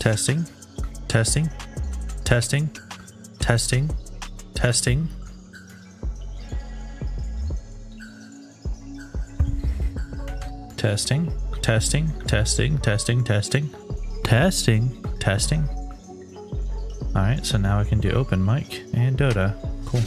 Testing, testing, testing, testing, testing. Testing, testing, testing, testing, testing, testing, testing. All right, so now I can do open mic and Dota. Cool.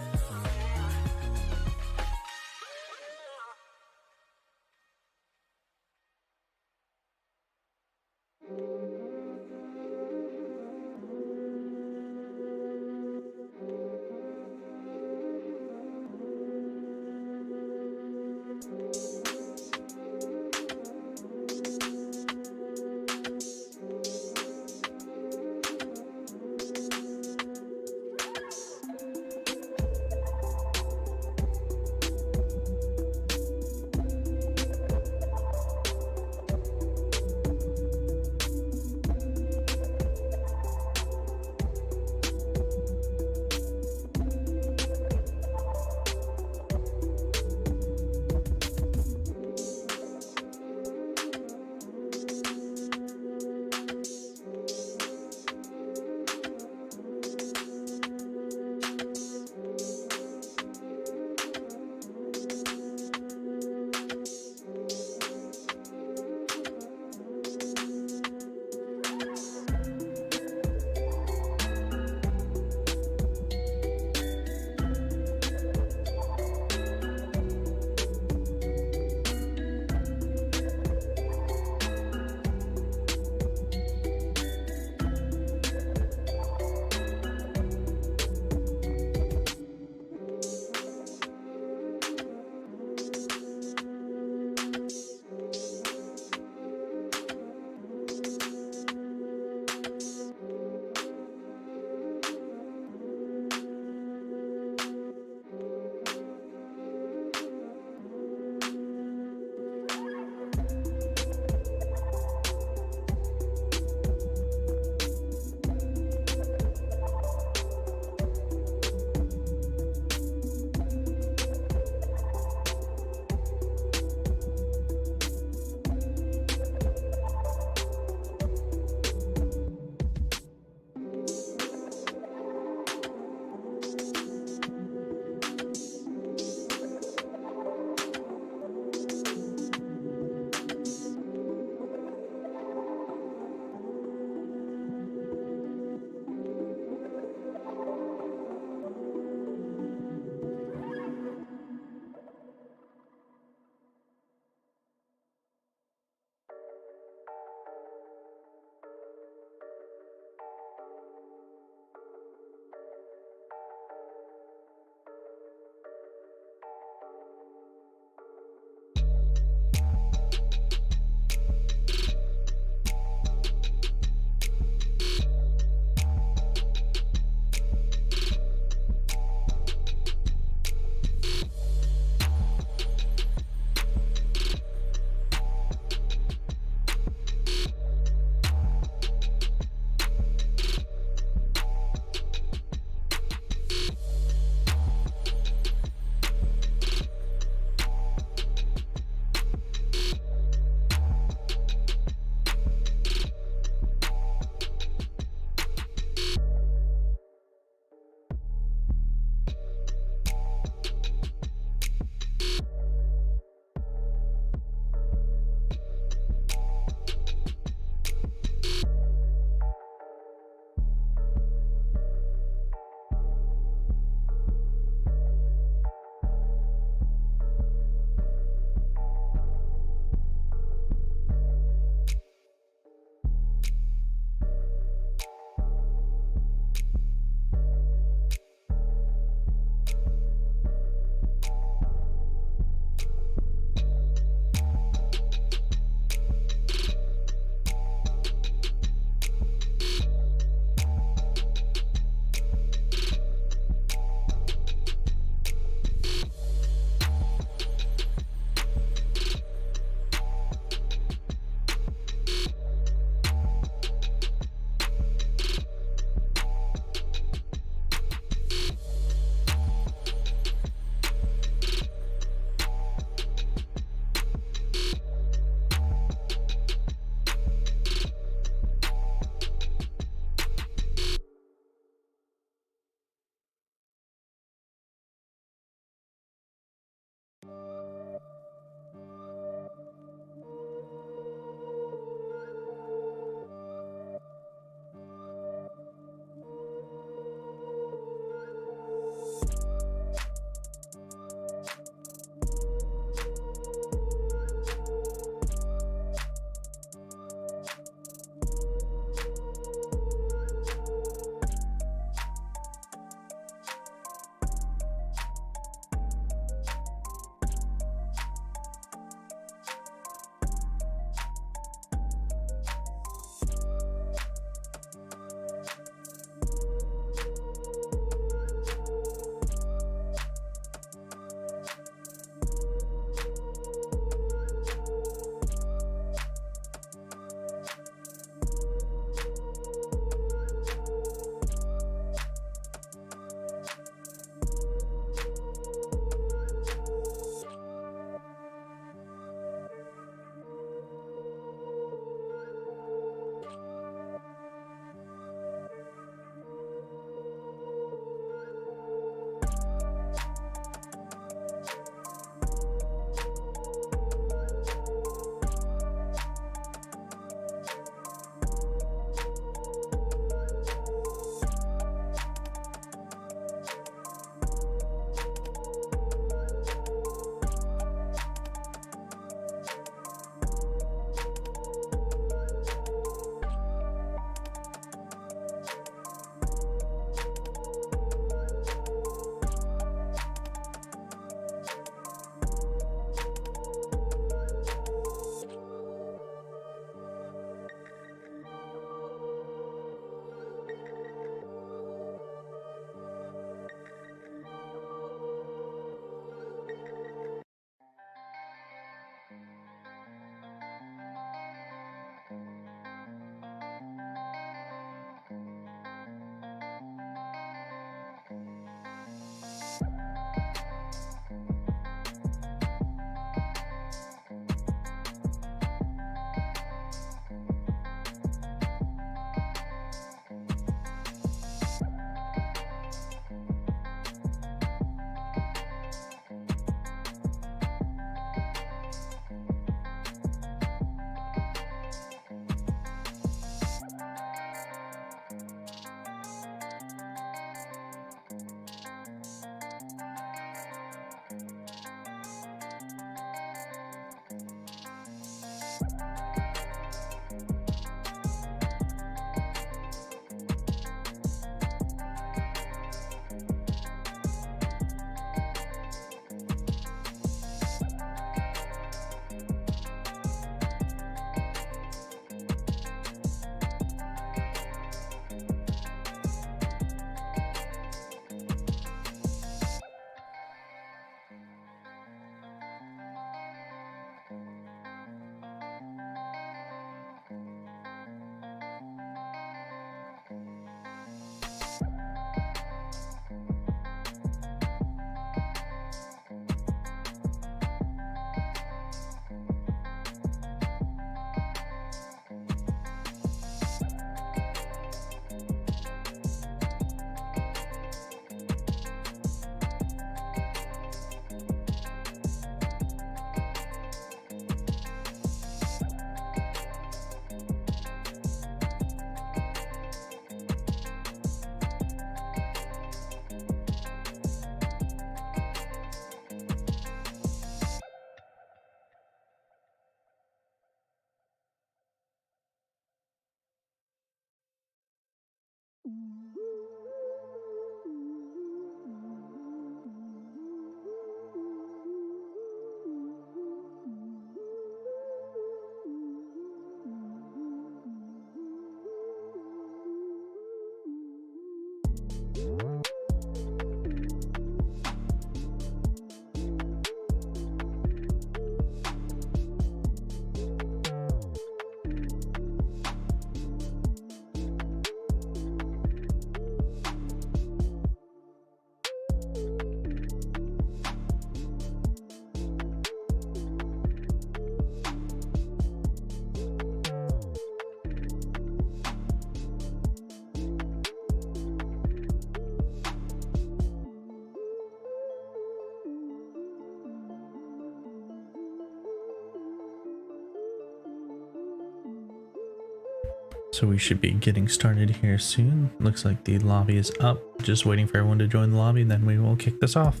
So we should be getting started here soon. Looks like the lobby is up. Just waiting for everyone to join the lobby, and then we will kick this off.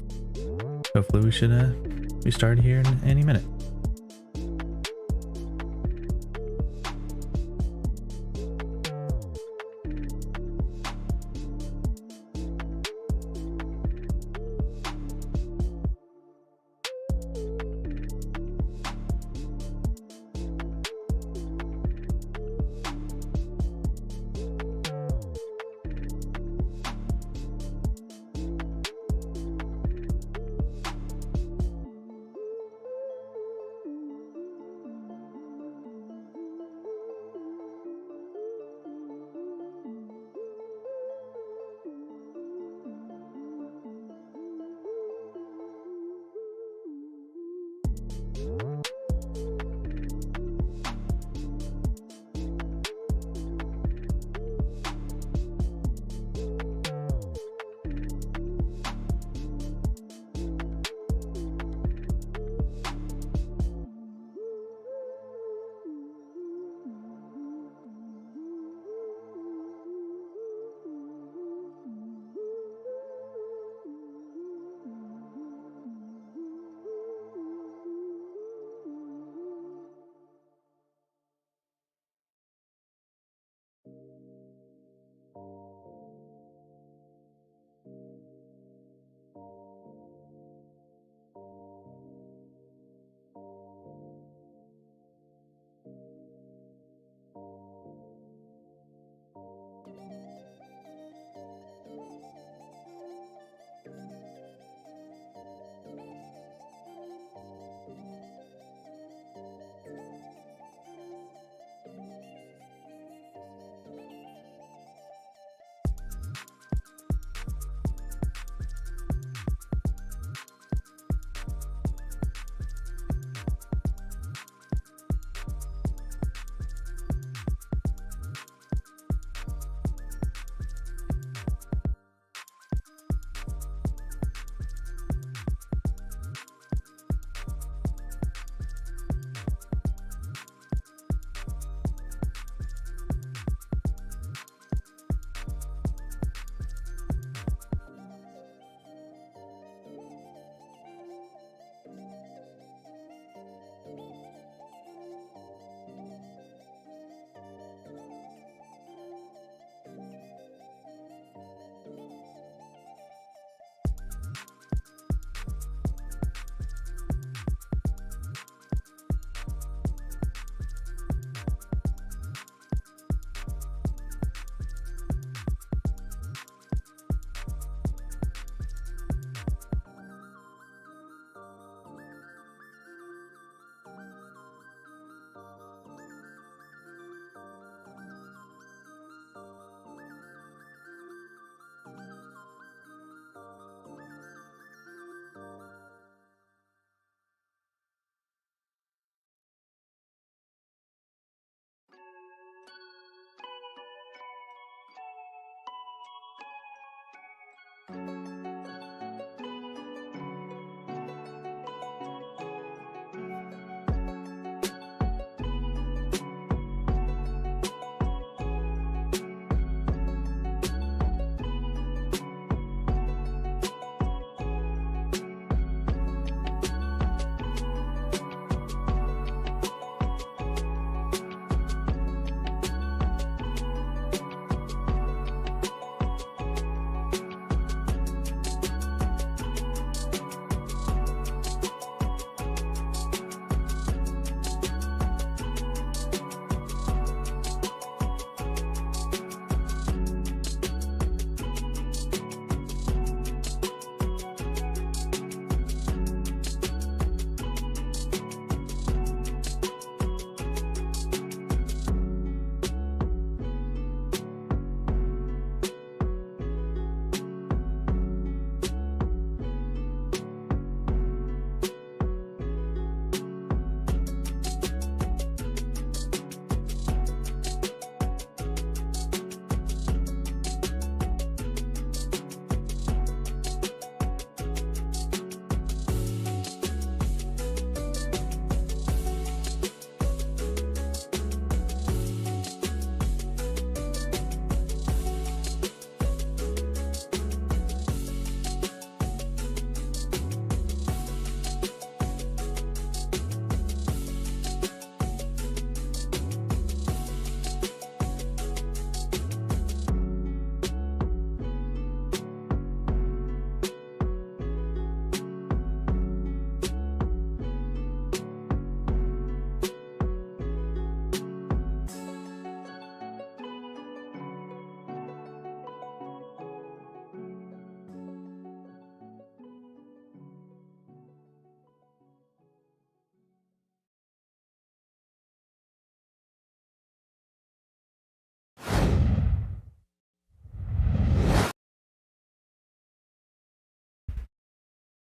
Hopefully we should be started here in any minute.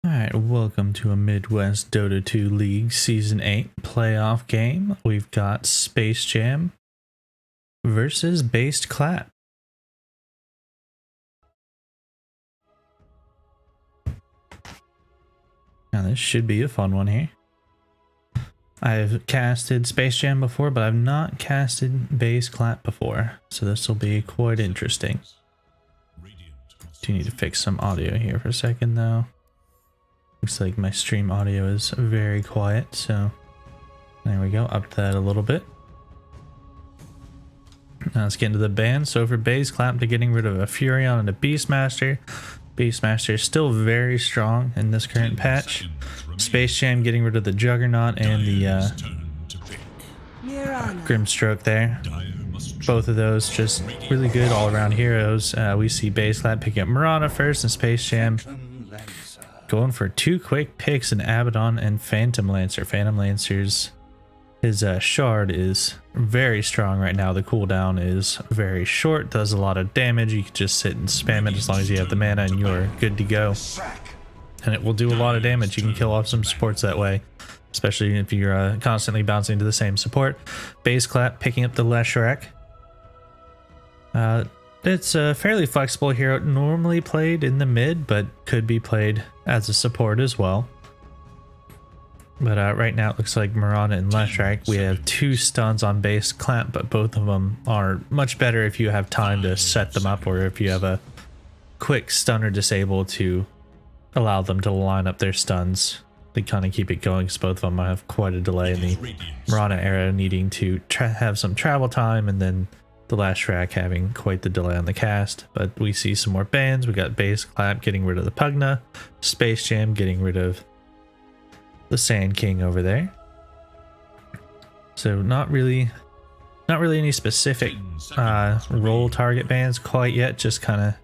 Alright, welcome to a Midwest Dota 2 League Season 8 playoff game. We've got Space Jam versus Based Clap. Now this should be a fun one here. I've casted Space Jam before, but I've not casted Based Clap before, so this will be quite interesting. Do need to fix some audio here for a second though. Looks like my stream audio is very quiet, so there we go, up that a little bit. Now let's get into the ban. So for Based Clap, to getting rid of a Furion and a Beastmaster. Beastmaster is still very strong in this current patch. Space Jam getting rid of the Juggernaut and the Grimstroke there. Both of those just really good all-around heroes. We see Based Clap picking up Mirana first and Space Jam going for two quick picks in Abaddon and Phantom Lancer. Phantom Lancer's his shard is very strong right now. The cooldown is very short, does a lot of damage. You can just sit and spam it as long as you have the mana and you're good to go. And it will do a lot of damage. You can kill off some supports that way, especially if you're constantly bouncing to the same support. Based Clap picking up the Leshrac. It's a fairly flexible hero, normally played in the mid, but could be played as a support as well. But right now it looks like Mirana and Leshrac, we have two stuns on Based Clap, but both of them are much better if you have time to set them up, or if you have a quick stun or disable to allow them to line up their stuns. They kind of keep it going, because both of them have quite a delay in the Mirana era, needing to have some travel time, and then the Leshrac having quite the delay on the cast. But we see some more bans. We got Based Clap getting rid of the Pugna, Space Jam getting rid of the Sand King over there. So not really any specific role target bans quite yet, just kind of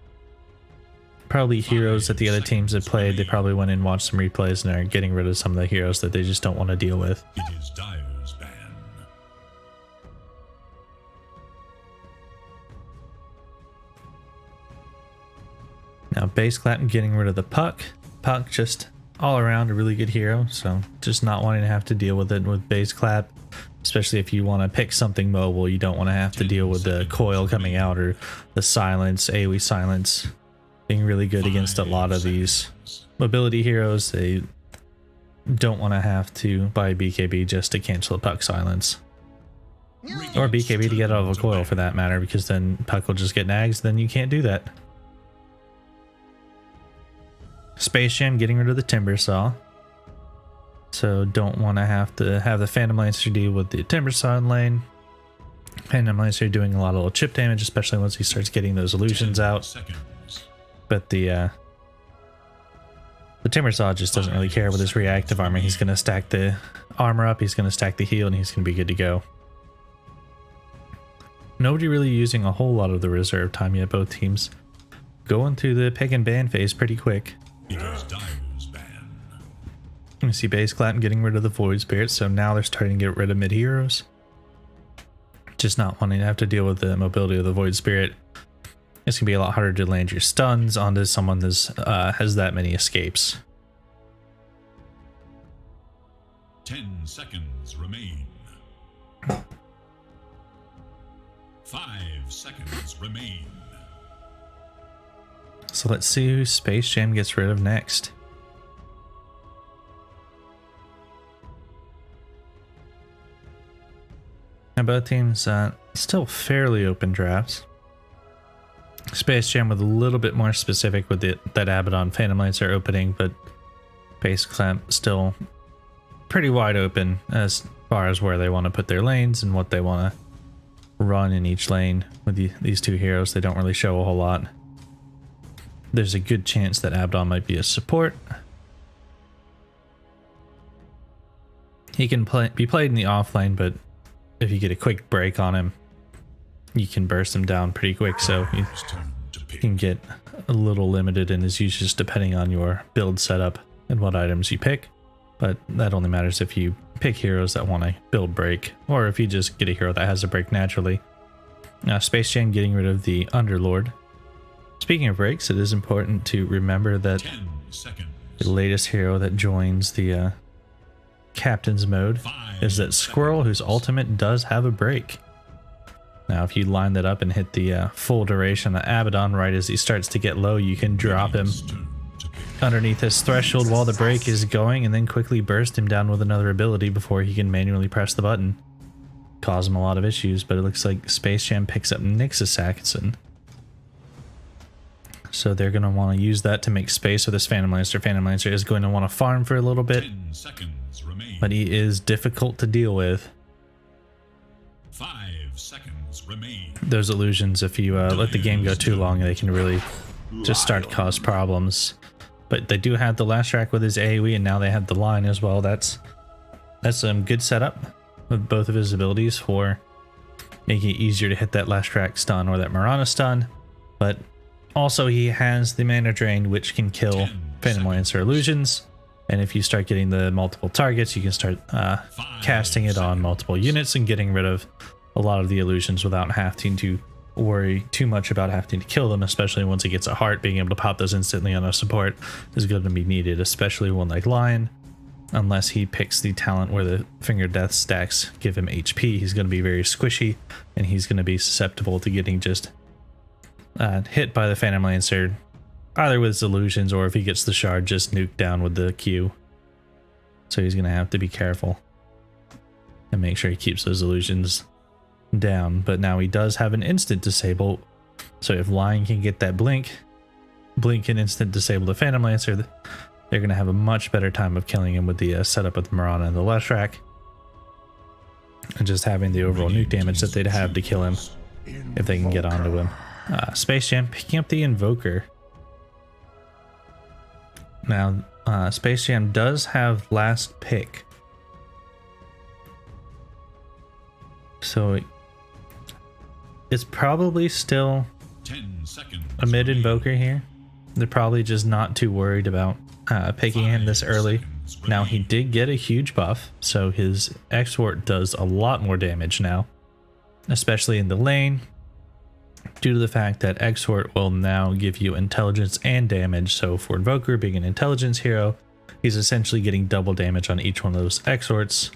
probably heroes that the other teams have played. They probably went and watched some replays and are getting rid of some of the heroes that they just don't want to deal with. It is Dire's ban. Now Based Clap getting rid of the Puck. Puck just all around a really good hero, so just not wanting to have to deal with it with Based Clap, especially if you want to pick something mobile. You don't want to have to deal with the coil coming out or the silence, AoE silence being really good against a lot of these mobility heroes. They don't want to have to buy BKB just to cancel a Puck silence, or BKB to get out of a coil for that matter, because then Puck will just get nags, then you can't do that. Space Jam getting rid of the Timber Saw, so don't want to have the Phantom Lancer deal with the Timber Saw in lane. Phantom Lancer doing a lot of little chip damage, especially once he starts getting those illusions out. But the Timber Saw just doesn't really care with his reactive armor. He's going to stack the armor up, he's going to stack the heal, and he's going to be good to go. Nobody really using a whole lot of the reserve time yet. Both teams going through the pick and ban phase pretty quick. It is Dire's ban. You see Based Clap getting rid of the Void Spirit, so now they're starting to get rid of mid heroes. Just not wanting to have to deal with the mobility of the Void Spirit. It's gonna be a lot harder to land your stuns onto someone that has that many escapes. 10 seconds remain. 5 seconds remain. So let's see who Space Jam gets rid of next. Now both teams still fairly open drafts. Space Jam with a little bit more specific with that Abaddon Phantom Lancer opening, but Based Clap still pretty wide open as far as where they want to put their lanes and what they want to run in each lane. With these two heroes, they don't really show a whole lot. There's a good chance that Abaddon might be a support. He can be played in the off lane, but if you get a quick break on him, you can burst him down pretty quick, so you can get a little limited in his uses depending on your build setup and what items you pick. But that only matters if you pick heroes that want to build break, or if you just get a hero that has a break naturally. Now Space Jam getting rid of the Underlord. Speaking of breaks, it is important to remember that The latest hero that joins the captain's mode is that Squirrel, whose ultimate does have a break. Now, if you line that up and hit the full duration of Abaddon right as he starts to get low, you can drop him underneath his threshold while the break is going and then quickly burst him down with another ability before he can manually press the button. Cause him a lot of issues, but it looks like Space Jam picks up Nyx's Saxon. So they're going to want to use that to make space with this Phantom Lancer. Phantom Lancer is going to want to farm for a little bit, but he is difficult to deal with. 5 seconds remain. Those illusions, if you let the game go too long, they can really just start to cause problems. But they do have the last track with his AoE, and now they have the line as well. That's some good setup with both of his abilities for making it easier to hit that last track stun or that Mirana stun. But also he has the mana drain, which can kill Phantom Lancer illusions. And if you start getting the multiple targets, you can start casting it on multiple units and getting rid of a lot of the illusions without having to worry too much about having to kill them, especially once it gets a heart. Being able to pop those instantly on a support is going to be needed, especially one like Lion. Unless he picks the talent where the Finger Death stacks give him HP, he's going to be very squishy, and he's going to be susceptible to getting just hit by the Phantom Lancer, either with his illusions or if he gets the shard, just nuked down with the Q. So he's going to have to be careful and make sure he keeps those illusions down. But now he does have an instant disable, so if Lion can get that blink can instant disable the Phantom Lancer. They're going to have a much better time of killing him with the setup of the Mirana and the left track, and just having the overall nuke damage that they'd have to kill him if they can get onto him. Space Jam picking up the Invoker. Now, Space Jam does have last pick, so it's probably still 10 seconds a mid Invoker here. They're probably just not too worried about picking him this early. Now, he did get a huge buff, so his Exort does a lot more damage now, especially in the lane, due to the fact that Exort will now give you intelligence and damage. So for Invoker being an intelligence hero, he's essentially getting double damage on each one of those Exorts,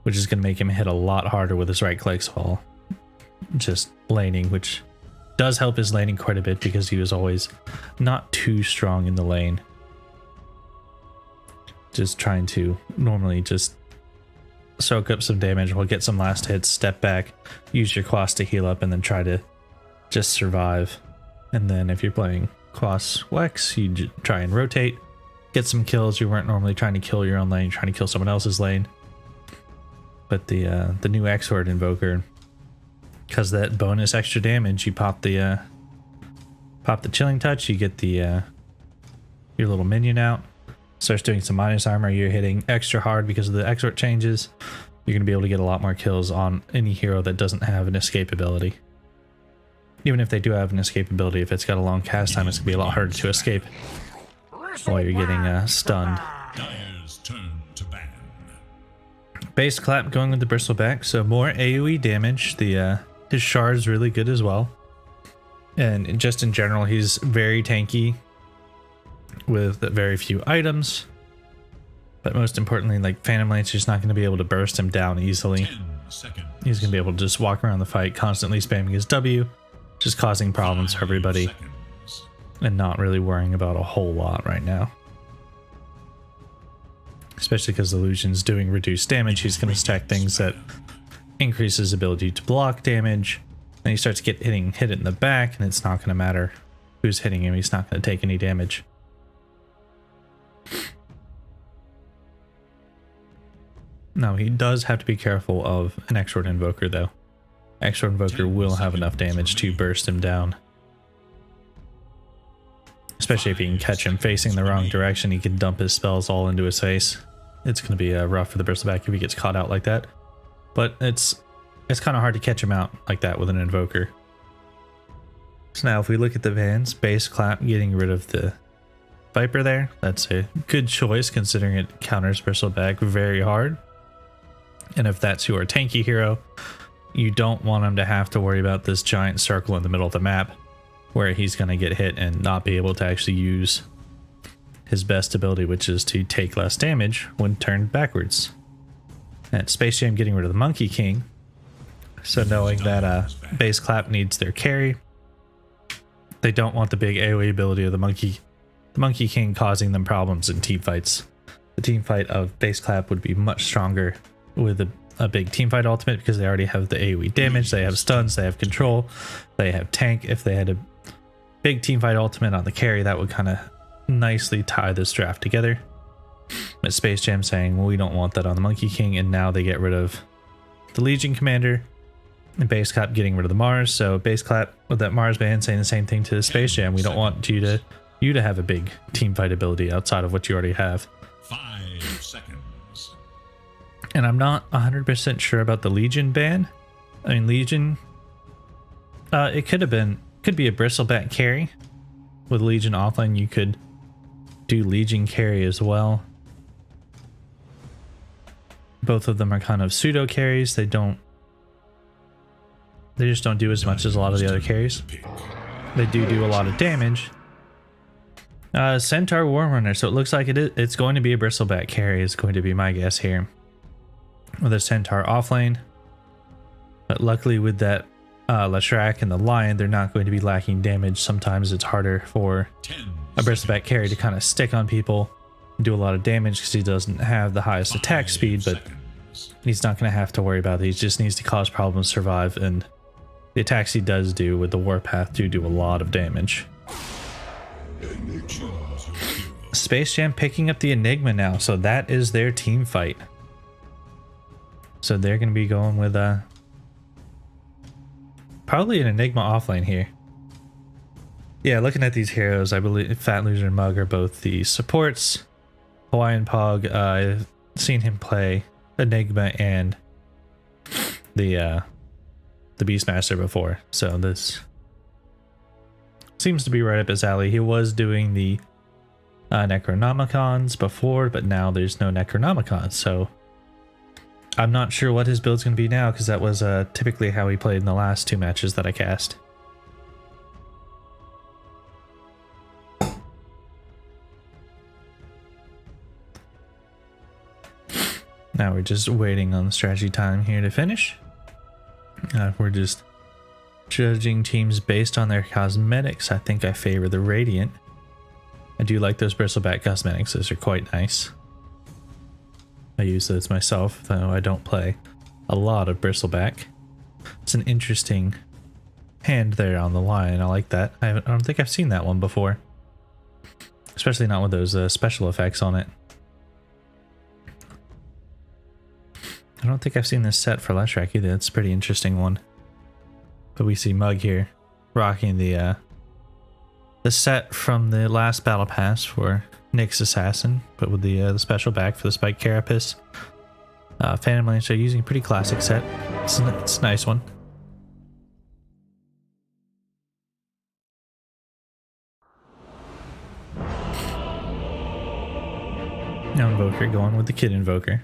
which is going to make him hit a lot harder with his right clicks while just laning, which does help his laning quite a bit because he was always not too strong in the lane. Just trying to normally just soak up some damage, we'll get some last hits, step back, use your Quas to heal up, and then try to just survive. And then if you're playing Quas Wex, you try and rotate, get some kills. You weren't normally trying to kill your own lane, trying to kill someone else's lane. But the new Exort Invoker, because that bonus extra damage, you pop the Chilling Touch, you get the your little minion out, starts doing some minus armor, you're hitting extra hard because of the Exort changes. You're going to be able to get a lot more kills on any hero that doesn't have an escape ability. Even if they do have an escape ability, if it's got a long cast time, it's going to be a lot harder to escape while you're getting stunned. Dire's turn to ban. Base Clap going with the Bristleback, so more AoE damage. His shard's really good as well. And just in general, he's very tanky with very few items. But most importantly, like Phantom Lancer's not going to be able to burst him down easily. 10 seconds. He's going to be able to just walk around the fight, constantly spamming his W, just causing problems for everybody, 5 seconds. and not really worrying about a whole lot right now. Especially because Illusion's doing reduced damage, he's going to stack things that increase his ability to block damage. Then he starts hit in the back, and it's not going to matter who's hitting him, he's not going to take any damage. Now, he does have to be careful of an Exort Invoker, though. Exort Invoker will have enough damage to burst him down. Especially if he can catch him facing the wrong direction, he can dump his spells all into his face. It's going to be rough for the Bristleback if he gets caught out like that. But it's kind of hard to catch him out like that with an Invoker. So now if we look at the Vans, Base Clap getting rid of the Viper there, that's a good choice considering it counters Bristleback very hard. And if that's your tanky hero, you don't want him to have to worry about this giant circle in the middle of the map where he's going to get hit and not be able to actually use his best ability, which is to take less damage when turned backwards. And Space Jam getting rid of the Monkey King. So knowing that base clap needs their carry, they don't want the big AoE ability of the Monkey King causing them problems in team fights. The team fight of base clap would be much stronger with a big team fight ultimate because they already have the AoE damage, they have stuns, they have control, they have tank. If they had a big team fight ultimate on the carry, that would kind of nicely tie this draft together. But Space Jam saying, well, we don't want that on the Monkey King, and now they get rid of the Legion Commander, and base clap getting rid of the Mars. So base clap with that Mars band saying the same thing to Space Jam. We don't want you to have a big team fight ability outside of what you already have. 5 seconds. And I'm not 100% sure about the Legion ban. I mean, Legion, it could be a bristleback carry. With Legion offline, you could do Legion carry as well. Both of them are kind of pseudo carries. They just don't do as much as a lot of the other carries. They do a lot of damage. Centaur Warrunner, so it looks like it's going to be a bristleback carry is going to be my guess here. With a Centaur offlane. But luckily with that Leshrac and the Lion, they're not going to be lacking damage. Sometimes it's harder for a bristleback carry to kind of stick on people and do a lot of damage because he doesn't have the highest attack speed, but he's not going to have to worry about it. He just needs to cause problems, survive, and the attacks he does do with the Warpath do a lot of damage. Space Jam picking up the Enigma now, so that is their team fight. So they're going to be going with probably an Enigma offlane here. Yeah, looking at these heroes, I believe Fat Loser and Mug are both the supports. Hawaiian Pog, I've seen him play Enigma and the Beastmaster before, so this seems to be right up his alley. He was doing the Necronomicons before, but now there's no Necronomicons, so I'm not sure what his build's going to be now, because that was typically how he played in the last 2 matches that I cast. Now we're just waiting on the strategy time here to finish. We're just judging teams based on their cosmetics. I think I favor the Radiant. I do like those bristleback cosmetics. Those are quite nice. I use those myself, though I don't play a lot of bristleback. It's an interesting hand there on the line. I like that. I don't think I've seen that one before. Especially not with those special effects on it. I don't think I've seen this set for Leshrac either. It's a pretty interesting one. But we see Mug here rocking the set from the last battle pass for Nyx Assassin, but with the special back for the Spike Carapace. Phantom Lancer using a pretty classic set. It's a nice one. Now Invoker going with the Kid Invoker.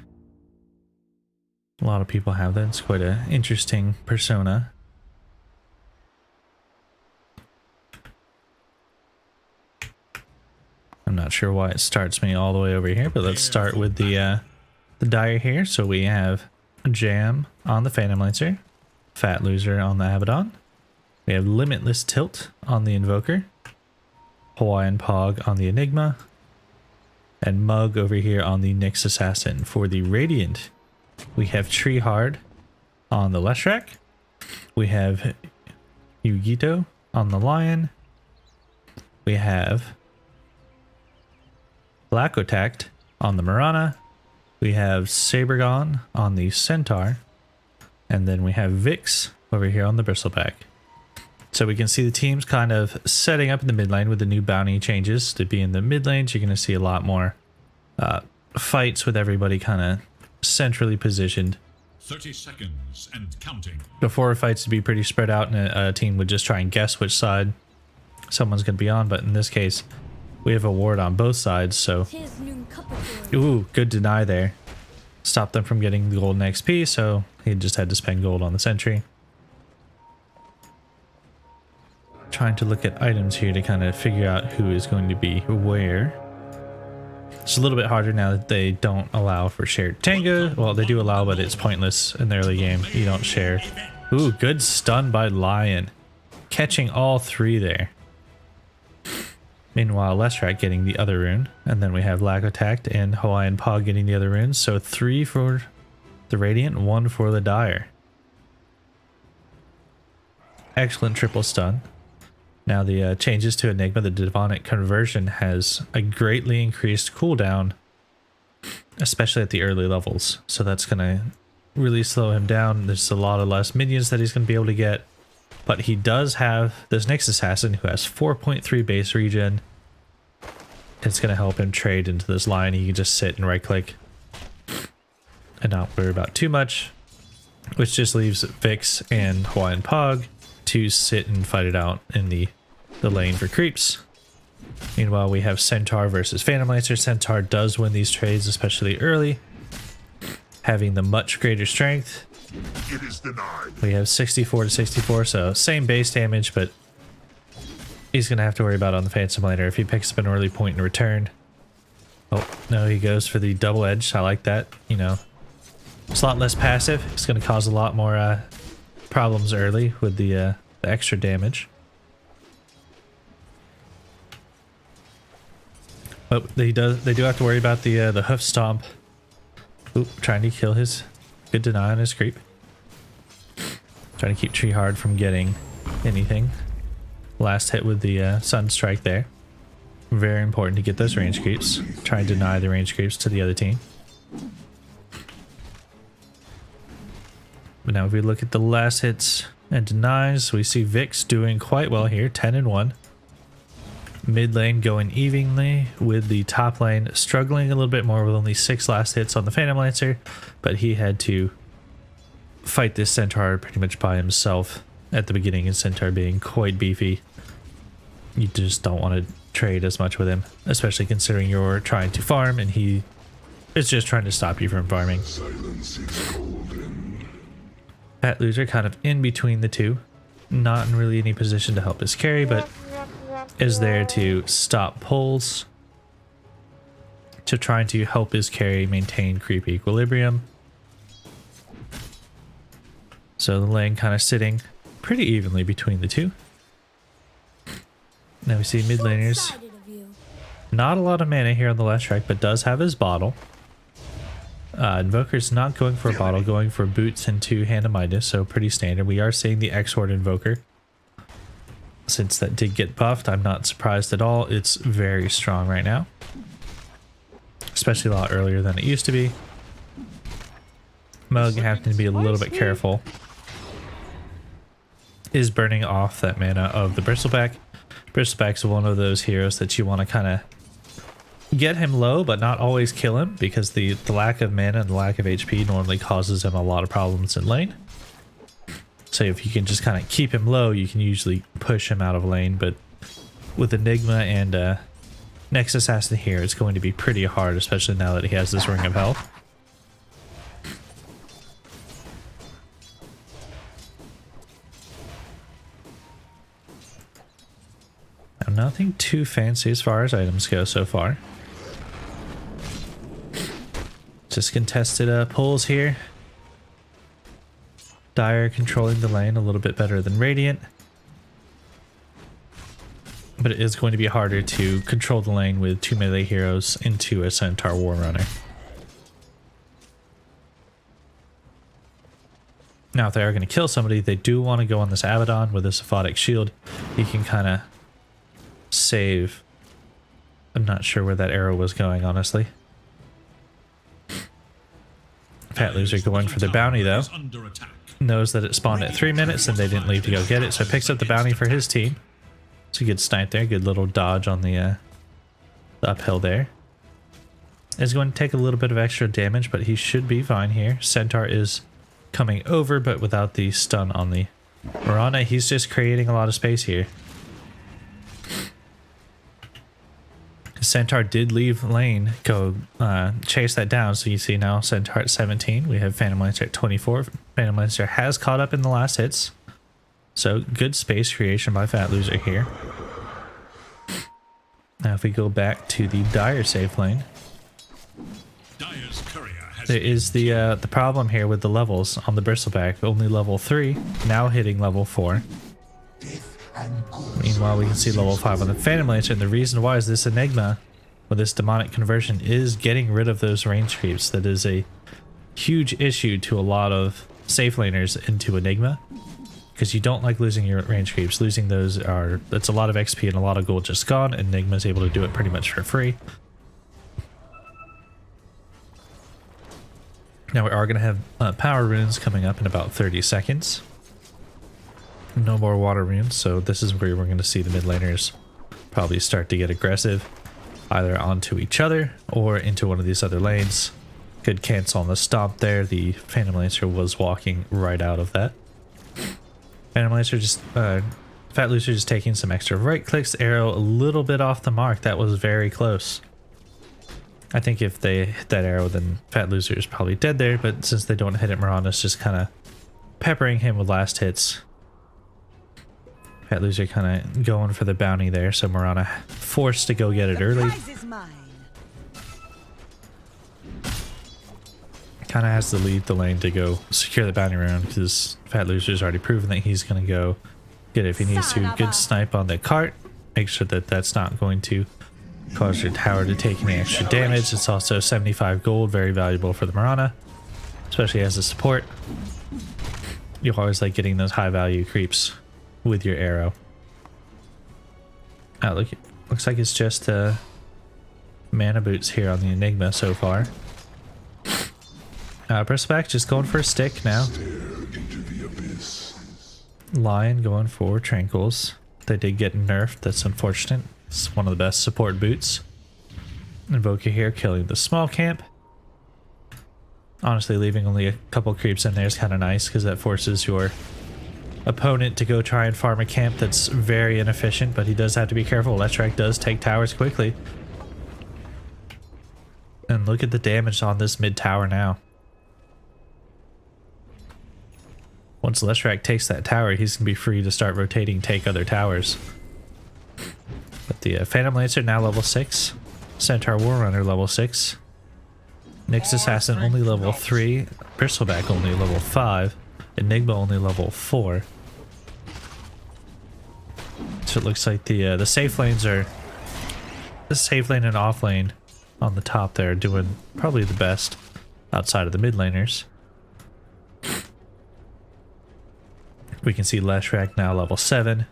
A lot of people have that. It's quite an interesting persona. I'm not sure why it starts me all the way over here, but let's start with the Dire here. So we have Jam on the Phantom Lancer, Fat Loser on the Abaddon. We have Limitless Tilt on the Invoker, Hawaiian Pog on the Enigma, and Mug over here on the Nyx Assassin. For the Radiant, we have Tree Hard on the Leshrac. We have Yugito on the Lion. We have Black Otact on the Marana. We have Sabergon on the Centaur. And then we have Vix over here on the Bristleback. So we can see the teams kind of setting up in the mid lane with the new bounty changes to be in the mid lanes. You're going to see a lot more fights with everybody kind of centrally positioned. 30 seconds and counting. Before, fights would be pretty spread out and a team would just try and guess which side someone's going to be on. But in this case, we have a ward on both sides, so... Ooh, good deny there. Stopped them from getting the golden XP, so he just had to spend gold on the sentry. Trying to look at items here to kind of figure out who is going to be where. It's a little bit harder now that they don't allow for shared tango. Well, they do allow, but it's pointless in the early game. You don't share. Ooh, good stun by Lion. Catching all three there. Meanwhile, Leshrac getting the other rune. And then we have Lagotact and Hawaiian Paw getting the other runes. So 3 for the Radiant, 1 for the Dire. Excellent triple stun. Now the changes to Enigma, the Demonic Conversion has a greatly increased cooldown, especially at the early levels. So that's going to really slow him down. There's a lot of less minions that he's going to be able to get. But he does have this Nyx Assassin who has 4.3 base regen. It's going to help him trade into this line. He can just sit and right click and not worry about too much, which just leaves Vix and Hawaiian Pog to sit and fight it out in the lane for creeps. Meanwhile, we have Centaur versus Phantom Lancer. Centaur does win these trades, especially early, having the much greater strength. It is denied. We have 64 to 64, so same base damage, but he's going to have to worry about on the Phantom Laner if he picks up an early point in return. Oh, no, he goes for the double edge. I like that. You know, it's a lot less passive. It's going to cause a lot more problems early with the extra damage. But they do have to worry about the hoof stomp. Oop, trying to kill his good deny on his creep. Trying to keep Tree Hard from getting anything. Last hit with the Sun Strike there. Very important to get those range creeps. Try and deny the range creeps to the other team. But now if we look at the last hits and denies, we see Vix doing quite well here, 10 and 1. Mid lane going evenly, with the top lane struggling a little bit more with only 6 last hits on the Phantom Lancer, but he had to fight this Centaur pretty much by himself at the beginning, and Centaur being quite beefy. You just don't want to trade as much with him, especially considering you're trying to farm and he is just trying to stop you from farming. Silence is golden. Fat Loser kind of in between the two, not in really any position to help his carry, but is there to stop pulls, to trying to help his carry maintain creep equilibrium. So the lane kind of sitting pretty evenly between the two. Now we see mid laners. Not a lot of mana here on the left track, but does have his bottle. Invoker's not going for a bottle, going for boots and 2 Hand of Midas, so pretty standard. We are seeing the X-Horde Invoker. Since that did get buffed, I'm not surprised at all. It's very strong right now. Especially a lot earlier than it used to be. Mug having to be a little bit careful. Is burning off that mana of the Bristleback. Bristleback's one of those heroes that you want to kind of get him low, but not always kill him, because the lack of mana and the lack of HP normally causes him a lot of problems in lane. So if you can just kind of keep him low, you can usually push him out of lane, but with Enigma and Nyx Assassin here, it's going to be pretty hard, especially now that he has this Ring of Health. Now, nothing too fancy as far as items go so far. Just contested pulls here. Dire controlling the lane a little bit better than Radiant. But it is going to be harder to control the lane with 2 melee heroes into a Centaur Warrunner. Now if they are going to kill somebody, they do want to go on this Abaddon with this Aphotic Shield. He can kind of save. I'm not sure where that arrow was going, honestly. Fat Loser going for the bounty though. Knows that it spawned at 3 minutes and they didn't leave to go get it, so picks up the bounty for his team. It's a good snipe there, good little dodge on the uphill there. Is going to take a little bit of extra damage, but he should be fine here. Centaur is coming over, but without the stun on the Mirana. He's just creating a lot of space here. Centaur did leave lane, go chase that down, so you see now Centaur at 17, we have Phantom Lancer at 24. Phantom Lancer has caught up in the last hits, so good space creation by Fat Loser here. Now if we go back to the Dire safe lane, there is the problem here with the levels on the bristleback. Only level 3, now hitting level 4. Meanwhile, we can see level 5 on the Phantom Lancer, and the reason why is this Enigma, with this demonic conversion, is getting rid of those range creeps. That is a huge issue to a lot of safe laners into Enigma, because you don't like losing your range creeps. Losing those that's a lot of XP and a lot of gold just gone. Enigma's able to do it pretty much for free. Now we are going to have power runes coming up in about 30 seconds. No more water runes, so this is where we're going to see the mid laners probably start to get aggressive, either onto each other or into one of these other lanes. Could cancel on the stomp there. The Phantom Lancer was walking right out of that. Phantom Lancer just, Fat Loser just taking some extra right clicks. Arrow a little bit off the mark. That was very close. I think if they hit that arrow, then Fat Loser is probably dead there, but since they don't hit it, Mirana's just kind of peppering him with last hits. Fat Loser kind of going for the bounty there, so Mirana forced to go get it early. Kind of has to leave the lane to go secure the bounty rune, because Fat Loser's already proven that he's going to go get it if he needs to. Good snipe on the cart. Make sure that that's not going to cause your tower to take any extra damage. It's also 75 gold, very valuable for the Mirana, especially as a support. You always like getting those high value creeps with your arrow. Looks like it's just mana boots here on the Enigma so far. Bristleback just going for a stick now. Lion going for Tranquils. They did get nerfed, that's unfortunate. It's one of the best support boots. Invoker here killing the small camp. Honestly, leaving only a couple creeps in there is kind of nice, because that forces your opponent to go try and farm a camp that's very inefficient, but he does have to be careful. Leshrac does take towers quickly. And look at the damage on this mid tower now. Once Leshrac takes that tower, he's going to be free to start rotating, take other towers. But the Phantom Lancer now level 6. Centaur Warrunner level 6. Nyx Assassin only level 3. Bristleback only level 5. Enigma only level 4. So it looks like the safe lanes are... The safe lane and off lane on the top there are doing probably the best outside of the mid laners. We can see Leshrac now level 7,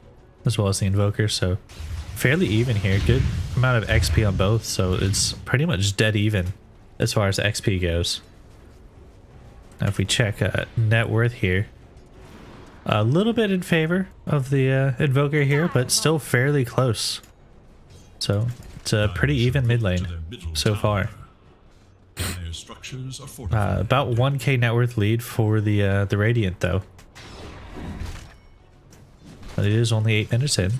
as well as the Invoker, so fairly even here. Good amount of XP on both, so it's pretty much dead even as far as XP goes. Now if we check net worth here, a little bit in favor of the Invoker here, but still fairly close. So it's a pretty even mid lane so far. About 1k net worth lead for the Radiant though. But it is only 8 minutes in.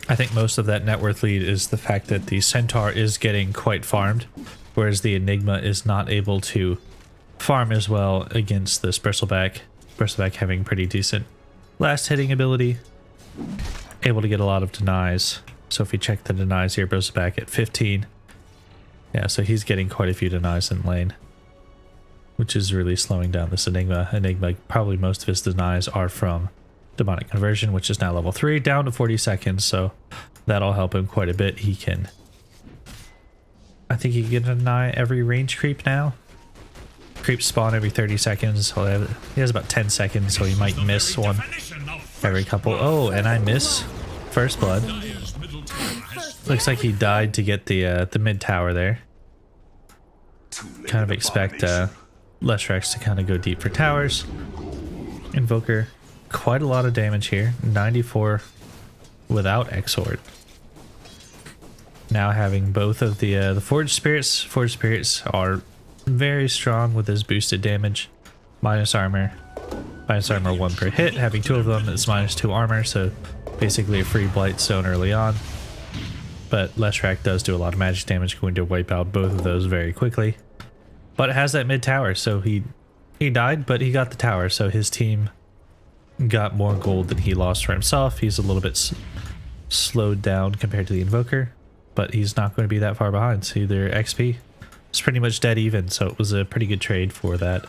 I think most of that net worth lead is the fact that the Centaur is getting quite farmed, whereas the Enigma is not able to farm as well against this Bristleback. Bristleback having pretty decent last hitting ability, able to get a lot of denies. So if we check the denies here, Bristleback at 15. Yeah, so he's getting quite a few denies in lane, which is really slowing down this Enigma. Enigma, probably most of his denies are from Demonic Conversion, which is now level 3, down to 40 seconds, so that'll help him quite a bit. He can... I think he can deny every range creep now. Creeps spawn every 30 seconds. He has about 10 seconds, so he might miss one every couple. Oh, and I miss First Blood. Looks like he died to get the mid tower there. Kind of expect Leshrac to kind of go deep for towers. Invoker, quite a lot of damage here. 94 without Exort. Now having both of the Forged Spirits. Forged Spirits are very strong with his boosted damage. Minus armor. Minus armor 1 per hit. Having 2 of them, it's minus 2 armor, so basically a free Blight Zone early on. But Leshrac does do a lot of magic damage, going to wipe out both of those very quickly. But it has that mid tower, so he died, but he got the tower, so his team got more gold than he lost for himself. He's a little bit slowed down compared to the Invoker. but he's not going to be that far behind. So either XP is pretty much dead even, so it was a pretty good trade for that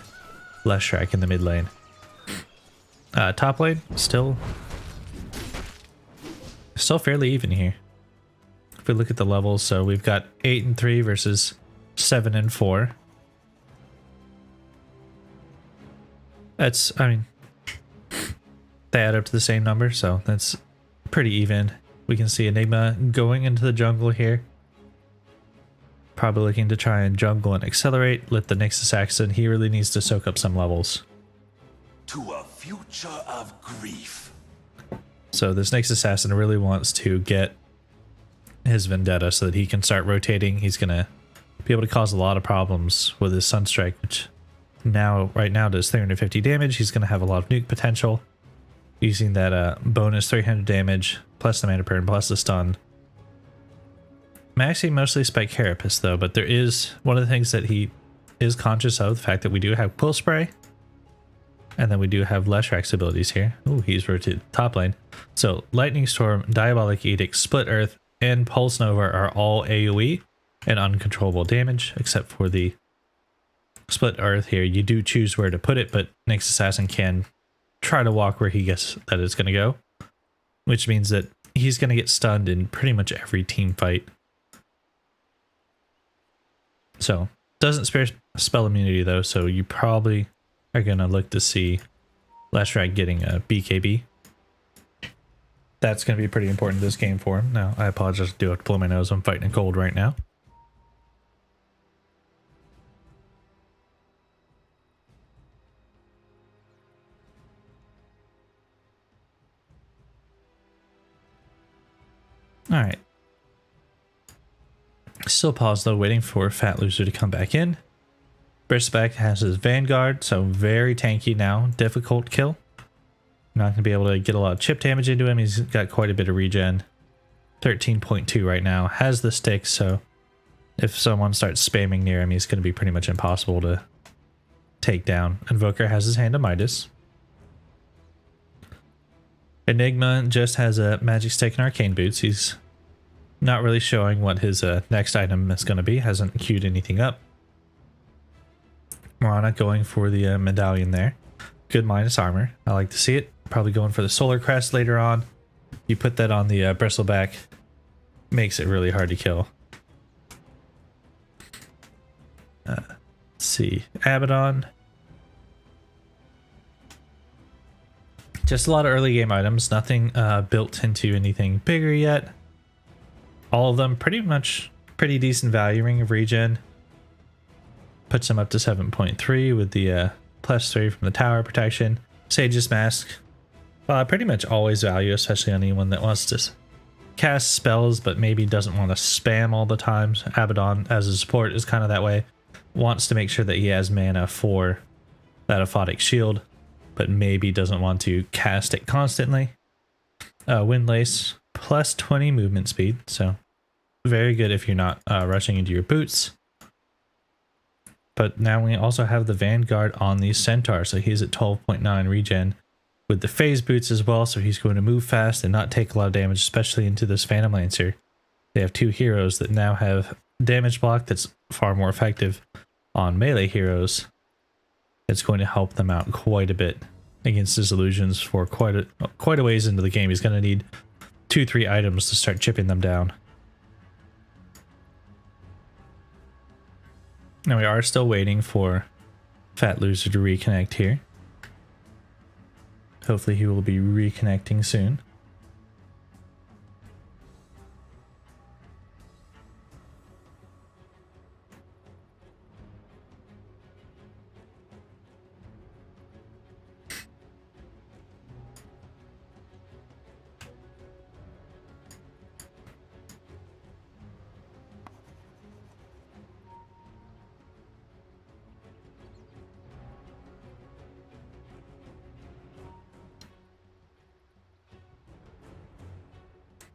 Leshrac in the mid lane. Top lane, still fairly even here. If we look at the levels, so we've got 8 and 3 versus 7 and 4. That's, I mean, they add up to the same number, so that's pretty even. We can see Enigma going into the jungle here. Probably looking to try and jungle and accelerate. Let the Nyx Assassin, he really needs to soak up some levels. To a future of grief. So this Nyx Assassin really wants to get his Vendetta so that he can start rotating. He's going to be able to cause a lot of problems with his Sunstrike, which right now does 350 damage. He's going to have a lot of nuke potential using that bonus 300 damage plus the mana burn plus the stun. Maxing mostly Spike Carapace though, but there is one of the things that he is conscious of, the fact that we do have Quill Spray, and then we do have Leshrac's abilities here. Ooh, he's rotated top lane. So Lightning Storm, Diabolic Edict, Split Earth, and Pulse Nova are all AoE and uncontrollable damage, except for the Split Earth here. You do choose where to put it, but Nyx Assassin can try to walk where he guesses that it's going to go, which means that he's going to get stunned in pretty much every team fight. So, doesn't spare spell immunity though, so you probably are going to look to see Leshrac getting a BKB. That's going to be pretty important in this game for him. Now, I apologize, I do have to blow my nose. I'm fighting a cold right now. Alright. Still paused though, waiting for Fat Loser to come back in. Brisbeck has his Vanguard, so very tanky now. Difficult kill. Not going to be able to get a lot of chip damage into him. He's got quite a bit of regen. 13.2 right now. Has the stick, so if someone starts spamming near him, he's going to be pretty much impossible to take down. Invoker has his Hand of Midas. Enigma just has a Magic Stick and Arcane Boots. He's not really showing what his next item is going to be. Hasn't queued anything up. Mirana going for the medallion there. Good minus armor. I like to see it. Probably going for the Solar Crest later on. You put that on the Bristleback. Makes it really hard to kill. Let's see. Abaddon. Just a lot of early game items. Nothing built into anything bigger yet. All of them pretty decent value. Ring of Regen. Puts them up to 7.3 with the +3 from the tower protection. Sage's Mask. Pretty much always value, especially on anyone that wants to cast spells but maybe doesn't want to spam all the time. Abaddon as a support is kind of that way. Wants to make sure that he has mana for that Aphotic Shield, but maybe doesn't want to cast it constantly. Windlace +20 movement speed, so very good if you're not rushing into your boots. But now we also have the Vanguard on the Centaur, so he's at 12.9 regen with the phase boots as well, so he's going to move fast and not take a lot of damage, especially into this Phantom Lancer. They have two heroes that now have damage block that's far more effective on melee heroes. It's going to help them out quite a bit against his illusions for quite a ways into the game. He's going to need 2-3 items to start chipping them down. Now we are still waiting for Fat Loser to reconnect here. Hopefully he will be reconnecting soon.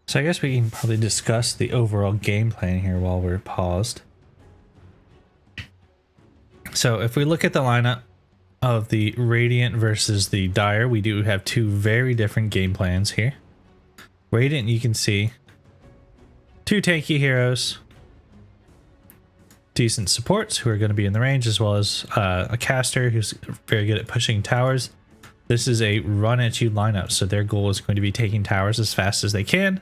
So I guess we can probably discuss the overall game plan here while we're paused. So if we look at the lineup of the Radiant versus the Dire, we do have two very different game plans here. Radiant, you can see, 2 tanky heroes, decent supports who are going to be in the range, as well as a caster who's very good at pushing towers. This is a run at you lineup, so their goal is going to be taking towers as fast as they can.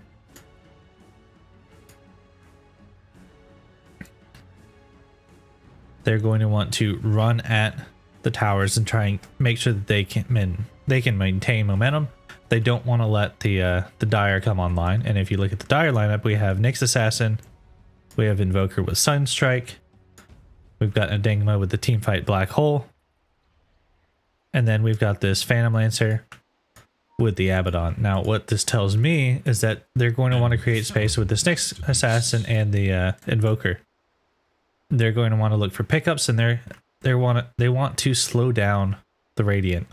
They're going to want to run at the towers and try and make sure that they can maintain momentum. They don't want to let the Dire come online. And if you look at the Dire lineup, we have Nyx Assassin, we have Invoker with Sunstrike, we've got Enigma with the Teamfight Black Hole, and then we've got this Phantom Lancer with the Abaddon. Now, what this tells me is that they're going to want to create space with this Nyx Assassin and the Invoker. They're going to want to look for pickups, and they want to slow down the Radiant.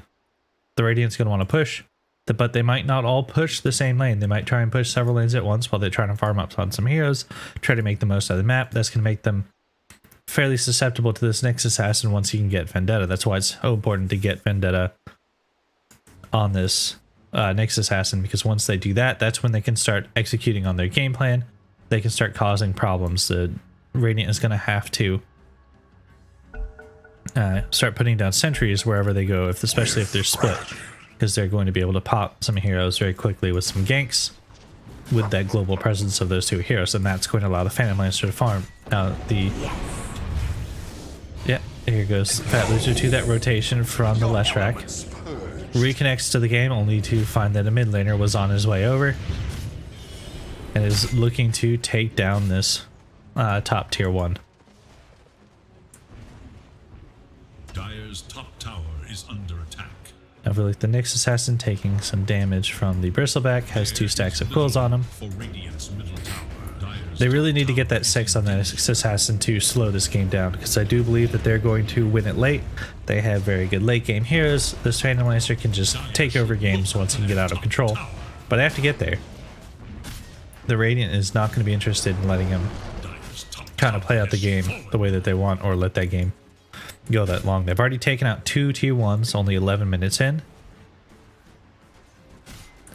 The Radiant's going to want to push, but they might not all push the same lane. They might try and push several lanes at once while they're trying to farm up on some heroes, try to make the most out of the map. That's going to make them fairly susceptible to this Nyx Assassin once you can get Vendetta. That's why it's so important to get Vendetta on this Nyx Assassin, because once they do that, that's when they can start executing on their game plan. They can start causing problems. The Radiant is going to have to start putting down sentries wherever they go, especially if they're split, because they're going to be able to pop some heroes very quickly with some ganks with that global presence of those 2 heroes, and that's going to allow the Phantom Lancer to farm. Now here goes Fat Loser to that rotation from the Leshrac. Reconnects to the game only to find that a mid laner was on his way over and is looking to take down this top tier 1. Dire's top tower is under attack. I feel like the Nyx Assassin taking some damage from the Bristleback, has 2 stacks of quills on him. For Radiant's middle tower. They really need to get that 6 on that Nyx Assassin to slow this game down, because I do believe that they're going to win it late. They have very good late game heroes. This Phantom Lancer can just take over games once he can get out of control, but I have to get there. The Radiant is not going to be interested in letting him kind of play out the game the way that they want, or let that game go that long. They've already taken out 2 tier 1s, only 11 minutes in.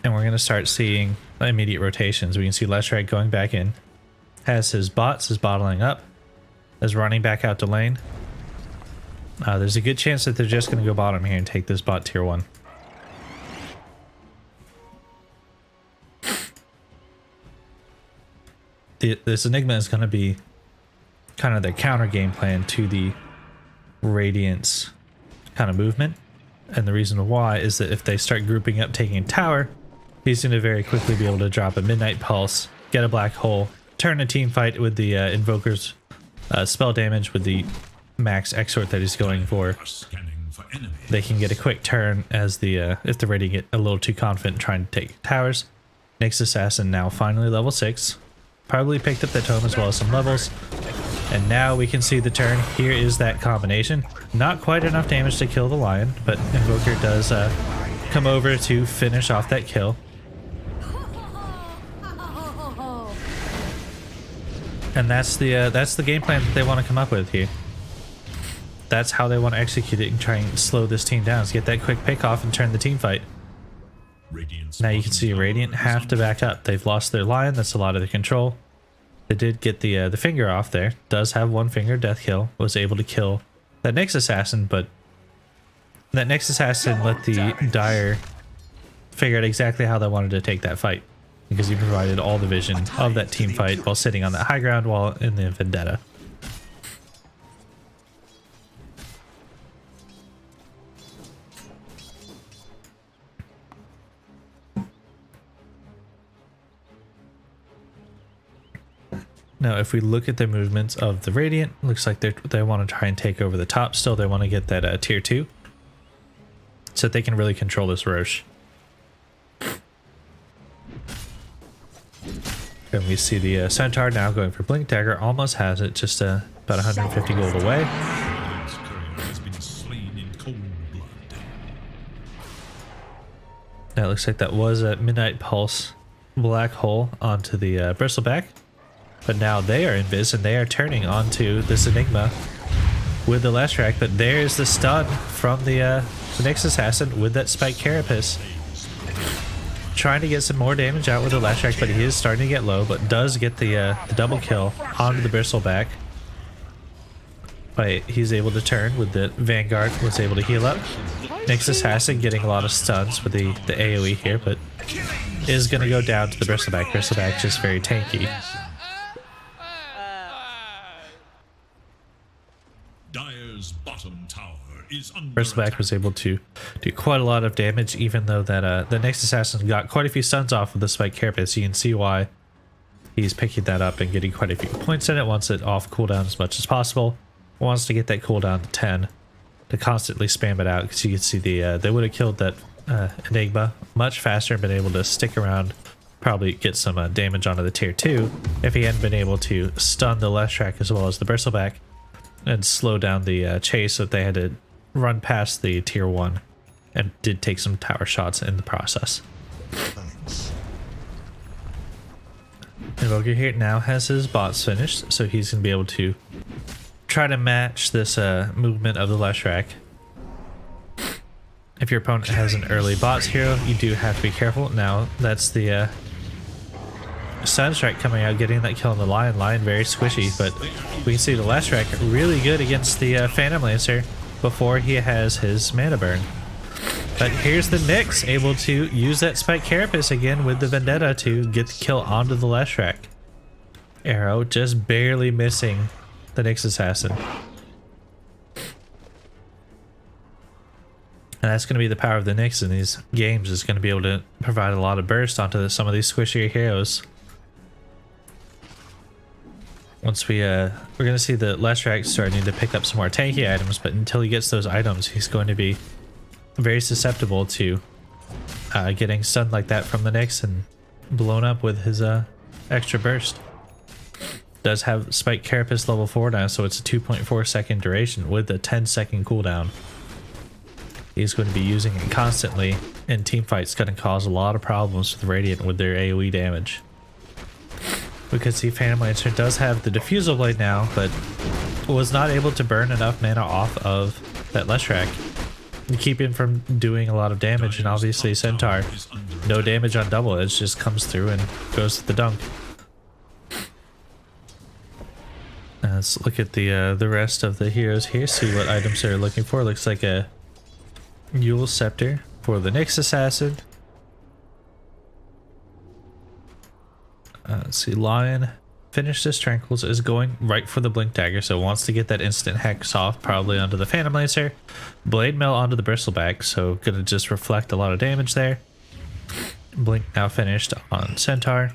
And we're going to start seeing immediate rotations. We can see Leshrac going back in, has his bots, is bottling up, is running back out to lane. There's a good chance that they're just going to go bottom here and take this bot tier 1. This Enigma is going to be kind of the counter game plan to the Radiant's kind of movement, and the reason why is that if they start grouping up taking tower, he's going to very quickly be able to drop a Midnight Pulse, get a Black Hole, turn a team fight with the Invoker's spell damage with the max exort that he's going for. They can get a quick turn as the if the Radiant get a little too confident trying to take towers. Nyx Assassin now finally level 6, probably picked up that tome as well as some levels. And now we can see the turn. Here is that combination. Not quite enough damage to kill the Lion, but Invoker does come over to finish off that kill. And that's the game plan that they want to come up with here. That's how they want to execute it and try and slow this team down, is get that quick pick off and turn the team fight. Now you can see Radiant have to back up. They've lost their Lion. That's a lot of their control. They did get the finger off there. Does have 1 finger death kill. Was able to kill that Nyx Assassin, but that Nyx Assassin let the Dire figure out exactly how they wanted to take that fight, because he provided all the vision of that team fight while sitting on that high ground while in the Vendetta. Now, if we look at the movements of the Radiant, looks like they want to try and take over the top still. They want to get that tier 2 so that they can really control this Roche. And we see the Centaur now going for Blink Dagger. Almost has it, just about 150 gold away. That looks like that was a Midnight Pulse Black Hole onto the Bristleback. But now they are invis and they are turning onto this Enigma with the Leshrac. But there's the stun from the Nyx Assassin with that Spike Carapace. trying to get some more damage out with the Last Strike, but he is starting to get low, but does get the double kill onto the Bristleback. But he's able to turn with the Vanguard, was able to heal up. Nyx Assassin getting a lot of stuns with the AoE here, but is going to go down to the Bristleback. Bristleback just very tanky. Dire's bottom tower is under Bristleback attack. was able to do quite a lot of damage, even though that the Nyx Assassin got quite a few stuns off of the Spike Carapace. You can see why he's picking that up and getting quite a few points in it. Wants it off cooldown as much as possible. Wants to get that cooldown to 10 to constantly spam it out, because you can see they would have killed that Enigma much faster and been able to stick around, probably get some damage onto the tier 2 if he hadn't been able to stun the Last Track as well as the Bristleback and slow down the chase, so that they had to run past the tier 1 and did take some tower shots in the process. Invoker here now has his bots finished, so he's going to be able to try to match this movement of the Last Track. If your opponent has an early bots hero, you do have to be careful. Now that's the Sunstrike coming out, getting that kill on the Lion. Lion very squishy, but we can see the Last Track really good against the Phantom Lancer before he has his mana burn. But here's the Nyx able to use that Spike Carapace again with the Vendetta to get the kill onto the Last Track. Arrow just barely missing the Nyx Assassin. And that's going to be the power of the Nyx in these games, is going to be able to provide a lot of burst onto some of these squishier heroes. Once we're going to see the Last Track starting to pick up some more tanky items, but until he gets those items, he's going to be very susceptible to getting stunned like that from the Nyx and blown up with his extra burst. Does have Spike Carapace level 4 now, so it's a 2.4 second duration with a 10-second cooldown. He's going to be using it constantly in team fights, going to cause a lot of problems with Radiant with their AoE damage. We could see Phantom Lancer does have the Diffusal Blade now, but was not able to burn enough mana off of that Last Track to keep him from doing a lot of damage. And obviously Centaur, no damage on double edge, just comes through and goes to the dunk. Let's look at the rest of the heroes here, see what items they're looking for. Looks like a Yule Scepter for the Nyx Assassin. Let's see, Lion finished his Tranquils, is going right for the Blink Dagger, so wants to get that instant Hex off, probably onto the Phantom Lancer. Blade Mail onto the Bristleback, so gonna just reflect a lot of damage there. Blink now finished on Centaur.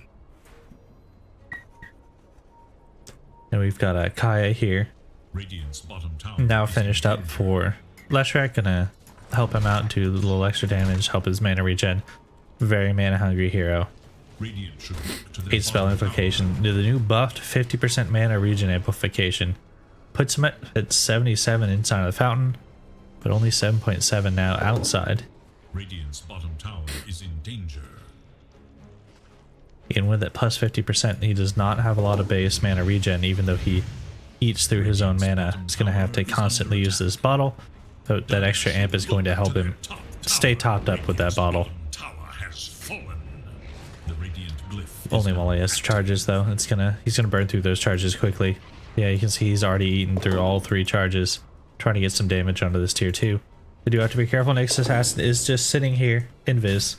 And we've got a Kaya here, Radiant's bottom tower now is finished in up for Last Track. Gonna help him out and do a little extra damage, help his mana regen. Very mana hungry hero. Radiant should look to their 8 spell bottom tower. amplification. The new buffed 50% mana regen amplification puts him at 77 inside of the fountain, but only 7.7 now outside. Radiant's bottom tower is in danger. And with that plus 50%, he does not have a lot of base mana regen, even though he eats through his own mana. He's going to have to constantly use this bottle, so that extra amp is going to help him stay topped up with that bottle. Tower has fallen. The radiant glyph is Only while he has charges, though. He's gonna burn through those charges quickly. Yeah, you can see he's already eaten through all 3 charges, trying to get some damage onto this tier 2. You do have to be careful. Nyx Assassin is just sitting here, invis.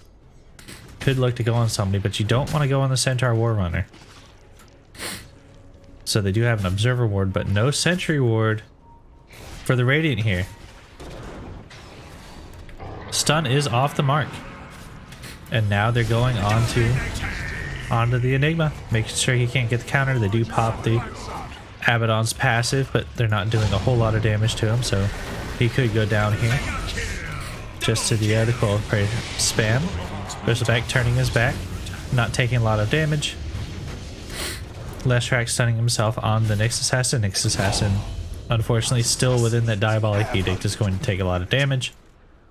Could look to go on somebody, but you don't want to go on the Centaur War Runner. So they do have an Observer Ward, but no Sentry Ward for the Radiant here. Stun is off the mark. And now they're going onto the Enigma, making sure he can't get the counter. They do pop the Abaddon's passive, but they're not doing a whole lot of damage to him, so he could go down here. Just to the Coil of Prey spam. Bristleback turning his back, not taking a lot of damage. Last Track stunning himself on the Nyx Assassin. Nyx Assassin, unfortunately, still within that Diabolic Edict, is going to take a lot of damage.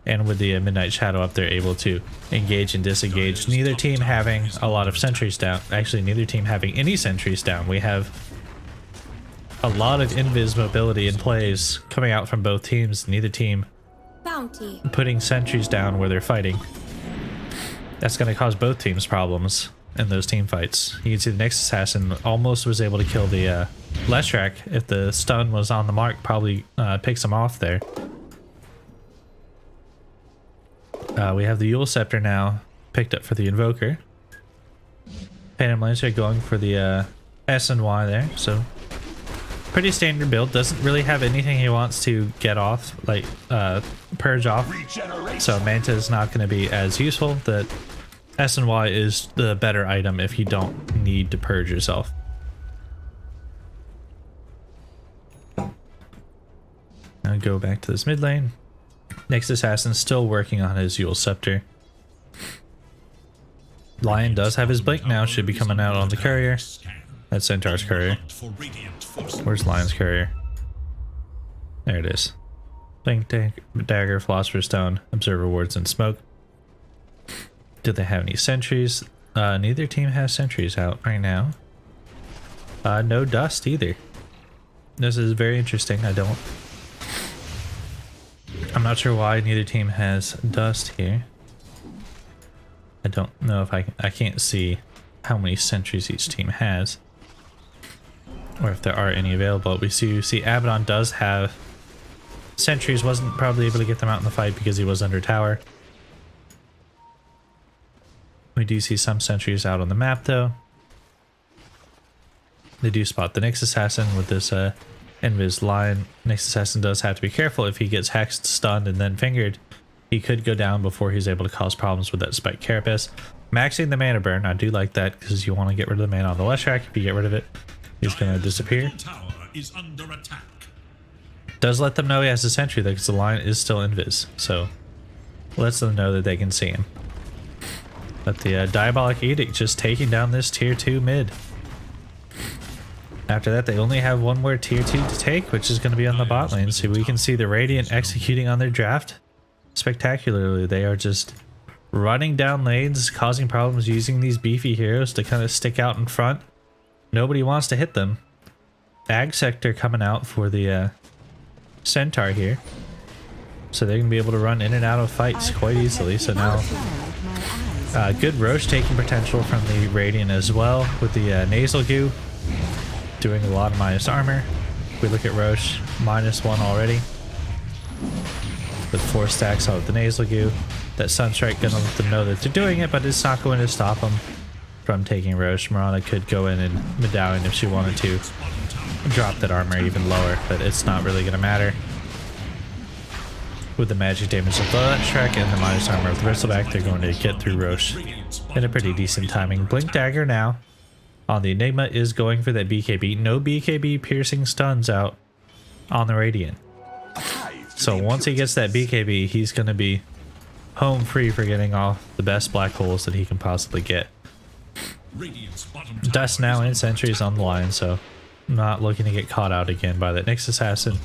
And with the Midnight Shadow up, they're able to engage and disengage. Neither team having a lot of sentries down. Actually, neither team having any sentries down. We have a lot of invis mobility in plays coming out from both teams. Neither team Bounty. putting sentries down where they're fighting. That's going to cause both teams problems in those team fights. You can see the next assassin almost was able to kill the Leshrac. If the stun was on the mark, probably picks him off there. We have the Yule Scepter now picked up for the Invoker. Phantom Lancer going for the S and Y there, so pretty standard build. Doesn't really have anything he wants to get off, like purge off, so Manta is not going to be as useful. The S and Y is the better item if you don't need to purge yourself. Now go back to this mid lane. Next assassin still working on his Yule Scepter. Lion does have his blink now, should be coming out on the courier. That's Centaur's courier. Where's Lion's courier? There it is. Blink, dagger, philosopher's stone, observer wards, and smoke. Do they have any sentries? Neither team has sentries out right now. No dust either. This is very interesting. I'm not sure why neither team has dust here. I don't know if I can't see how many sentries each team has, or if there are any available. We see Abaddon does have sentries, wasn't probably able to get them out in the fight because he was under tower. We do see some sentries out on the map though. They do spot the next assassin with this Invis Lion. Next assassin does have to be careful. If he gets hexed, stunned, and then fingered, he could go down before he's able to cause problems with that Spike Carapace. Maxing the mana burn, I do like that because you want to get rid of the mana on the Leshrac. If you get rid of it, he's going to disappear. Does let them know he has a sentry though, because the Lion is still invis, so lets them know that they can see him. But the Diabolic Edict just taking down this tier 2 mid. After that, they only have one more tier 2 to take, which is going to be on the bot lane. So we can see the Radiant executing on their draft spectacularly. They are just running down lanes, causing problems, using these beefy heroes to kind of stick out in front. Nobody wants to hit them. Ag Sector coming out for the Centaur here. So they're going to be able to run in and out of fights quite easily. So now good Roche taking potential from the Radiant as well with the Nasal Goo. Doing a lot of minus armor. If we look at Roche, -1 already. With 4 stacks out of the Nasal Goo. That Sunstrike gonna let them know that they're doing it, but it's not going to stop them from taking Roche. Mirana could go in and medallion if she wanted to drop that armor even lower, but it's not really gonna matter. With the magic damage of the Shrek and the minus armor of the Bristleback, they're going to get through Roche in a pretty decent timing. Blink Dagger now on the Enigma is going for that BKB. No BKB piercing stuns out on the Radiant. So once he gets that BKB, he's going to be home free for getting off the best black holes that he can possibly get. Dust now and sentries on the line, so not looking to get caught out again by that next assassin.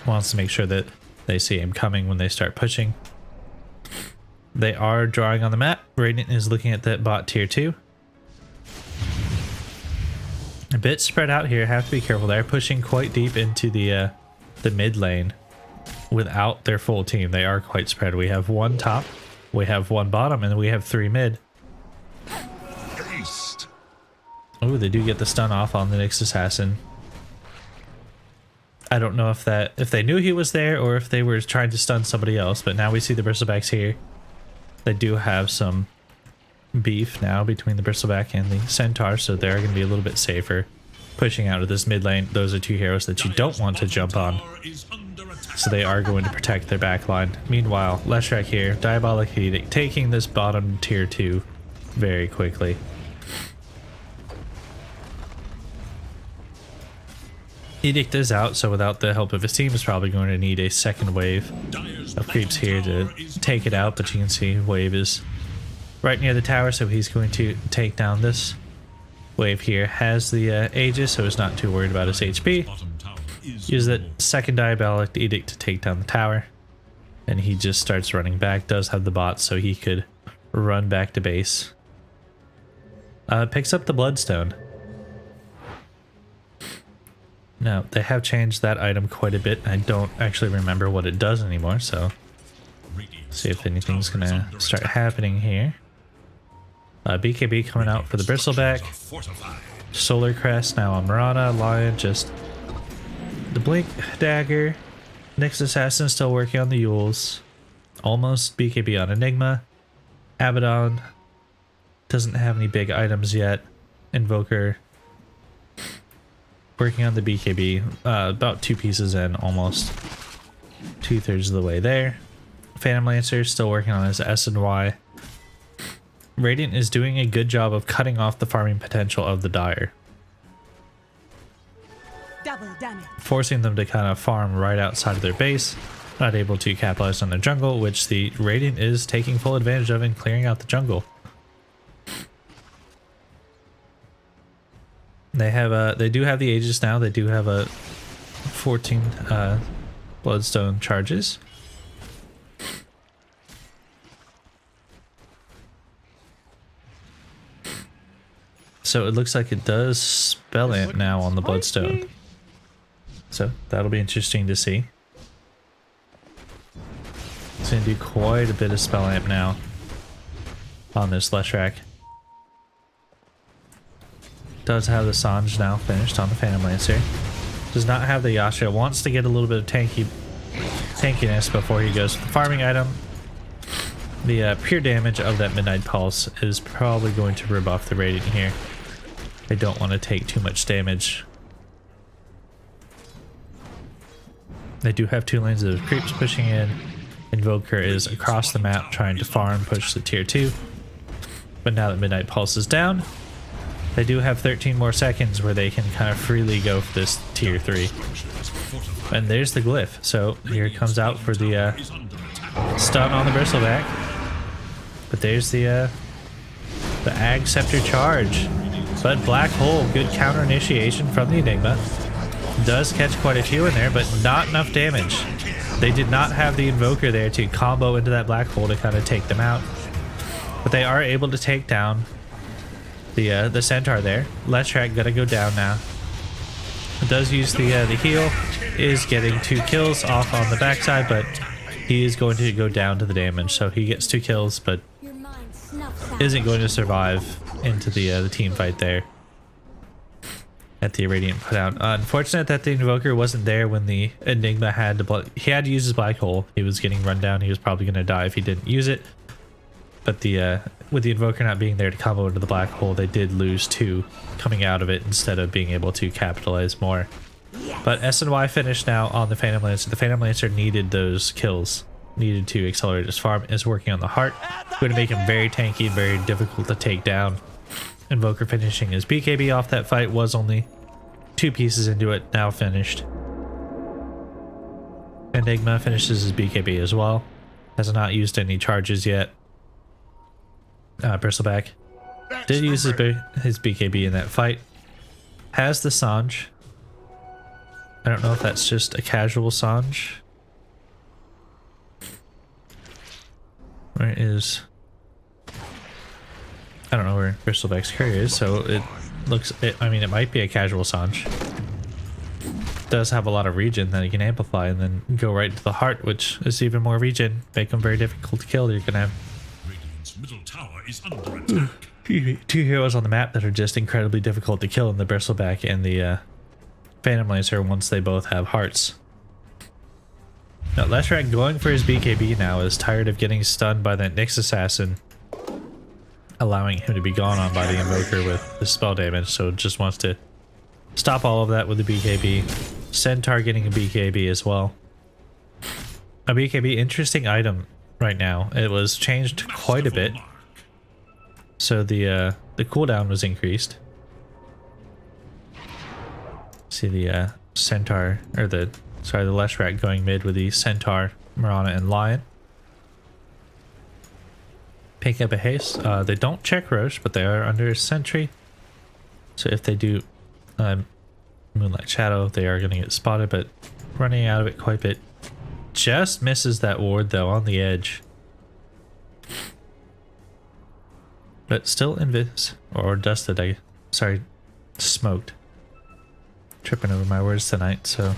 Wants to make sure that they see him coming when they start pushing. They are drawing on the map. Radiant is looking at that bot tier 2. A bit spread out here, have to be careful. They're pushing quite deep into the mid lane without their full team. They are quite spread. We have 1 top, we have 1 bottom, and we have 3 mid. Oh, they do get the stun off on the next assassin. I don't know if they knew he was there or if they were trying to stun somebody else, but now we see the Bristlebacks here. They do have some beef now between the Bristleback and the Centaur, so they're going to be a little bit safer pushing out of this mid lane. Those are 2 heroes that you don't want to jump on, so they are going to protect their back line. Meanwhile, Leshrac here, Diabolic Edict, taking this bottom tier 2 very quickly. Edict is out, so without the help of his team, is probably going to need a second wave of creeps here to take it out, but you can see Wave is right near the tower, so he's going to take down this Wave here. Has the Aegis, so he's not too worried about his HP. Use that second Diabolic Edict to take down the tower, and he just starts running back. Does have the bot, so he could run back to base. Picks up the Bloodstone. Now, they have changed that item quite a bit. I don't actually remember what it does anymore, so See if anything's gonna start happening here. BKB coming out for the Bristleback. Solar Crest now on Mirana. Lion just the Blink Dagger. Nyx Assassin still working on the Yules. Almost BKB on Enigma. Abaddon doesn't have any big items yet. Invoker working on the BKB. About 2 pieces in, almost 2/3 of the way there. Phantom Lancer still working on his S and Y. Radiant is doing a good job of cutting off the farming potential of the Dire, Double damage. forcing them to kind of farm right outside of their base, not able to capitalize on their jungle, which the Radiant is taking full advantage of and clearing out the jungle. They do have the Aegis now. They do have a 14 Bloodstone charges. So it looks like it does spell amp now on the Bloodstone. So that'll be interesting to see. It's going to do quite a bit of spell amp now on this Leshrac. Does have the Sanj now finished on the Phantom Lancer. Does not have the Yasha. Wants to get a little bit of tankiness before he goes to the farming item. The pure damage of that Midnight Pulse is probably going to rebuff the Radiant here. They don't want to take too much damage. They do have 2 lanes of creeps pushing in. Invoker is across the map trying to farm, push the tier 2. But now that Midnight Pulse is down, they do have 13 more seconds where they can kind of freely go for this tier 3. And there's the glyph. So here it comes out for the stun on the Bristleback. But there's the Ag Scepter charge. But Black Hole, good counter initiation from the Enigma. Does catch quite a few in there, but not enough damage. They did not have the Invoker there to combo into that Black Hole to kind of take them out. But they are able to take down the Centaur there. Leshrac gonna go down now. It does use the heal. Is getting 2 kills off on the backside, but he is going to go down to the damage. So he gets 2 kills, but isn't going to survive into the team fight there at the Radiant put out. Unfortunate that the Invoker wasn't there when the Enigma had to he had to use his Black Hole. He was getting run down. He was probably going to die if he didn't use it. But the with the Invoker not being there to combo into the Black Hole, they did lose 2 coming out of it instead of being able to capitalize more. But S and Y finished now on the Phantom Lancer. The Phantom Lancer needed those kills. Needed to accelerate his farm. Is working on the heart. Going to make him very tanky, very difficult to take down. Invoker finishing his BKB off that fight. Was only 2 pieces into it. Now finished. Enigma finishes his BKB as well. Has not used any charges yet. Bristleback did use his BKB in that fight. Has the Sanj. I don't know if that's just a casual Sanj. Where is... I don't know where Bristleback's courier is, so it looks... I mean, it might be a casual Sanj. Does have a lot of regen that he can amplify and then go right to the heart, which is even more regen. Make him very difficult to kill. You're gonna have Radiant's middle tower is under attack. 2 heroes on the map that are just incredibly difficult to kill in the Bristleback and the Phantom Lancer once they both have hearts. Now Leshrac going for his BKB now is tired of getting stunned by that Nyx Assassin, allowing him to be gone on by the Invoker with the spell damage, so just wants to stop all of that with the BKB. Centaur getting a BKB as well. A BKB, interesting item right now. It was changed quite a bit. So the cooldown was increased. See the Centaur, or the Leshrac going mid with the Centaur, Mirana, and Lion. Pick up a haste. They don't check Roche, but they are under sentry. So if they do Moonlight Shadow, they are going to get spotted, but running out of it quite a bit. Just misses that ward though on the edge. But still invis, or dusted, smoked. Tripping over my words tonight, so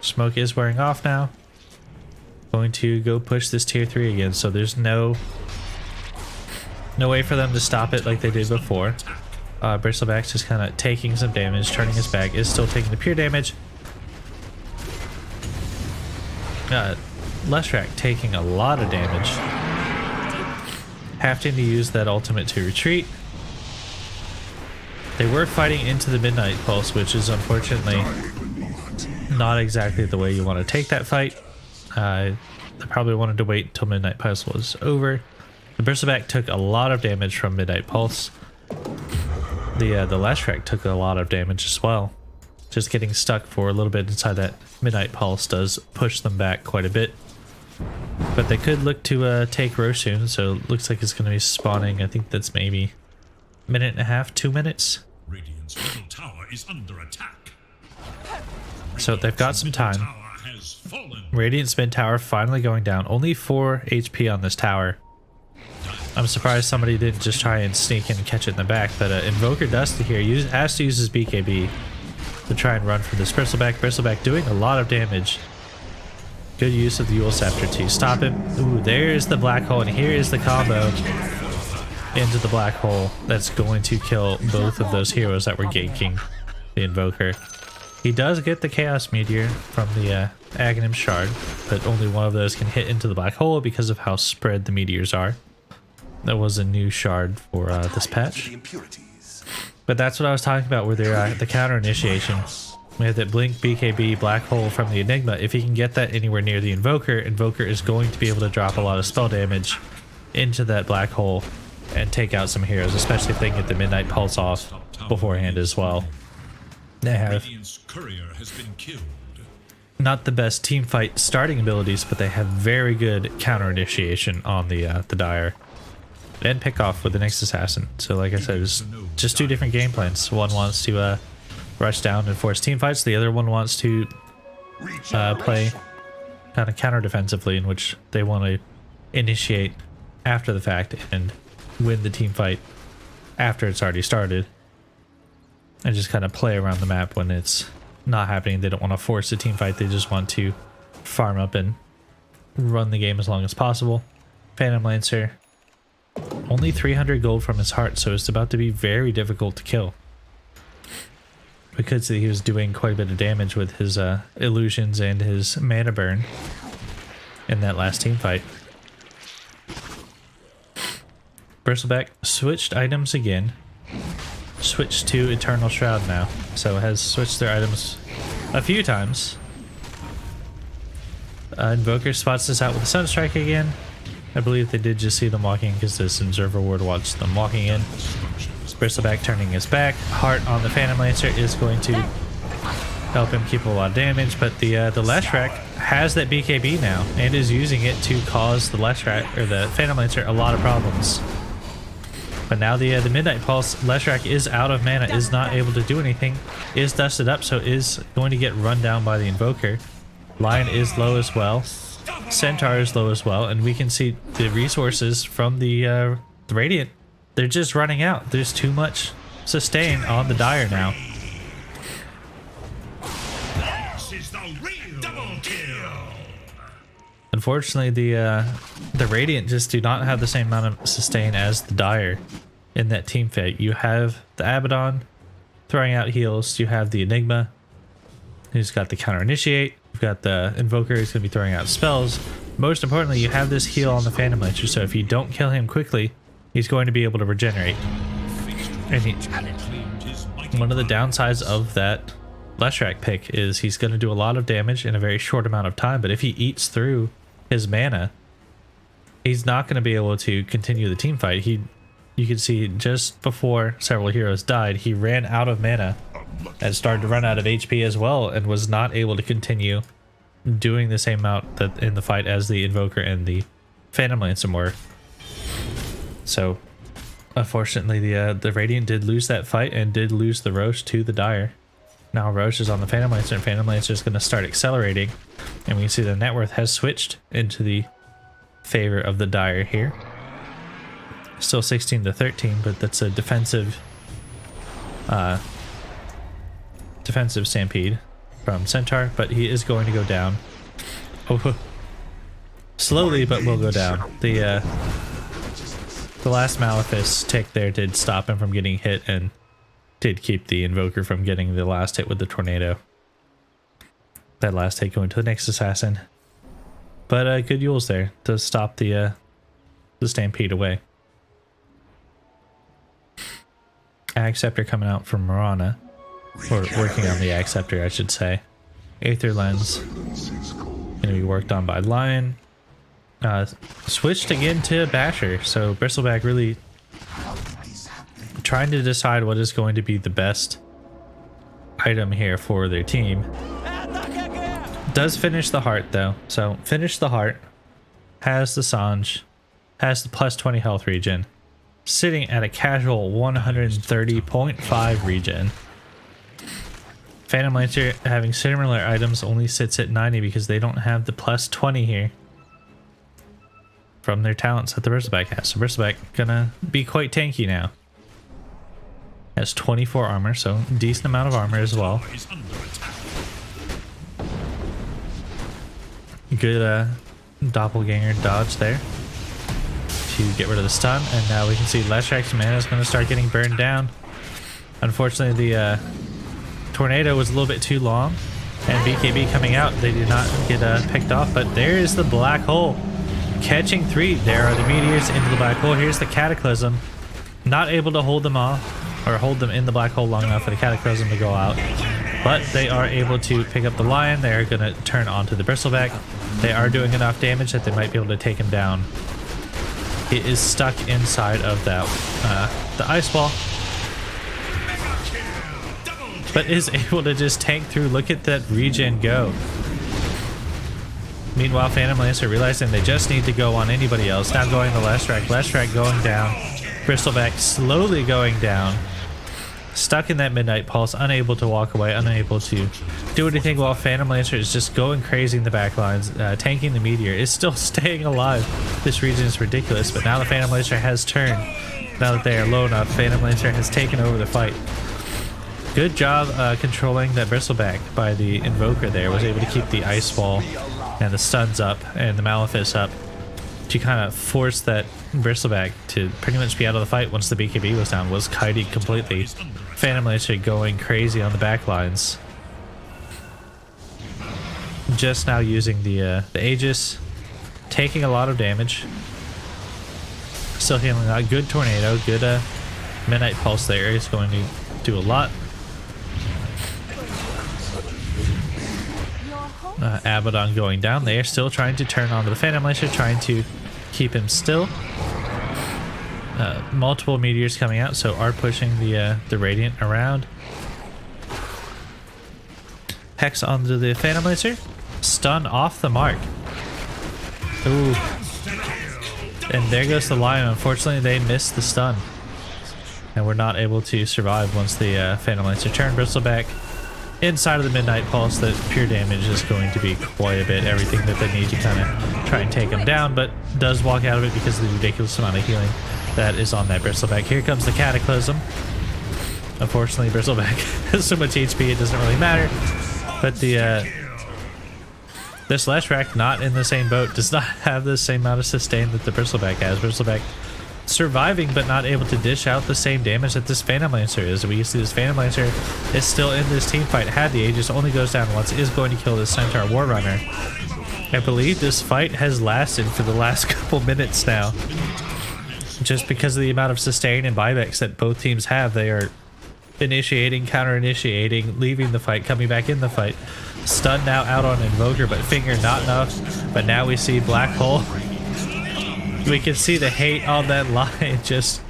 smoke is wearing off now. going to go push this tier 3 again, so there's no way for them to stop it like they did before. Bristleback's just kind of taking some damage, turning his back, is still taking the pure damage. Leshrac taking a lot of damage, having to use that ultimate to retreat. They were fighting into the Midnight Pulse, which is unfortunately not exactly the way you want to take that fight. They probably wanted to wait until Midnight Pulse was over. The Bristleback took a lot of damage from Midnight Pulse. The Leshrac took a lot of damage as well. Just getting stuck for a little bit inside that Midnight Pulse does push them back quite a bit. But they could look to take Roche soon, so it looks like it's going to be spawning. I think that's maybe a minute and a half, 2 minutes. Radiant's middle tower is under attack. So they've got some time. Tower has fallen. Radiant's mid tower finally going down. Only 4 HP on this tower. I'm surprised somebody didn't just try and sneak in and catch it in the back, but Invoker Dusty here has to use his BKB to try and run for this Bristleback. Bristleback doing a lot of damage. Good use of the Yule Scepter to stop him. Ooh, there's the black hole, and here is the combo into the black hole that's going to kill both of those heroes that were ganking the Invoker. He does get the Chaos Meteor from the Aghanim Shard, but only one of those can hit into the black hole because of how spread the meteors are. That was a new shard for this patch. But that's what I was talking about with the counter initiation. We have that Blink, BKB, Black Hole from the Enigma. If he can get that anywhere near the Invoker, Invoker is going to be able to drop a lot of spell damage into that Black Hole and take out some heroes, especially if they can get the Midnight Pulse off beforehand as well. They have Courier has been killed. not the best team fight starting abilities, but they have very good counter initiation on the Dire. And pick off with the next assassin. So like I said, it's just 2 different game plans. One wants to rush down and force team fights. The other one wants to play kind of counter defensively, in which they want to initiate after the fact and win the team fight after it's already started. And just kind of play around the map when it's not happening. They don't want to force a team fight. They just want to farm up and run the game as long as possible. Phantom Lancer. Only 300 gold from his heart, so it's about to be very difficult to kill. We could see he was doing quite a bit of damage with his illusions and his mana burn in that last team fight. Bristleback switched items again. Switched to Eternal Shroud now, so has switched their items a few times. Invoker spots this out with a Sunstrike again. I believe they did just see them walking because this observer ward watched them walking in. Bristleback turning his back. Heart on the Phantom Lancer is going to help him keep a lot of damage, but the Leshrac has that BKB now and is using it to cause the Leshrac or the Phantom Lancer a lot of problems. But now the Midnight Pulse, Leshrac is out of mana, is not able to do anything, is dusted up, so is going to get run down by the Invoker. Lion is low as well. Centaur is low as well, and we can see the resources from the Radiant. They're just running out. There's too much sustain on the Dire now. This is the real double kill. Unfortunately, the Radiant just do not have the same amount of sustain as the Dire in that team fight. You have the Abaddon throwing out heals. You have the Enigma, who's got the counter initiate. You've got the Invoker who's going to be throwing out spells. Most importantly, you have this heal on the Phantom Lancer, so if you don't kill him quickly, he's going to be able to regenerate. And one of the downsides of that Leshrac pick is he's going to do a lot of damage in a very short amount of time, but if he eats through his mana, he's not going to be able to continue the team fight. You can see just before several heroes died, he ran out of mana and started to run out of HP as well, and was not able to continue doing the same amount that in the fight as the Invoker and the Phantom Lancer were. So unfortunately the Radiant did lose that fight and did lose the Roche to the Dire. Now Roche is on the Phantom Lancer, and Phantom Lancer is going to start accelerating, and we can see the net worth has switched into the favor of the Dire here. Still 16-13, but that's a defensive Stampede from Centaur, but he is going to go down. Oh, Slowly, but will go down. The last Malefice tick there did stop him from getting hit and did keep the Invoker from getting the last hit with the Tornado. That last hit going to the next Assassin. But good Yules there to stop the Stampede away. Acceptor coming out from Marana. Or working on the Acceptor, I should say. Aether Lens. Going to be worked on by Lion. Switched again to Basher, so Bristleback really trying to decide what is going to be the best item here for their team. Does finish the heart though, so finish the heart, has the Sange, has the plus 20 health regen, sitting at a casual 130.5 regen. Phantom Lancer having similar items only sits at 90 because they don't have the plus 20 here from their talents that the Bristleback has. So Bristleback gonna be quite tanky now. Has 24 armor, so decent amount of armor as well. Good doppelganger dodge there to get rid of the stun, and now we can see Leshrak's mana is gonna start getting burned down. Unfortunately, the Tornado was a little bit too long, and BKB coming out, they did not get picked off, but there is the black hole. Catching 3. There are the meteors into the black hole. Here's the Cataclysm. Not able to hold them off or hold them in the black hole long enough for the Cataclysm to go out. But they are able to pick up the Lion. They are going to turn onto the Bristleback. They are doing enough damage that they might be able to take him down. He is stuck inside of that the ice wall. But is able to just tank through. Look at that regen go. Meanwhile, Phantom Lancer realizing they just need to go on anybody else. Now going to Leshrak. Leshrak going down. Bristleback slowly going down. Stuck in that Midnight Pulse. Unable to walk away. Unable to do anything while Phantom Lancer is just going crazy in the back lines. Tanking the Meteor. Is still staying alive. This region is ridiculous. But now the Phantom Lancer has turned. Now that they are low enough, Phantom Lancer has taken over the fight. Good job controlling that Bristleback by the Invoker there. Was able to keep the Ice Wall and the stuns up and the Malefice up to kind of force that Bristleback to pretty much be out of the fight once the BKB was down. Was kited completely. Phantom Lancer going crazy on the back lines. Just now using the Aegis, taking a lot of damage. Still handling a good Tornado, good Midnight Pulse there is going to do a lot. Abaddon going down. They are still trying to turn on the Phantom Lancer, trying to keep him still. Multiple meteors coming out, so are pushing the Radiant around. Hex onto the Phantom Lancer. Stun off the mark. Ooh. And there goes the Lion. Unfortunately, they missed the stun. And were not able to survive once the Phantom Lancer turned. Bristleback inside of the Midnight Pulse. That pure damage is going to be quite a bit. Everything that they need to kind of try and take him down, but does walk out of it because of the ridiculous amount of healing that is on that Bristleback. Here comes the Cataclysm. Unfortunately, Bristleback has so much HP it doesn't really matter. But the this Leshrak not in the same boat, does not have the same amount of sustain that the Bristleback has. Bristleback surviving but not able to dish out the same damage that this Phantom Lancer is. We can see this Phantom Lancer is still in this team fight. Had the Aegis, only goes down once, is going to kill this Centaur War Runner. I believe this fight has lasted for the last couple minutes now. Just because of the amount of sustain and buybacks that both teams have, they are initiating, counter-initiating, leaving the fight, coming back in the fight. Stun now out on Invoker, but Finger not enough. But now we see Black Hole. We can see the hate on that line, just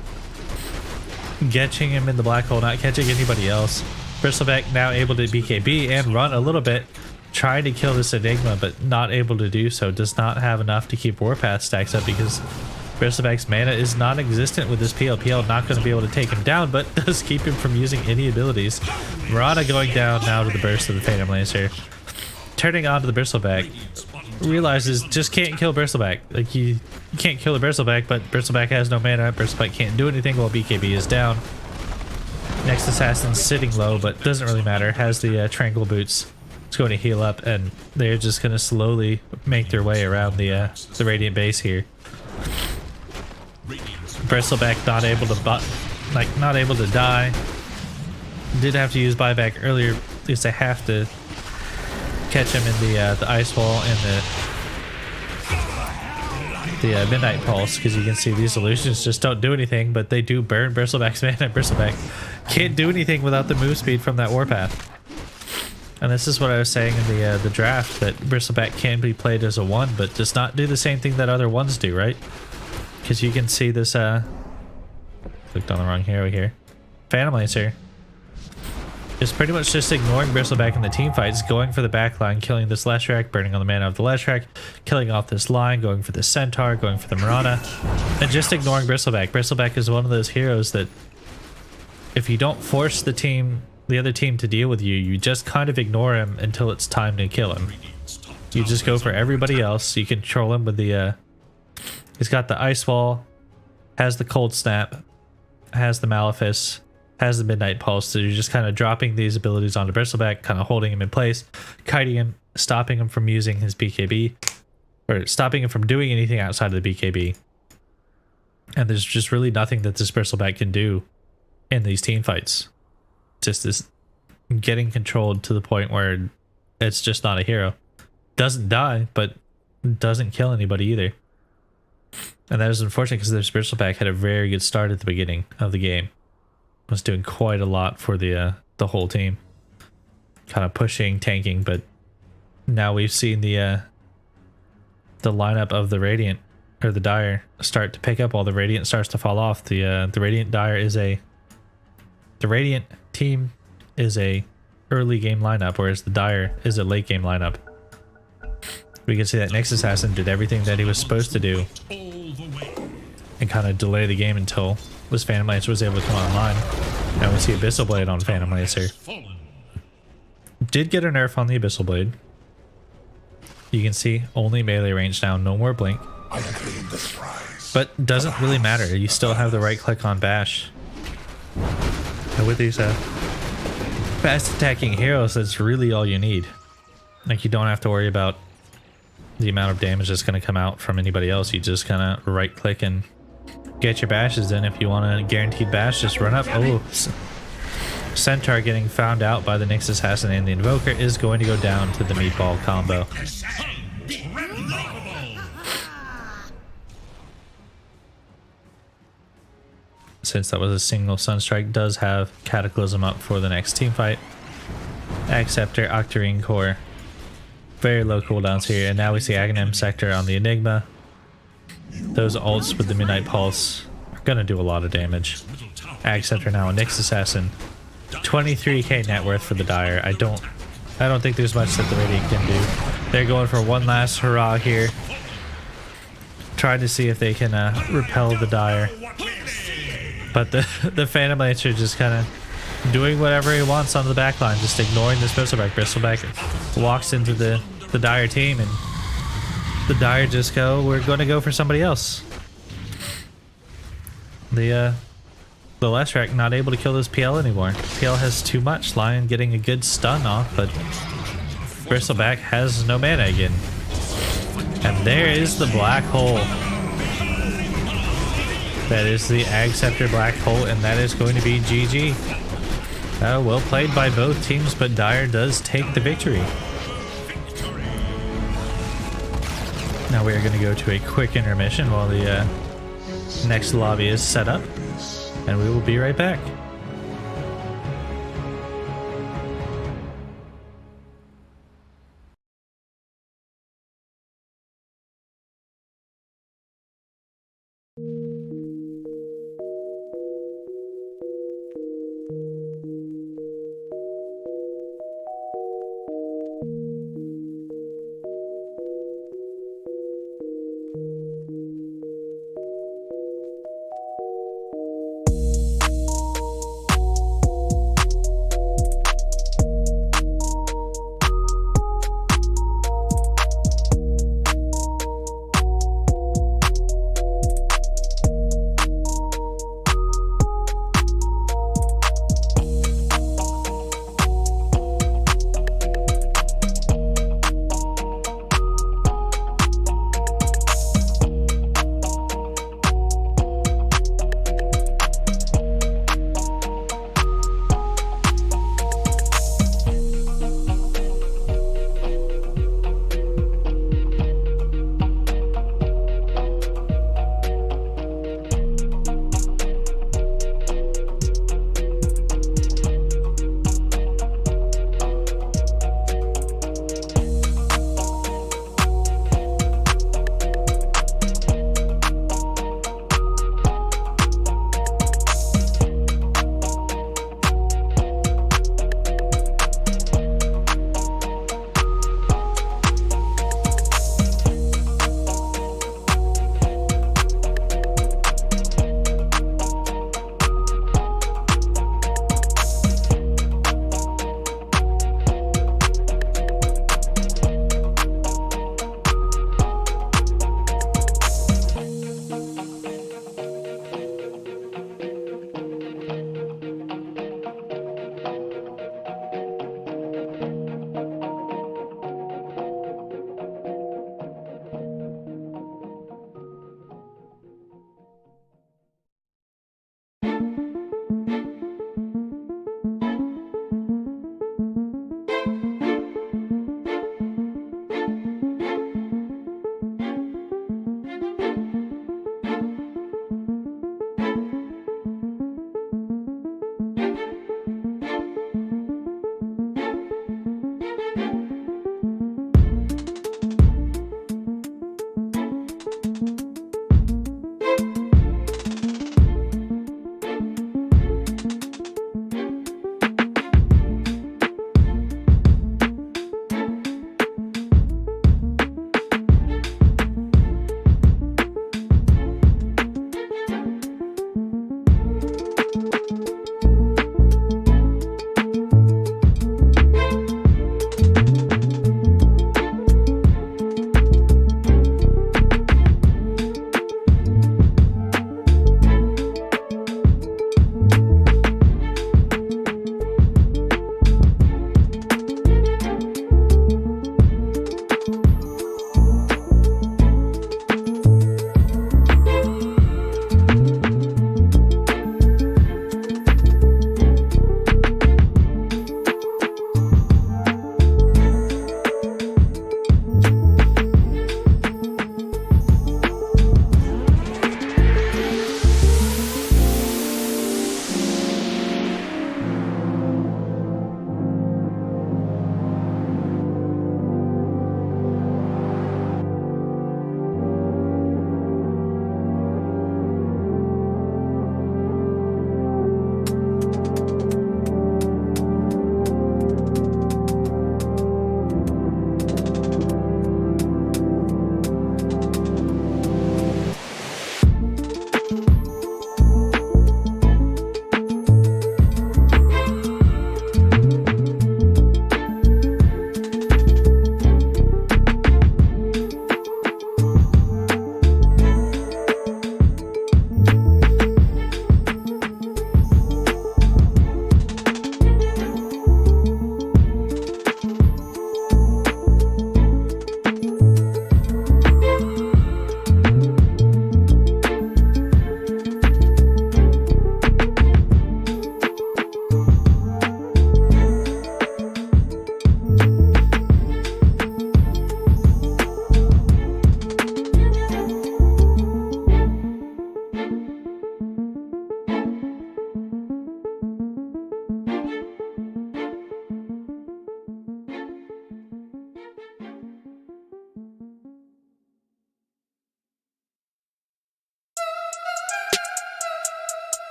catching him in the Black Hole, not catching anybody else. Bristleback now able to BKB and run a little bit, trying to kill this Enigma, but not able to do so. Does not have enough to keep Warpath stacks up because Bristleback's mana is non-existent with this PL. Not going to be able to take him down, but does keep him from using any abilities. Murata going down now to the burst of the Phantom Lancer. Turning onto the Bristleback. Realizes just can't kill Bristleback. Like, you can't kill the Bristleback, but Bristleback has no mana. Bristleback can't do anything while BKB is down. Next Assassin sitting low, but doesn't really matter. Has the Tranquil Boots. is going to heal up, and they're just going to slowly make their way around the Radiant base here. Bristleback not able to not able to die. Did have to use buyback earlier. At least they have to catch him in the ice wall and the midnight pulse, because you can see these illusions just don't do anything, but they do burn Bristleback's mana. Bristleback can't do anything without the move speed from that warpath. And this is what I was saying in the draft, that Bristleback can be played as a 1, but does not do the same thing that other 1s do, right? Because you can see this, clicked on the wrong hero here. Phantom Lancer. Just pretty much just ignoring Bristleback in the team fights, going for the back line, killing this Leshrac, burning on the mana of the Leshrac, killing off this line, going for the Centaur, going for the Mirana, and just ignoring Bristleback. Bristleback is one of those heroes that if you don't force the other team to deal with you, you just kind of ignore him until it's time to kill him. You just go for everybody else. You control him with the he's got the Ice Wall, has the Cold Snap, has the Malefice, has the Midnight Pulse. So you're just kind of dropping these abilities onto Bristleback, kind of holding him in place, kiting him, stopping him from using his BKB, or stopping him from doing anything outside of the BKB. And there's just really nothing that this Bristleback can do in these team fights. Just this getting controlled to the point where it's just not a hero. Doesn't die, but doesn't kill anybody either. And that is unfortunate, because this Bristleback had a very good start at the beginning of the game. Was doing quite a lot for the whole team. Kind of pushing, tanking, but now we've seen the lineup of the Radiant, or the Dire, start to pick up. All the Radiant starts to fall off. The Radiant Dire is the Radiant team is a early game lineup, whereas the Dire is a late game lineup. We can see that Nyx Assassin did everything that he was supposed to do and kind of delay the game until this Phantom Lancer was able to come online. Now we see Abyssal Blade on Phantom Lancer. Did get a nerf on the Abyssal Blade. You can see only melee range now, no more blink. But doesn't really matter. You still have the right click on bash. And with these fast attacking heroes, that's really all you need. Like, you don't have to worry about the amount of damage that's going to come out from anybody else. You just kind of right click and get your bashes in. If you want a guaranteed bash, just run up. Oh, Centaur getting found out by the Nyx Assassin, and the Invoker is going to go down to the meatball combo. Since that was a single Sunstrike, does have Cataclysm up for the next team fight. Acceptor, Octarine Core. Very low cooldowns here, and now we see Aghanim Sector on the Enigma. Those ults with the Midnight Pulse are gonna do a lot of damage. Acceptor now a Nyx Assassin. 23k net worth for the Dire. I don't think there's much that the Radiant can do. They're going for one last hurrah here. Trying to see if they can repel the Dire. But the Phantom Lancer just kind of doing whatever he wants on the backline, just ignoring this Bristleback. Bristleback walks into the Dire team, and the Dire just go, we're going to go for somebody else. The Leshrac not able to kill this PL anymore. PL has too much. Lion getting a good stun off, but Bristleback has no mana again. And there is the black hole. That is the Acceptor black hole, and that is going to be GG. Well played by both teams, but Dire does take the victory. Now we are going to go to a quick intermission while the next lobby is set up, and we will be right back.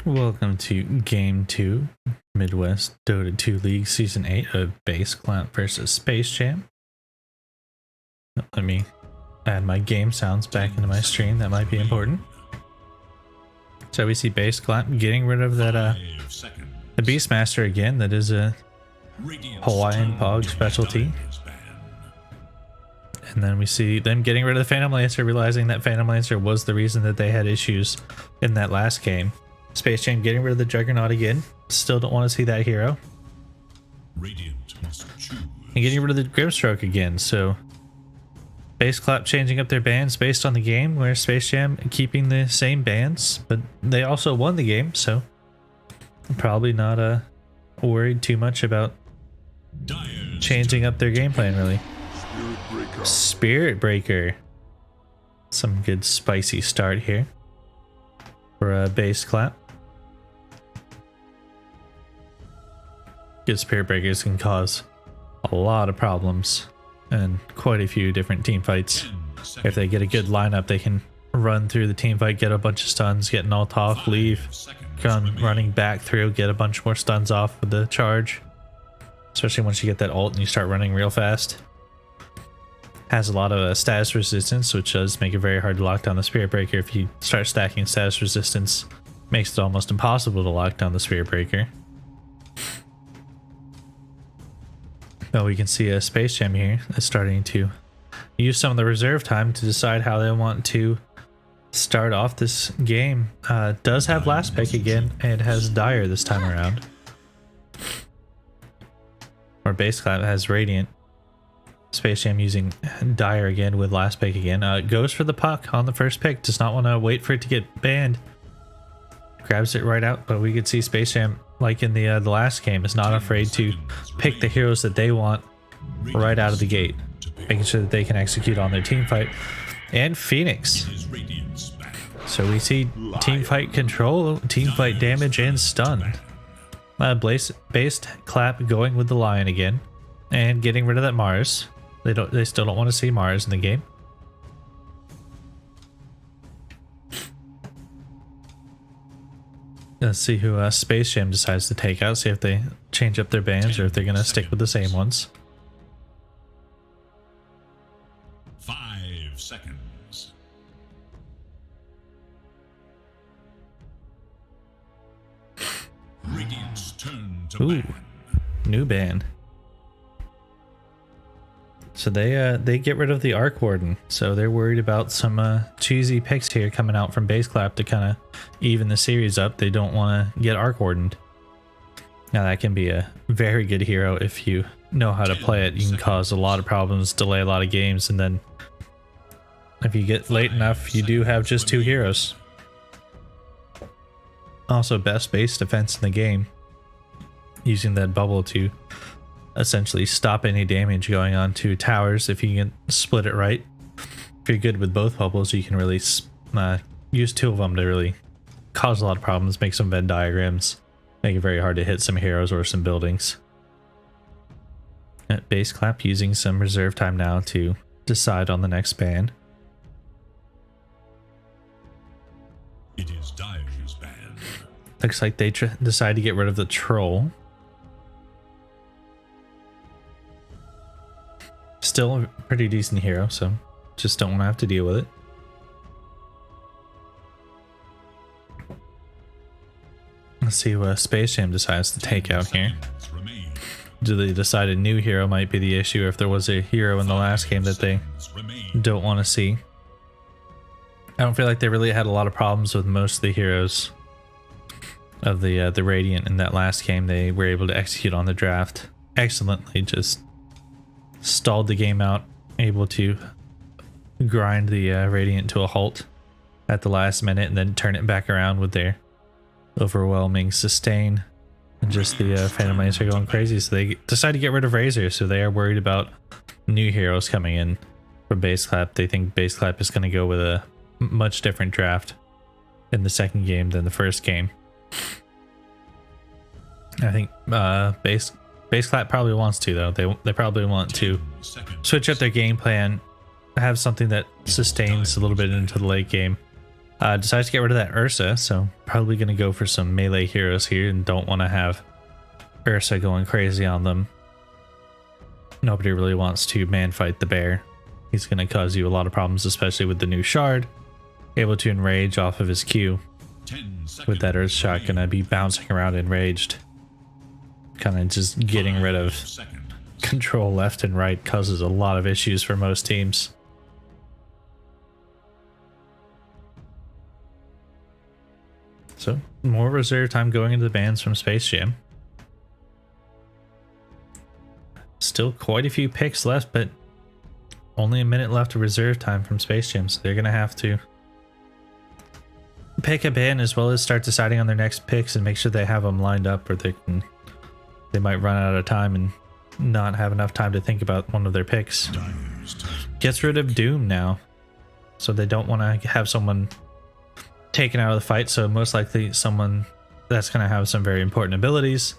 Welcome to Game 2, Midwest Dota 2 League Season 8 of Base Clamp versus Space Jam. Let me add my game sounds back into my stream, that might be important. So we see Base Clamp getting rid of that, the Beastmaster again, that is a Hawaiian Pog specialty. And then we see them getting rid of the Phantom Lancer, realizing that Phantom Lancer was the reason that they had issues in that last game. Space Jam getting rid of the Juggernaut again. Still don't want to see that hero. Radiant must choose. And getting rid of the Grimstroke again. So Base Clap changing up their bans based on the game, where Space Jam keeping the same bans, but they also won the game, so I'm probably not worried too much about changing up their game plan, really. Spirit Breaker. Some good spicy start here for Base Clap. Good Spirit Breakers can cause a lot of problems and quite a few different team fights. If they get a good lineup, they can run through the team fight, get a bunch of stuns, get an ult off, leave, gun running back through, get a bunch more stuns off with the charge. Especially once you get that ult and you start running real fast. Has a lot of status resistance, which does make it very hard to lock down the Spirit Breaker. If you start stacking status resistance, makes it almost impossible to lock down the Spirit Breaker. But we can see a Space Jam here is starting to use some of the reserve time to decide how they want to start off this game. Does have last pick again, and has Dire this time around. Or Base Clap has Radiant. Space Jam using Dire again with last pick again. Goes for the puck on the first pick. Does not want to wait for it to get banned. Grabs it right out, but we could see Space Jam, like in the last game, is not afraid to pick the heroes that they want right out of the gate, making sure that they can execute on their team fight. And Phoenix. So we see team fight control, team fight damage, and stun. Based Clap going with the Lion again, and getting rid of that Mars. They still don't want to see Mars in the game. Let's see who Space Jam decides to take out, see if they change up their bans or if they're going to stick with the same ones. 5 seconds. Radiant's turn to Ooh, ban. new ban. So they get rid of the Arc Warden, so they're worried about some cheesy picks here coming out from Base Clap to kind of even the series up. They don't want to get Arc Wardened. Now that can be a very good hero if you know how to play it. You can cause a lot of problems, delay a lot of games, and then if you get late enough, you do have just 2 heroes. Also, best base defense in the game, using that bubble to essentially stop any damage going on to towers. If you can split it right, if you're good with both bubbles, you can really use 2 of them to really cause a lot of problems, make some Venn diagrams, make it very hard to hit some heroes or some buildings. At Base Clap using some reserve time now to decide on the next ban. It is Dire's ban. Looks like they decide to get rid of the Troll. Still a pretty decent hero, so just don't want to have to deal with it. Let's see what Space Jam decides to take out here. Do they decide a new hero might be the issue, if there was a hero in the last game that they don't want to see? I don't feel like they really had a lot of problems with most of the heroes of the Radiant in that last game. They were able to execute on the draft excellently, just stalled the game out, able to grind the Radiant to a halt at the last minute and then turn it back around with their overwhelming sustain and just the Phantom Lancer going crazy. So they decide to get rid of Razor, so they are worried about new heroes coming in from Base Clap. They think Base Clap is going to go with a much different draft in the second game than the first game. I think Base Clap probably wants to, though. They probably want to switch up their game plan, have something that sustains a little bit into the late game, Decides to get rid of that Ursa, so probably going to go for some melee heroes here and don't want to have Ursa going crazy on them. Nobody really wants to man fight the bear. He's going to cause you a lot of problems, especially with the new shard. Able to enrage off of his Q. With that Earth Shot going to be bouncing around enraged. Kind of just getting rid of control left and right causes a lot of issues for most teams. So, more reserve time going into the bans from Space Jam. Still quite a few picks left, but only a minute left of reserve time from Space Jam, so they're going to have to pick a ban as well as start deciding on their next picks and make sure they have them lined up, or they might run out of time and not have enough time to think about one of their picks. Gets rid of Doom now, so they don't want to have someone taken out of the fight, so most likely someone that's going to have some very important abilities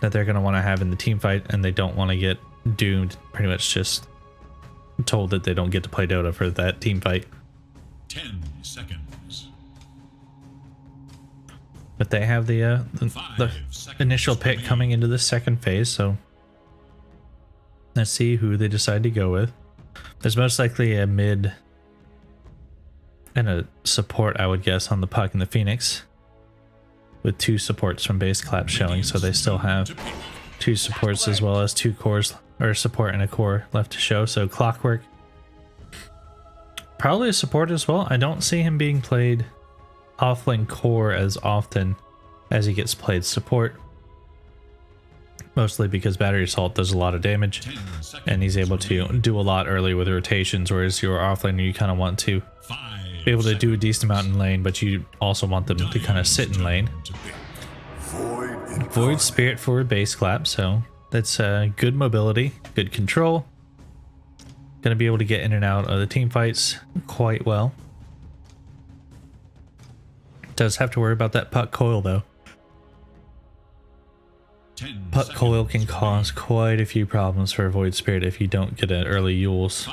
that they're going to want to have in the team fight, and they don't want to get doomed, pretty much just told that they don't get to play Dota for that team fight. 10 seconds. But they have the initial pick coming into the second phase, so let's see who they decide to go with. There's most likely a mid and a support, I would guess, on the Puck and the Phoenix, with 2 supports from base clap showing, so they still have 2 supports as well as 2 cores, or support and a core left to show. So Clockwork, probably a support as well. I don't see him being played offlane core as often as he gets played support, mostly because Battery Assault does a lot of damage and he's able to do a lot early with rotations, whereas your offlaner, you kind of want to be able to do a decent amount in lane, but you also want them to kind of sit in lane. Void Spirit for base clap, so that's good mobility, good control. Gonna be able to get in and out of the team fights quite well. Does have to worry about that Puck Coil though. Puck Coil can cause quite a few problems for Void Spirit if you don't get an early Yules.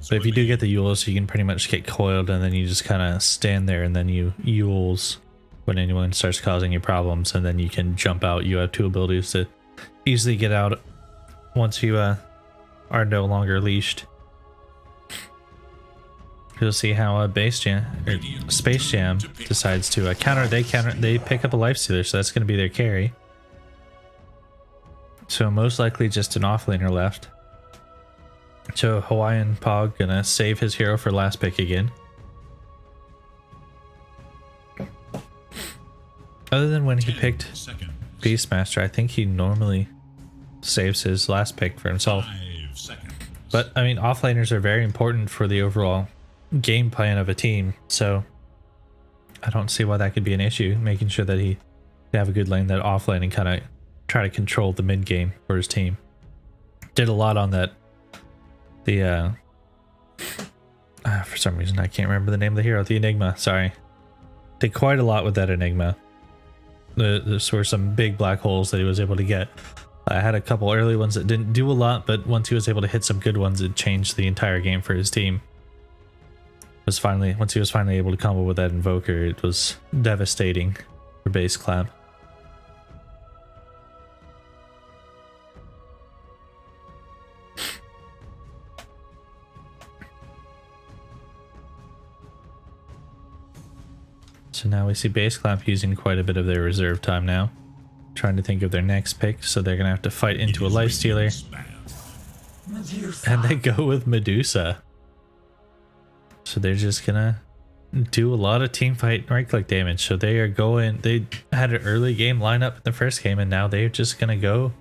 But if you do get the Yules, you can pretty much get coiled and then you just kind of stand there and then you Yules when anyone starts causing you problems, and then you can jump out. You have 2 abilities to easily get out once you are no longer leashed. You'll see how Space Jam decides to counter. They pick up a Lifestealer, so that's going to be their carry. So most likely just an offlaner left. So Hawaiian Pog gonna save his hero for last pick again. Other than when he picked Beastmaster, I think he normally saves his last pick for himself. But I mean, offlaners are very important for the overall game plan of a team, so I don't see why that could be an issue. Making sure that he have a good lane, that offlane, and kind of try to control the mid game for his team. Did a lot on that. For some reason I can't remember the name of the hero. The Enigma, sorry. Did quite a lot with that Enigma. There were some big black holes that he was able to get. I had a couple early ones that didn't do a lot, but once he was able to hit some good ones, it changed the entire game for his team. Once he was finally able to combo with that Invoker, it was devastating for base clap. So now we see base clap using quite a bit of their reserve time now. Trying to think of their next pick, so they're going to have to fight into a Lifestealer. And they go with Medusa. So they're just going to do a lot of team fight right click damage. So they had an early game lineup in the first game, and now they're just going to go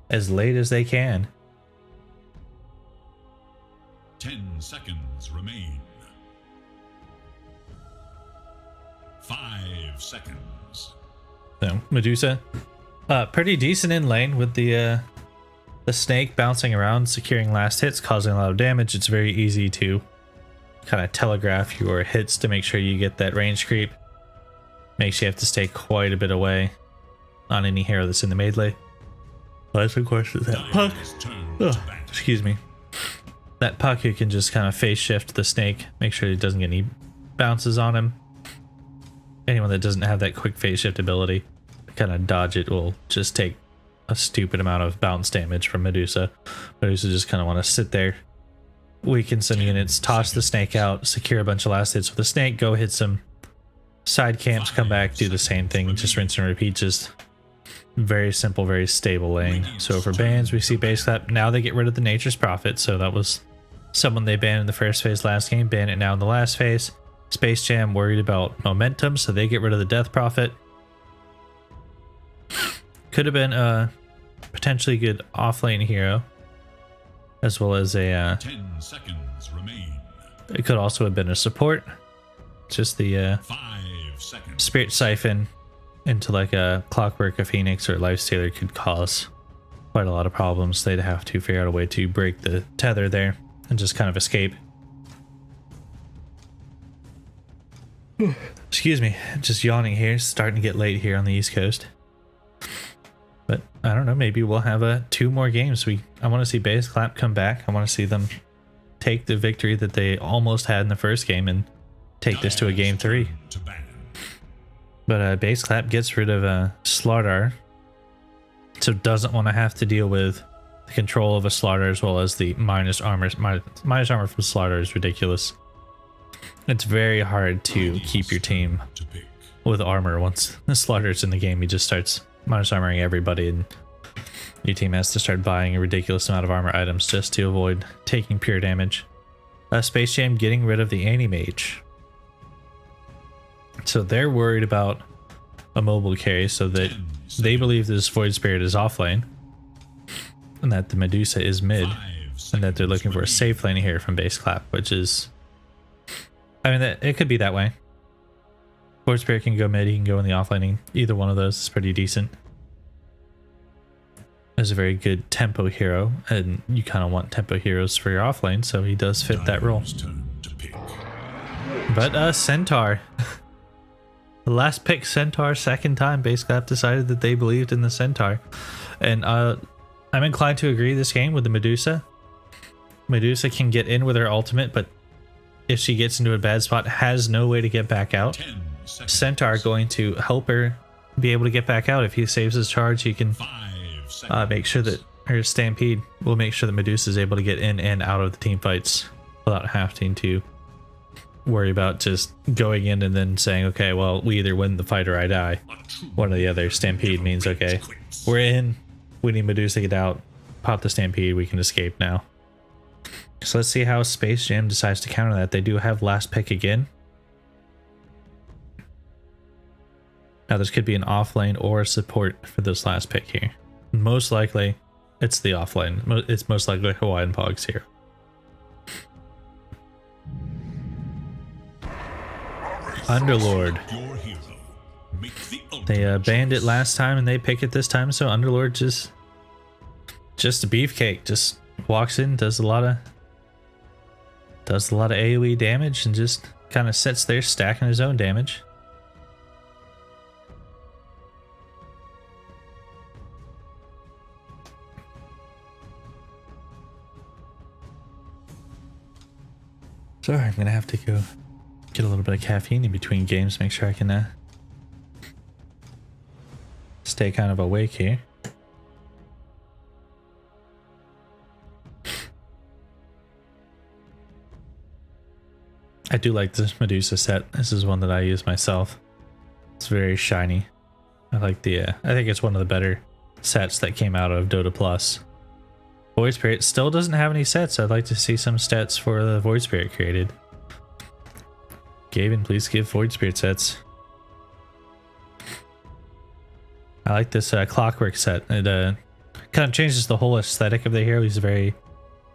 as late as they can. 10 seconds remain. 5 seconds. So Medusa, pretty decent in lane with the snake bouncing around, securing last hits, causing a lot of damage. It's very easy to kind of telegraph your hits to make sure you get that range creep. Makes you have to stay quite a bit away on any hero that's in the melee. Last of course is that Puck. Excuse me. That Puck, you can just kind of phase shift the snake, make sure it doesn't get any bounces on him. Anyone that doesn't have that quick phase shift ability to kind of dodge it will just take a stupid amount of bounce damage from Medusa. Medusa just kind of want to sit there, weaken some units, toss the snake out, secure a bunch of last hits with the snake, go hit some side camps, come back, do the same thing, just rinse and repeat. Just very simple, very stable lane. So for bans, we see base clap. Now they get rid of the Nature's Prophet, so that was someone they banned in the first phase last game, ban it now in the last phase. Space Jam worried about momentum, so they get rid of the Death Prophet. Could have been a potentially good offlane hero, as well as a 10 seconds remain. it could also have been a support. Just the 5 seconds. Spirit Siphon into like a Clockwork, a Phoenix, or a Lifestealer could cause quite a lot of problems. They'd have to figure out a way to break the tether there and just kind of escape. Excuse me, just yawning here. It's starting to get late here on the East Coast. But I don't know, maybe we'll have 2 more games. I want to see Base Clap come back. I want to see them take the victory that they almost had in the first game and take this to a game 3. But Base Clap gets rid of Slardar, so doesn't want to have to deal with the control of a Slardar as well as the minus armor. Minus armor from Slardar is ridiculous. It's very hard to keep your team with armor. Once the Slardar's in the game, he just starts minus armoring everybody, and your team has to start buying a ridiculous amount of armor items just to avoid taking pure damage. Space Jam getting rid of the Anti-Mage. So they're worried about a mobile carry, so that they believe this Void Spirit is offlane, and that the Medusa is mid, and that they're looking for a safe lane here from Base Clap, which is... I mean, it could be that way. Void Spirit can go mid, he can go in the offlaning. Either one of those is pretty decent. Is a very good tempo hero, and you kind of want tempo heroes for your offlane, so he does fit that role. But Centaur. The last pick, Centaur, second time Base Clap decided that they believed in the Centaur. And I'm inclined to agree this game with the Medusa. Medusa can get in with her ultimate, but if she gets into a bad spot, has no way to get back out. Centaur going to help her be able to get back out. If he saves his charge, he can make sure that her Stampede will make sure that Medusa is able to get in and out of the team fights without having to worry about just going in and then saying, okay, well, we either win the fight or I die. One or the other. Stampede means, okay, we're in, we need Medusa to get out, pop the Stampede, we can escape now. So let's see how Space Jam decides to counter that. They do have last pick again. Now this could be an offlane or a support for this last pick here. Most likely it's the offlane. It's most likely Hawaiian Pogs here. Underlord. They banned it last time and they pick it this time, so Underlord just a beefcake. Just walks in, does a lot of AoE damage and just kind of sits there stacking his own damage. Sorry, I'm gonna have to go get a little bit of caffeine in between games, make sure I can stay kind of awake here. I do like this Medusa set. This is one that I use myself. It's very shiny. I like the I think it's one of the better sets that came out of Dota Plus. Void Spirit still doesn't have any sets. I'd like to see some stats for the Void Spirit created. Gaben, please give Void Spirit sets. I like this Clockwork set. It kind of changes the whole aesthetic of the hero. He's a very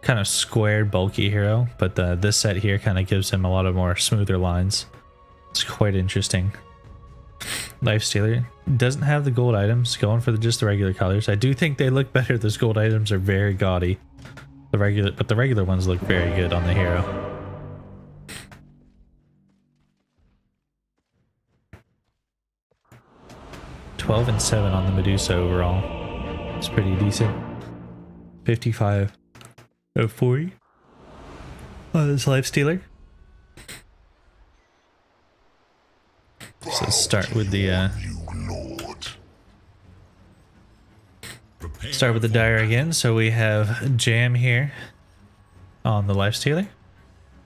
kind of squared, bulky hero, but this set here kind of gives him a lot of more smoother lines. It's quite interesting. Lifestealer doesn't have the gold items, going for just the regular colors. I do think they look better. Those gold items are very gaudy. The regular ones look very good on the hero. $12 and 7 on the Medusa overall. It's pretty decent. 55 of 40 on this Lifestealer. So let's start with the Dire again. So we have Jam here on the Lifestealer,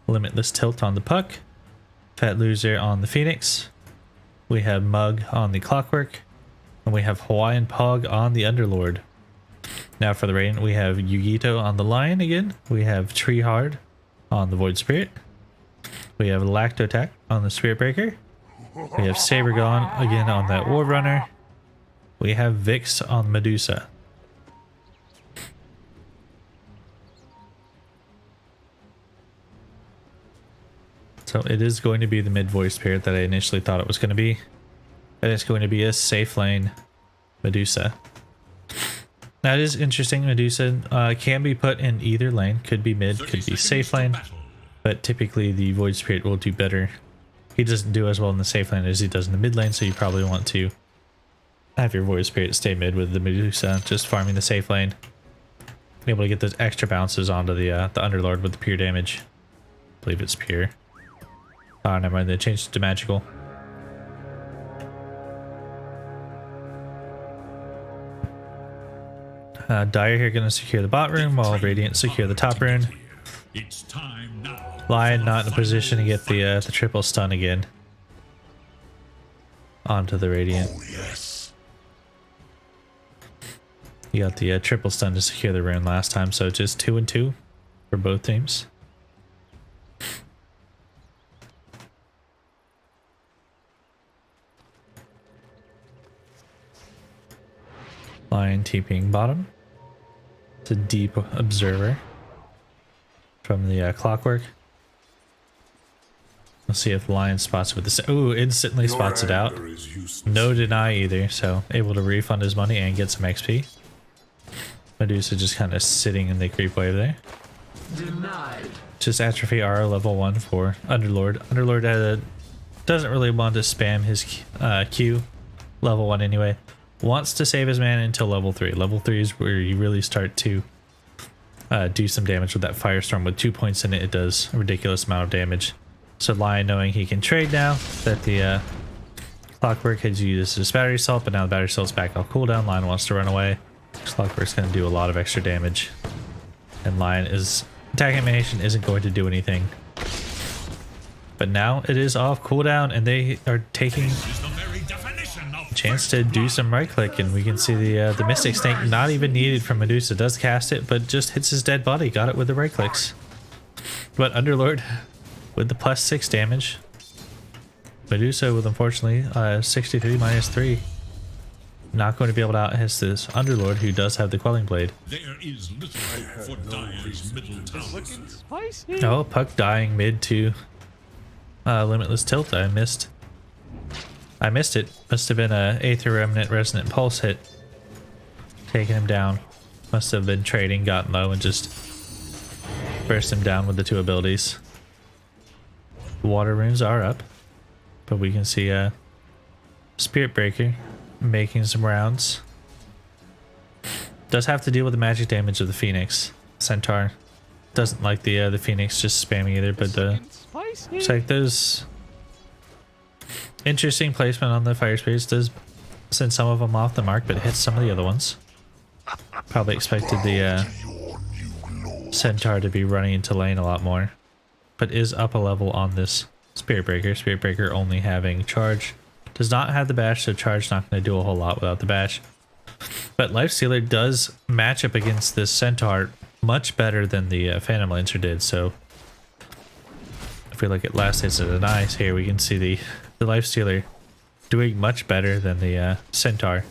Limitless Tilt on the Puck, Fat Loser on the Phoenix. We have Mug on the Clockwork, and we have Hawaiian Pog on the Underlord. Now for the Radiant, we have Yugito on the Lion again. We have Tree Hard on the Void Spirit. We have Lactotac on the Spirit Breaker. We have Sabergon again on that War Runner. We have Vix on Medusa. So it is going to be the mid Void Spirit that I initially thought it was going to be. And it's going to be a safe lane Medusa. Now it is interesting, Medusa can be put in either lane. Could be mid, could be safe lane. But typically the Void Spirit will do better. He doesn't do as well in the safe lane as he does in the mid lane, so you probably want to have your Void Spirit stay mid with the Medusa, just farming the safe lane. Be able to get those extra bounces onto the Underlord with the pure damage. I believe it's pure. Oh, never mind, they changed it to magical. Dire here going to secure the bot room while Radiant secure the top rune. It's time now. Lion not in a position to get the triple stun again onto the Radiant. Oh, yes. You got the triple stun to secure the rune last time, so just 2 and 2 for both teams. Lion TPing bottom. It's a deep observer from the Clockwork. We'll see if Lion spots it with this. Ooh, instantly spots it out. No deny either, so able to refund his money and get some XP. Medusa just kind of sitting in the creep wave there. Denied. Just atrophy RO level 1 for Underlord. Underlord doesn't really want to spam his Q level 1 anyway. Wants to save his mana until level 3. Level 3 is where you really start to do some damage with that Firestorm. With 2 points in it, it does a ridiculous amount of damage. So Lion, knowing he can trade now, that the Clockwork had used his battery assault, but now the battery assault's back off cooldown. Lion wants to run away. Clockwork's going to do a lot of extra damage. And Lion is... Attack animation isn't going to do anything. But now it is off cooldown, and they are taking a chance to do some right click, and we can see the Mystic Snake not even needed from Medusa. Does cast it, but just hits his dead body. Got it with the right clicks. But Underlord with the +6 damage. Medusa with, unfortunately, 63 -3. Not going to be able to out-hit this Underlord, who does have the Quelling Blade. There is little hope for Dire's middle tower. Oh, Puck dying mid to Limitless Tilt. I missed it. Must have been a Aether Remnant Resonant Pulse hit. Taking him down. Must have been trading, gotten low, and just burst him down with the 2 abilities. Water runes are up, but we can see Spirit Breaker making some rounds. Does have to deal with the magic damage of the Phoenix. Centaur doesn't like the Phoenix just spamming either, but looks like there's interesting placement on the Fire Spirits. Does send some of them off the mark, but hits some of the other ones. Probably expected the Centaur to be running into lane a lot more, but is up a level on this Spirit Breaker. Spirit Breaker only having charge. Does not have the bash, so charge not going to do a whole lot without the bash. But Lifestealer does match up against this Centaur much better than the Phantom Lancer did. So if we look at last hits and denies here, we can see the Lifestealer doing much better than the Centaur,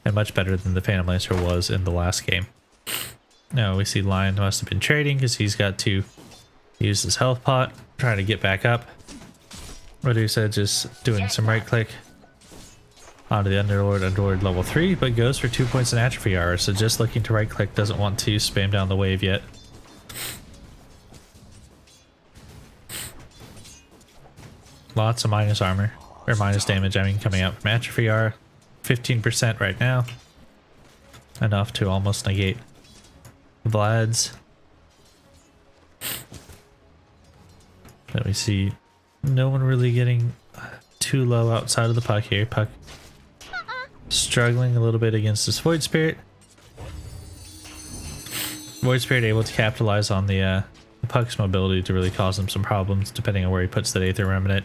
and much better than the Phantom Lancer was in the last game. Now we see Lion must have been trading because he's got to use his health pot, trying to get back up. Medusa just doing some right click onto the Underlord level 3, but goes for 2 points in atrophy hour, so just looking to right click, doesn't want to spam down the wave yet. Lots of minus armor, or minus damage, I mean, coming out from atrophy hour. 15% right now. Enough to almost negate Vlad's. Let me see. No one really getting too low outside of the puck here. Puck struggling a little bit against this Void Spirit. Void Spirit able to capitalize on the puck's mobility to really cause him some problems depending on where he puts that Aether Remnant.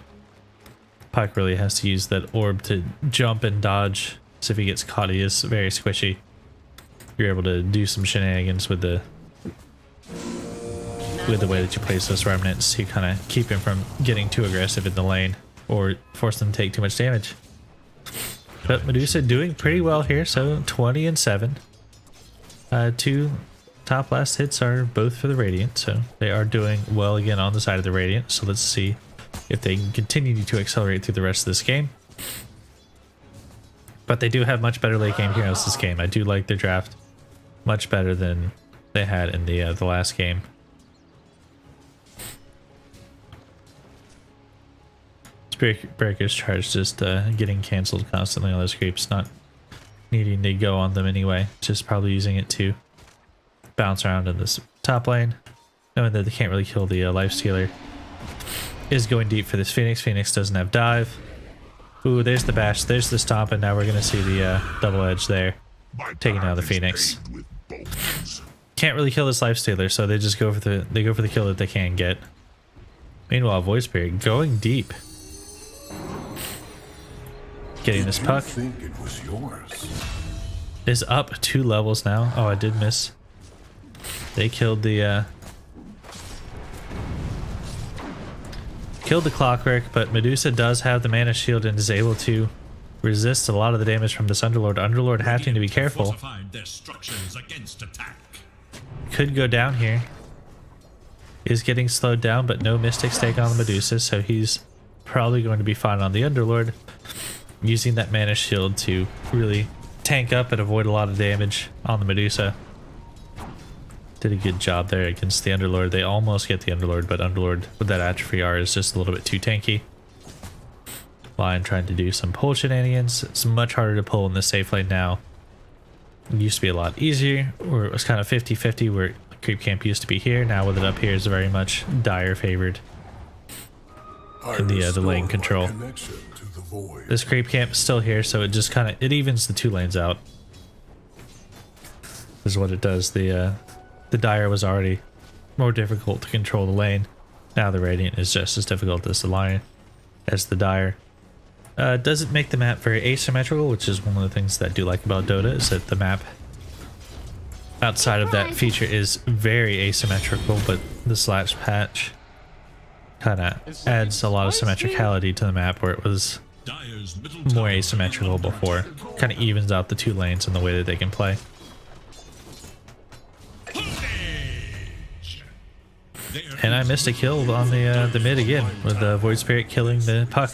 Puck really has to use that orb to jump and dodge, so if he gets caught he is very squishy. You're able to do some shenanigans with the way that you place those remnants to kind of keep him from getting too aggressive in the lane or force them to take too much damage. But Medusa doing pretty well here, so 20 and 7. 2 top last hits are both for the Radiant, so they are doing well again on the side of the Radiant. So let's see if they can continue to accelerate through the rest of this game. But they do have much better late game heroes this game. I do like their draft much better than they had in the last game. Spirit Breaker's charge just getting cancelled constantly on those creeps, not needing to go on them anyway, just probably using it to bounce around in this top lane, knowing that they can't really kill the Lifestealer. Is going deep for this Phoenix. Phoenix doesn't have dive. Ooh, there's the bash, there's the stomp, and now we're gonna see the double edge there, taking down the Phoenix. Can't really kill this Lifestealer, so they just go for the kill that they can get. Meanwhile, Void Spirit going deep, getting this puck. Think it was yours. Is up 2 levels now. Oh, I did miss. They killed the Clockwork, but Medusa does have the mana shield and is able to resist a lot of the damage from this Underlord. Underlord having to be careful. Their structures against attack. Could go down here. Is getting slowed down, but no Mystics take on the Medusa, so he's probably going to be fine on the Underlord, using that mana shield to really tank up and avoid a lot of damage on the Medusa. Did a good job there against the Underlord. They almost get the Underlord, but Underlord with that Atrophy R is just a little bit too tanky. Lion trying to do some pull shenanigans. It's much harder to pull in the safe lane now. It used to be a lot easier, where it was kind of 50-50, where creep camp used to be here. Now with it up here is very much Dire favored in the lane control. This creep camp is still here, so it just kind of, it evens the 2 lanes out. This is what it does. The Dire was already more difficult to control the lane. Now the Radiant is just as difficult as the Lion, as the Dire. Doesn't make the map very asymmetrical, which is one of the things that I do like about Dota, is that the map outside of that feature is very asymmetrical, but this last patch kind of adds a lot of symmetricality to the map, where it was more asymmetrical before. Kind of evens out the 2 lanes and the way that they can play. And I missed a kill on the mid again, with the Void Spirit killing the puck.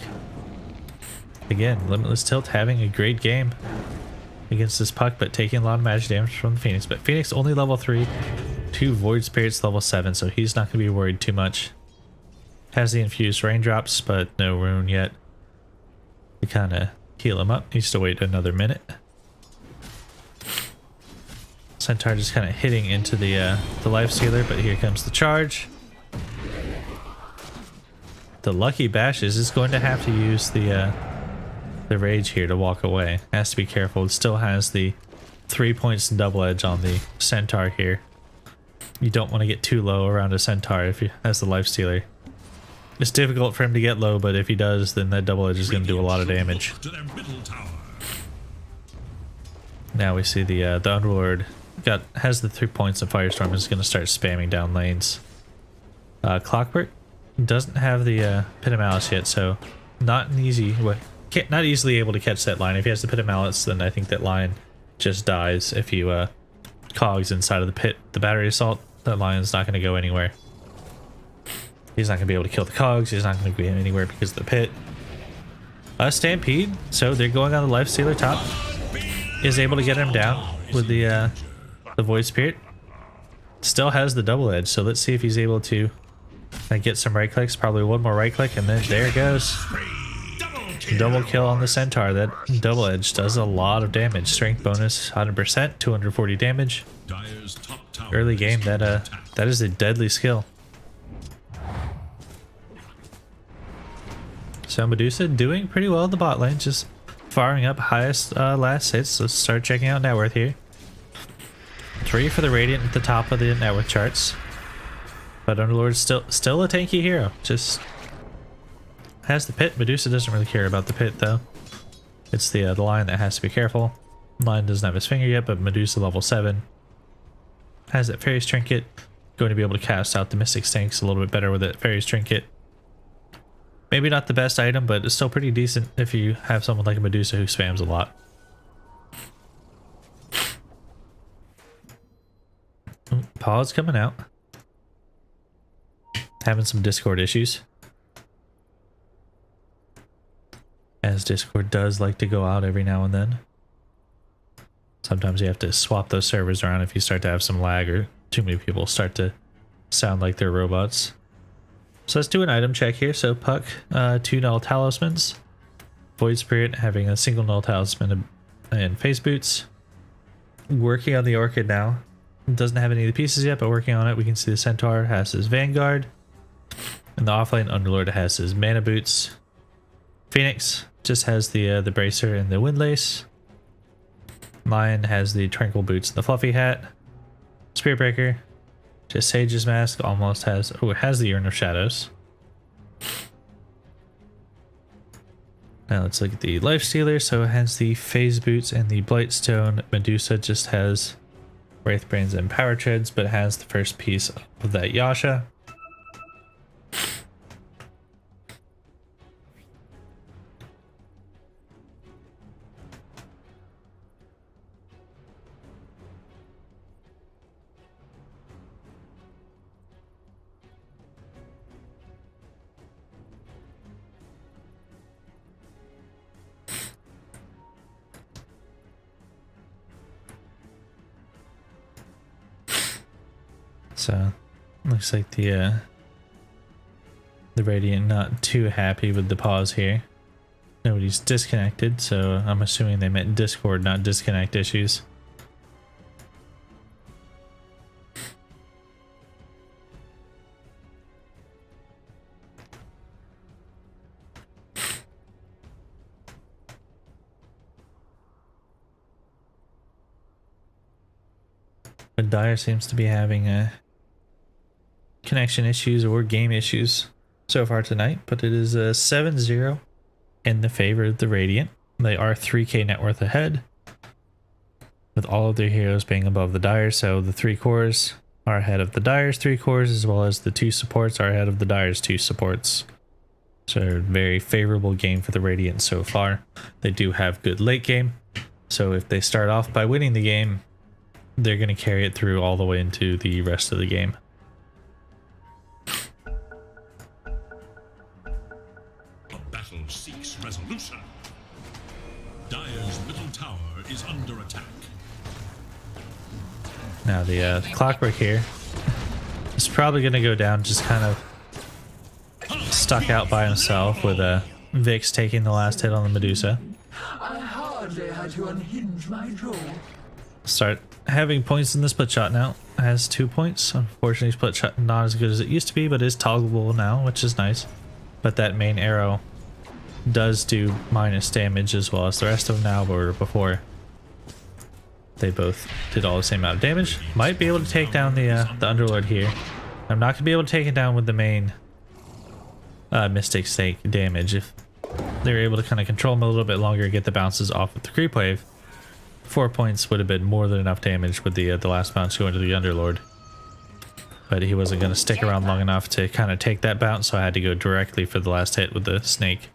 Again, Limitless Tilt having a great game against this puck, but taking a lot of magic damage from the Phoenix. But Phoenix only level 3, 2 Void Spirits level 7, so he's not going to be worried too much. Has the infused raindrops, but no rune yet to kind of heal him up. Needs to wait another minute. Centaur just kind of hitting into the Lifestealer, but here comes the charge. The Lucky Bashes is going to have to use the Rage here to walk away. Has to be careful. It still has the 3 points and double edge on the Centaur here. You don't want to get too low around a Centaur if he has the Lifestealer. It's difficult for him to get low, but if he does, then that double edge is going to do a lot of damage. Now we see the Underlord has the 3 points of Firestorm, is going to start spamming down lanes. Clockwork doesn't have the Pit of Malice yet, so not an easy way. Not easily able to catch that line. If he has the Pit of Malice, then I think that line just dies. If you cogs inside of the pit, the battery assault, that lion's not going to go anywhere. He's not going to be able to kill the cogs. He's not going to go anywhere because of the pit. Stampede, so they're going on the Lifestealer top. Is able to get him down with the Void Spirit. Still has the double edge, so let's see if he's able to get some right clicks. Probably one more right click, and then there it goes. Double kill on the Centaur. That double edge does a lot of damage. Strength bonus 100%, 240 damage. Early game, that is a deadly skill. So Medusa doing pretty well in the bot lane, just firing up highest last hits. Let's start checking out net worth here. 3 for the Radiant at the top of the net worth charts. But Underlord's still a tanky hero. Just has the pit. Medusa doesn't really care about the pit though. It's the Lion that has to be careful. Lion doesn't have his finger yet, but Medusa level 7 has that Fairy's Trinket. Going to be able to cast out the Mystic Stanks a little bit better with that Fairy's Trinket. Maybe not the best item, but it's still pretty decent if you have someone like a Medusa who spams a lot. Ooh, Paw's coming out. Having some Discord issues. As Discord does like to go out every now and then. Sometimes you have to swap those servers around if you start to have some lag or too many people start to sound like they're robots. So let's do an item check here. So Puck, 2 null talismans. Void Spirit having a single null talisman and face boots. Working on the Orchid now. Doesn't have any of the pieces yet, but working on it. We can see the Centaur has his Vanguard. And the offlane Underlord has his Mana Boots. Phoenix just has the Bracer and the Windlace. Lion has the Tranquil Boots and the Fluffy Hat. Spirit Breaker, just Sage's Mask, almost has, oh, it has the Urn of Shadows. Now let's look at the Lifestealer. So it has the Phase Boots and the Blightstone. Medusa just has Wraithbrains and Power Treads, but has the first piece of that Yasha. So looks like the Radiant not too happy with the pause here. Nobody's disconnected, so I'm assuming they meant Discord, not disconnect issues. But Dire seems to be having connection issues or game issues so far tonight, but it is a 7-0 in the favor of the Radiant. They are 3k net worth ahead, with all of their heroes being above the Dire, so the 3 cores are ahead of the Dire's 3 cores, as well as the 2 supports are ahead of the Dire's 2 supports. So a very favorable game for the Radiant so far. They do have good late game, so if they start off by winning the game, they're going to carry it through all the way into the rest of the game. A battle seeks resolution. Dire's middle tower is under attack. Now the Clockwork here is probably going to go down just kind of stuck out by himself with Vix taking the last hit on the Medusa. I hardly had to unhinge my jaw. Start having points in the split shot now. Has 2 points. Unfortunately, split shot not as good as it used to be, but is toggleable now, which is nice. But that main arrow does do minus damage as well as the rest of them now, but before they both did all the same amount of damage. Might be able to take down the Underlord here. I'm not gonna be able to take it down with the main Mystic Stake damage. If they were able to kind of control him a little bit longer, get the bounces off with the creep wave, 4 points would have been more than enough damage with the last bounce going to the Underlord. But he wasn't going to stick around long enough to kind of take that bounce, so I had to go directly for the last hit with the snake.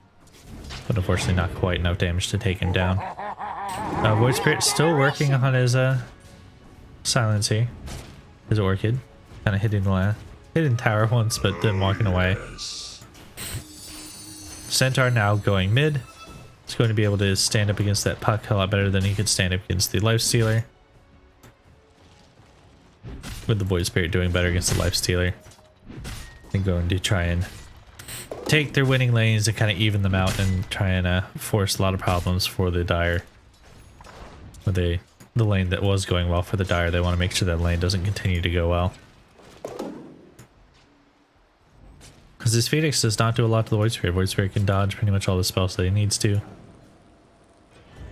But unfortunately not quite enough damage to take him down. Void Spirit still working on his silence here. His Orchid. Kind of hitting the tower once, but then walking away. Centaur now going mid. He's going to be able to stand up against that Puck a lot better than he could stand up against the Lifestealer. With the Void Spirit doing better against the Lifestealer. And going to try and take their winning lanes and kind of even them out and try and force a lot of problems for the Dire. With the lane that was going well for the Dire, they want to make sure that lane doesn't continue to go well. Because this Phoenix does not do a lot to the Void Spirit. Void Spirit can dodge pretty much all the spells that he needs to.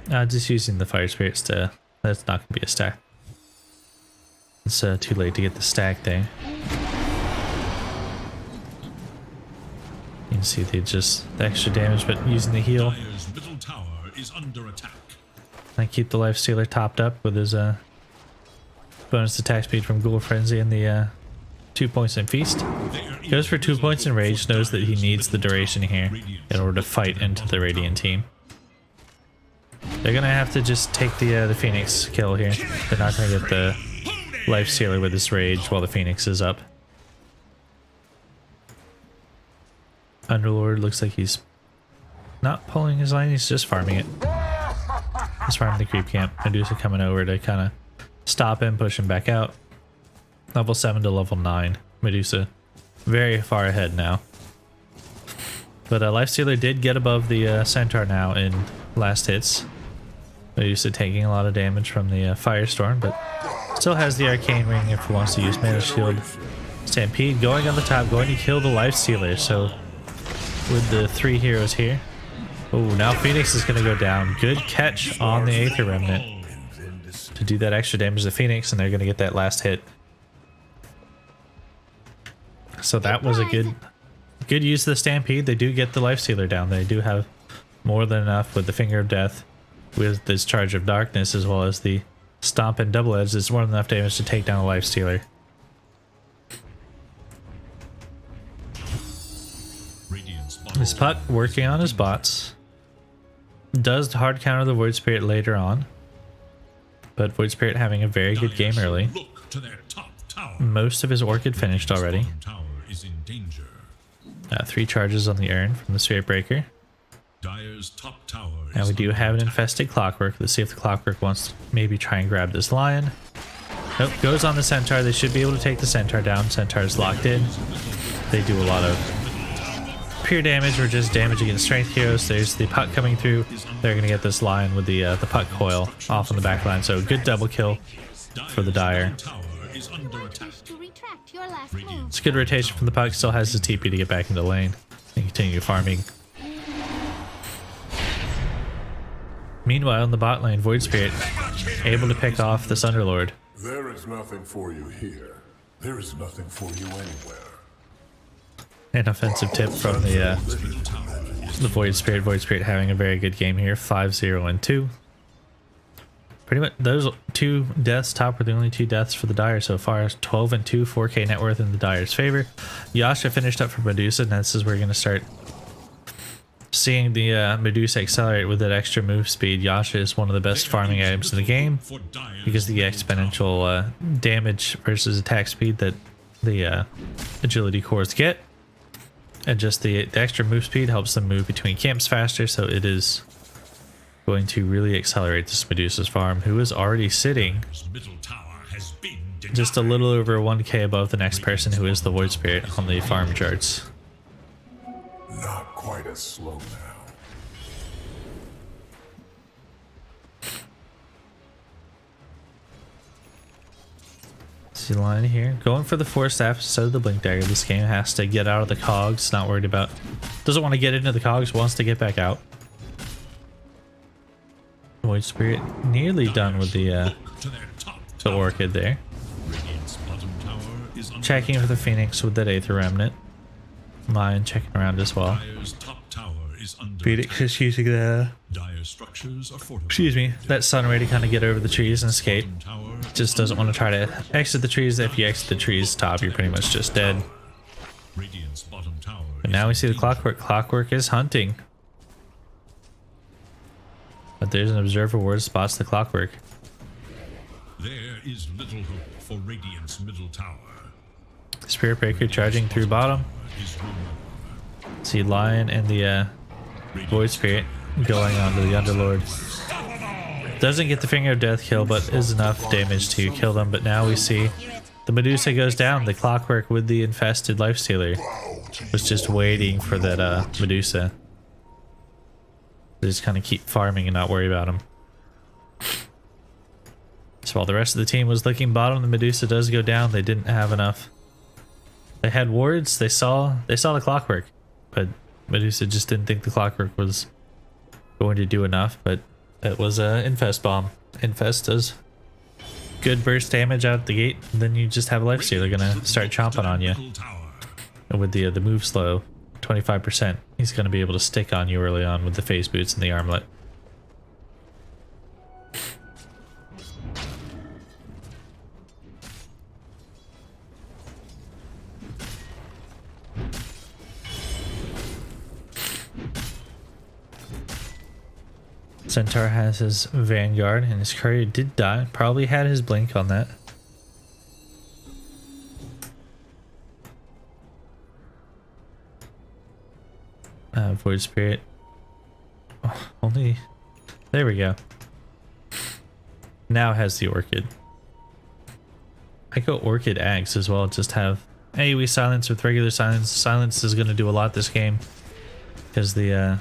Just using the Fire Spirits to... That's not going to be a stack. It's too late to get the stack there. You can see they just... the extra damage, but using the heal. Dire's middle tower is under attack. I keep the Life Stealer topped up with his bonus attack speed from Ghoul Frenzy and the 2 points in Feast. Goes for 2 points in Rage, knows that he needs the duration here in order to fight into the Radiant team. They're gonna have to just take the Phoenix kill here. They're not gonna get the Life Stealer with his Rage while the Phoenix is up. Underlord looks like he's not pulling his line, he's just farming it. He's farming the creep camp. Medusa coming over to kind of stop him, push him back out. Level 7 to level 9. Medusa very far ahead now. But Lifestealer did get above the Centaur now in last hits. Medusa taking a lot of damage from the Firestorm, but still has the Arcane Ring if he wants to use Mana Shield. Stampede going on the top, going to kill the Lifestealer. So with the 3 heroes here. Oh, now Phoenix is going to go down. Good catch on the Aether Remnant to do that extra damage to Phoenix, and they're going to get that last hit. So that was a good use of the Stampede. They do get the Lifestealer down. They do have more than enough with the Finger of Death, with this Charge of Darkness, as well as the Stomp and Double Edge. It's more than enough damage to take down a Lifestealer. This Puck working on his bots. Does hard counter the Void Spirit later on, but Void Spirit having a very good game early. Most of his Orchid finished already. 3 charges on the urn from the Spirit Breaker. Now we do have an infested Clockwork. Let's see if the Clockwork wants to maybe try and grab this Lion. Nope, goes on the Centaur. They should be able to take the Centaur down. Centaur's locked in. They do a lot of pure damage or just damage against strength heroes. There's the Puck coming through. They're going to get this Lion with the Puck coil off on the back line. So good double kill for the Dire. It's a good rotation from the Puck. Still has his TP to get back into lane and continue farming. Meanwhile, in the bot lane, Void Spirit able to pick off this Underlord. There is nothing for you here. There is nothing for you anywhere. An offensive tip from the Void Spirit. Void Spirit having a very good game here. 5-0 and 2. Pretty much those 2 deaths top were the only 2 deaths for the Dire so far. 12 and 2, 4k net worth in the Dire's favor. Yasha finished up for Medusa, and this is where we're going to start seeing the Medusa accelerate with that extra move speed. Yasha is one of the best farming items in the game because of the exponential damage versus attack speed that the agility cores get. And just the extra move speed helps them move between camps faster, so it is going to really accelerate this Medusa's farm, who is already sitting just a little over 1k above the next person, who is the Void Spirit on the farm charts. Not quite as slow now. See the line here. Going for the 4 staff instead of the Blink Dagger. This game has to get out of the cogs. Not worried about... Doesn't want to get into the cogs. Wants to get back out. Void Spirit nearly done with the Orchid there. Checking for the Phoenix with that Aether Remnant. Lion checking around as well. Phoenix just using the... Excuse me. That Sun Ray to kind of get over the trees and escape. Just doesn't want to try to exit the trees. If you exit the trees top, you're pretty much just dead. But now we see the Clockwork. Clockwork is hunting. But there's an observer ward spots the Clockwork. There is little hope for Radiant's middle tower. Spirit Breaker charging through bottom. See Lion and the Void Spirit going on to the Underlord. Doesn't get the Finger of Death kill, but is enough damage to kill them. But now we see the Medusa goes down. The Clockwork with the infested Lifestealer was just waiting for that Medusa. They just kind of keep farming and not worry about him. So while the rest of the team was looking bottom, the Medusa does go down. They didn't have enough They had wards. They saw the clockwork, but Medusa just didn't think the clockwork was going to do enough. But it was a infest bomb. Infest does good burst damage out the gate, and then you just have a lifesteal. They're gonna start chomping on you. And with the move slow, 25%, he's gonna be able to stick on you early on with the phase boots and the armlet. Centaur has his Vanguard, and his courier did die. Probably had his blink on that. Void Spirit. Oh, only... There we go. Now has the Orchid. I go Orchid Axe as well. Just have AoE silence with regular silence. Silence is going to do a lot this game. Because the...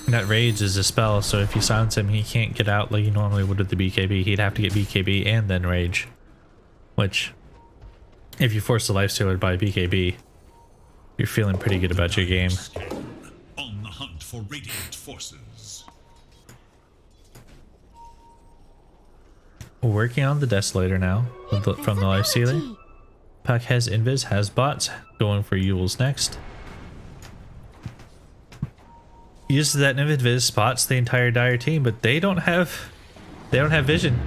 that rage is a spell, so if you silence him, he can't get out like he normally would with the BKB. He'd have to get BKB and then rage. Which, if you force the lifestealer by BKB, you're feeling pretty good about your game. On the hunt for radiant forces. Working on the Desolator now from the lifestealer. Puck has Invis, has bots, going for Yule's next. Uses that Invis, spots the entire Dire team, but they don't have vision.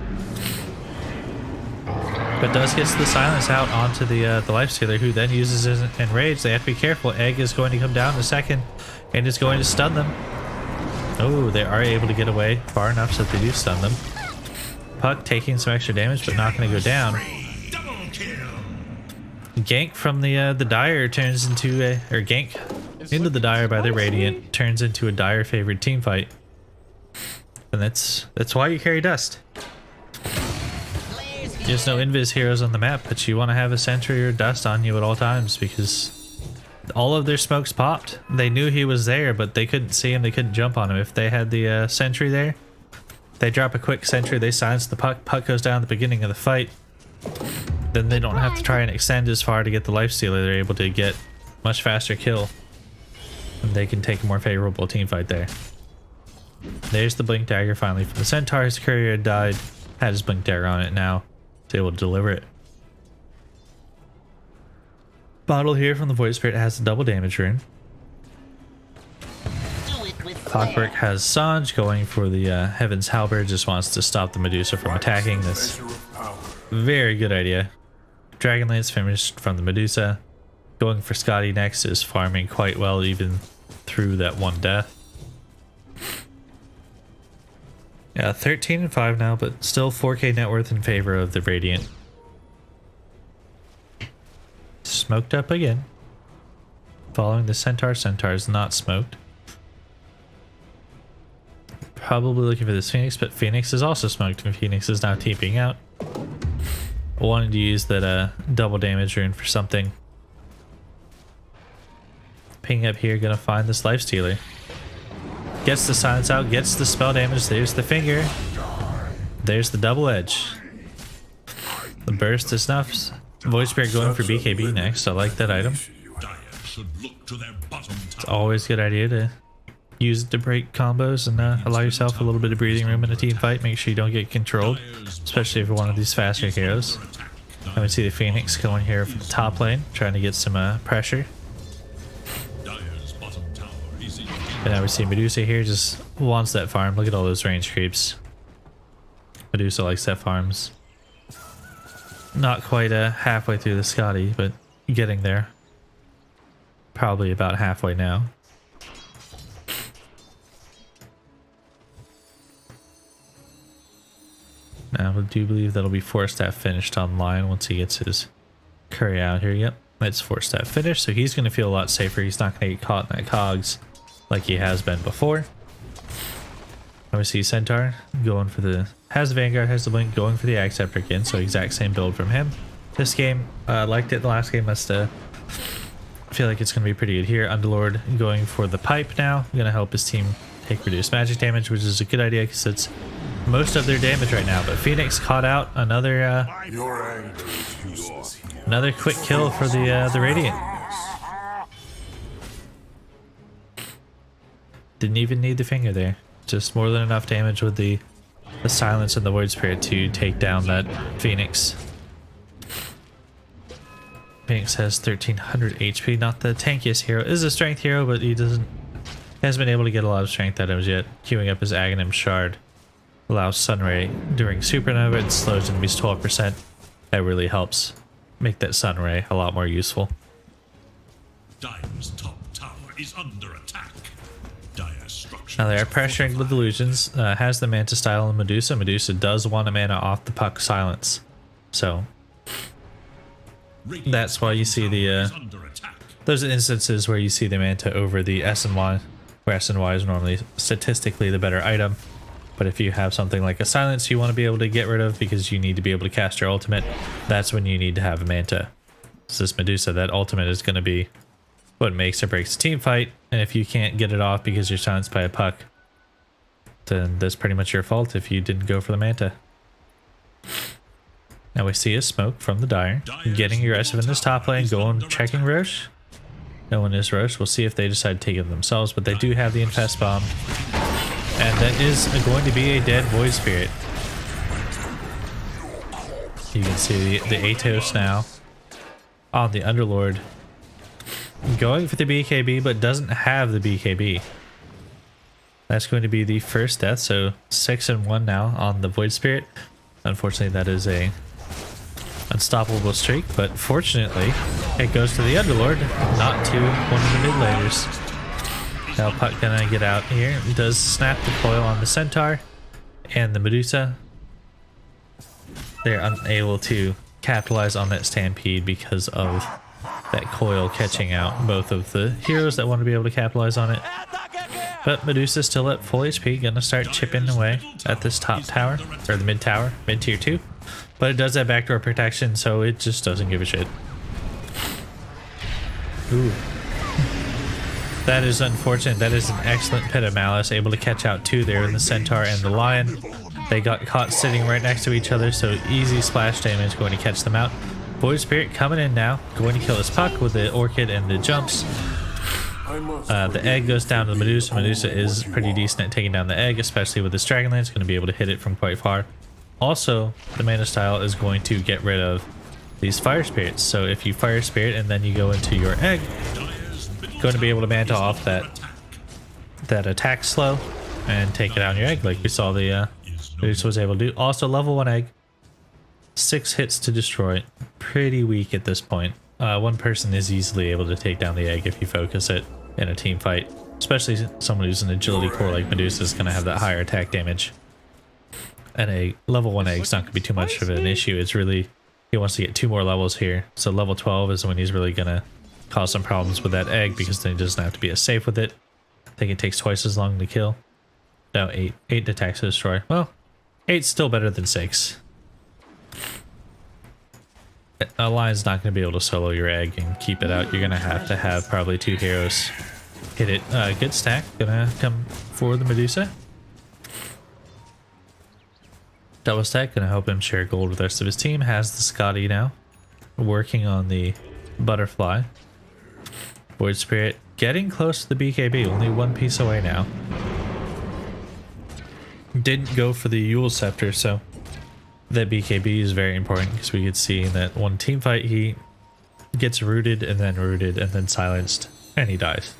But does gets the silence out onto the lifestealer, who then uses his enrage. They have to be careful. Egg is going to come down in a second, and is going to stun them. Oh, they are able to get away far enough so that they do stun them. Puck taking some extra damage, but not going to go down. Gank from the Dire turns into a gank into the Dire by the Radiant turns into a Dire favored team fight, and that's why you carry Dust. There's no Invis heroes on the map, but you want to have a Sentry or Dust on you at all times because all of their smokes popped. They knew he was there, but they couldn't see him. They couldn't jump on him. If they had the Sentry there, they drop a quick Sentry. They silence the Puck. Puck goes down at the beginning of the fight. Then they don't have to try and extend as far to get the lifestealer. They're able to get much faster kill. And they can take a more favorable team fight there. There's the Blink Dagger finally from the Centaur. His courier had died. Had his Blink Dagger on it now. It's able to deliver it. Bottle here from the Void Spirit has a double damage rune. Clockwork has Sanj going for the Heaven's Halberd. Just wants to stop the Medusa from attacking. That's very good idea. Dragonlance finished from the Medusa. Going for Scotty next is farming quite well even through that one death. Yeah, 13 and 5 now, but still 4k net worth in favor of the Radiant. Smoked up again. Following the Centaur. Centaur is not smoked. Probably looking for this Phoenix, but Phoenix is also smoked and Phoenix is now TPing out. Wanted to use that double damage rune for something. Ping up here, gonna find this lifestealer. Gets the silence out, gets the spell damage. There's the finger. There's the double edge. The burst is enough. Void Spirit going for BKB next. I like that item. It's always a good idea to use it to break combos and allow yourself a little bit of breathing room in a team fight. Make sure you don't get controlled, especially if you're one of these faster heroes. I would see the Phoenix going here from the top lane, trying to get some pressure. And now we see Medusa here, just wants that farm. Look at all those range creeps. Medusa likes that farms. Not quite halfway through the Scotty, but getting there. Probably about halfway now. Now I do believe that'll be 4-staff finished online once he gets his curry out here. Yep, that's 4-staff finished, so he's going to feel a lot safer. He's not going to get caught in that cogs like he has been before. Obviously Centaur going for the... has the Vanguard, has the Blink, going for the Acceptor again, so exact same build from him. This game, liked it the last game, must feel like it's going to be pretty good here. Underlord going for the Pipe now. Going to help his team take reduced magic damage, which is a good idea because it's most of their damage right now. But Phoenix caught out another Your anger is useless here. another quick kill for the Radiant. Didn't even need the finger there. Just more than enough damage with the silence and the Void Spirit to take down that Phoenix. Phoenix has 1300 HP, not the tankiest hero. Is a strength hero, but he hasn't been able to get a lot of strength out of him yet. Queuing up his Aghanim Shard allows Sunray during Supernova and slows enemies 12%. That really helps make that Sunray a lot more useful. Dire's top tower is under attack. Dire's structures Now they are pressuring with illusions. Has the Manta style and Medusa. Medusa does want a mana off the Puck silence, so that's why you see the those instances where you see the Manta over the S and Y, where S and Y is normally statistically the better item. But if you have something like a silence you want to be able to get rid of because you need to be able to cast your ultimate, that's when you need to have a Manta. So this Medusa, that ultimate is going to be what makes or breaks a team fight, and if you can't get it off because you're silenced by a Puck, then that's pretty much your fault if you didn't go for the Manta. Now we see a smoke from the Dire, getting aggressive in this top lane, going checking Roche. No one is Roche. We'll see if they decide to take it themselves, but they do have the Infest Bomb. And that is going to be a dead Void Spirit. You can see the Atos now on the Underlord. Going for the BKB, but doesn't have the BKB. That's going to be the first death, so 6-1 now on the Void Spirit. Unfortunately, that is a unstoppable streak, but fortunately, it goes to the Underlord, not to one of the mid laners. Now Puck gonna get out here. Does snap the coil on the Centaur and the Medusa. They're unable to capitalize on that stampede because of that coil catching out both of the heroes that want to be able to capitalize on it. But Medusa's still at full HP, gonna start chipping away at this top tower, or the mid tower, mid tier 2. But it does have backdoor protection, so it just doesn't give a shit. Ooh. That is unfortunate. That is an excellent Pit of Malice, able to catch out two there in the Centaur and the Lion. They got caught sitting right next to each other, so easy splash damage going to catch them out. Void Spirit coming in now, going to kill his Puck with the Orchid and the jumps. The egg goes down to the Medusa. Medusa is pretty decent at taking down the egg, especially with this Dragonlance. Going to be able to hit it from quite far. Also, the Mana Style is going to get rid of these Fire Spirits. So if you Fire Spirit and then you go into your egg, going to be able to Manta off that attack slow and take it out on your egg like we saw the Medusa was able to do. Also, level 1 egg, 6 hits to destroy. Pretty weak at this point. One person is easily able to take down the egg if you focus it in a team fight, especially someone who's an agility core like Medusa is going to have that higher attack damage. And a level 1 egg is not going to be too much of an issue. It's really, he wants to get 2 more levels here. So level 12 is when he's really going to cause some problems with that egg, because then he doesn't have to be as safe with it. I think it takes twice as long to kill. No, 8 attacks to destroy. Well, 8's still better than 6. A Lion's not going to be able to solo your egg and keep it out. You're going to have probably 2 heroes hit it. Good stack. Gonna come for the Medusa. Double stack. Gonna help him share gold with the rest of his team. Has the Scotty now. Working on the Butterfly. Void Spirit getting close to the BKB. Only 1 piece away now. Didn't go for the Yule Scepter, so that BKB is very important, because we could see in that one team fight he gets rooted and then silenced, and he dies.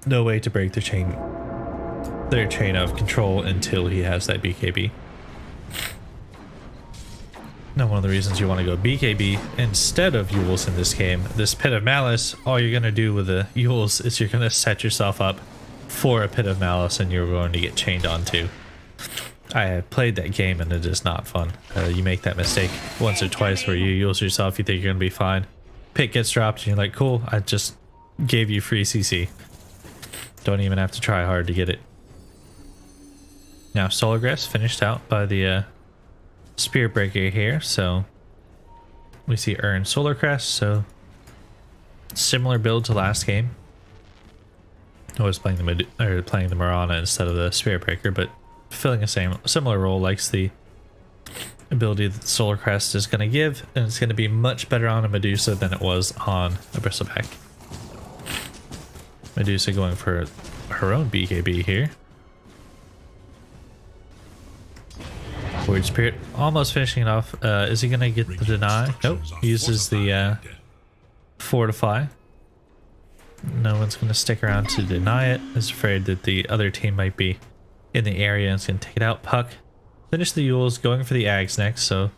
No way to break their chain of control until he has that BKB. Now, one of the reasons you want to go BKB instead of Yules in this game, this Pit of Malice, all you're going to do with the Yules is you're going to set yourself up for a Pit of Malice, and you're going to get chained onto. I have played that game and it is not fun. You make that mistake once or twice where you use yourself, you think you're gonna be fine. Pit gets dropped and you're like, cool, I just gave you free CC. Don't even have to try hard to get it. Now Solar Grass finished out by the Spirit Breaker here, so we see earn Solar Crest, so similar build to last game. I was playing the Marana instead of the Spirit Breaker, but filling a similar role, likes the ability that Solar Crest is going to give, and it's going to be much better on a Medusa than it was on a Bristleback. Medusa going for her own BKB here. Void Spirit almost finishing it off. Is he going to get the deny? Nope. Uses the Fortify. No one's going to stick around to deny it. Is afraid that the other team might be in the area and it's going to take it out. Puck. Finish the Yules, going for the Ags next, so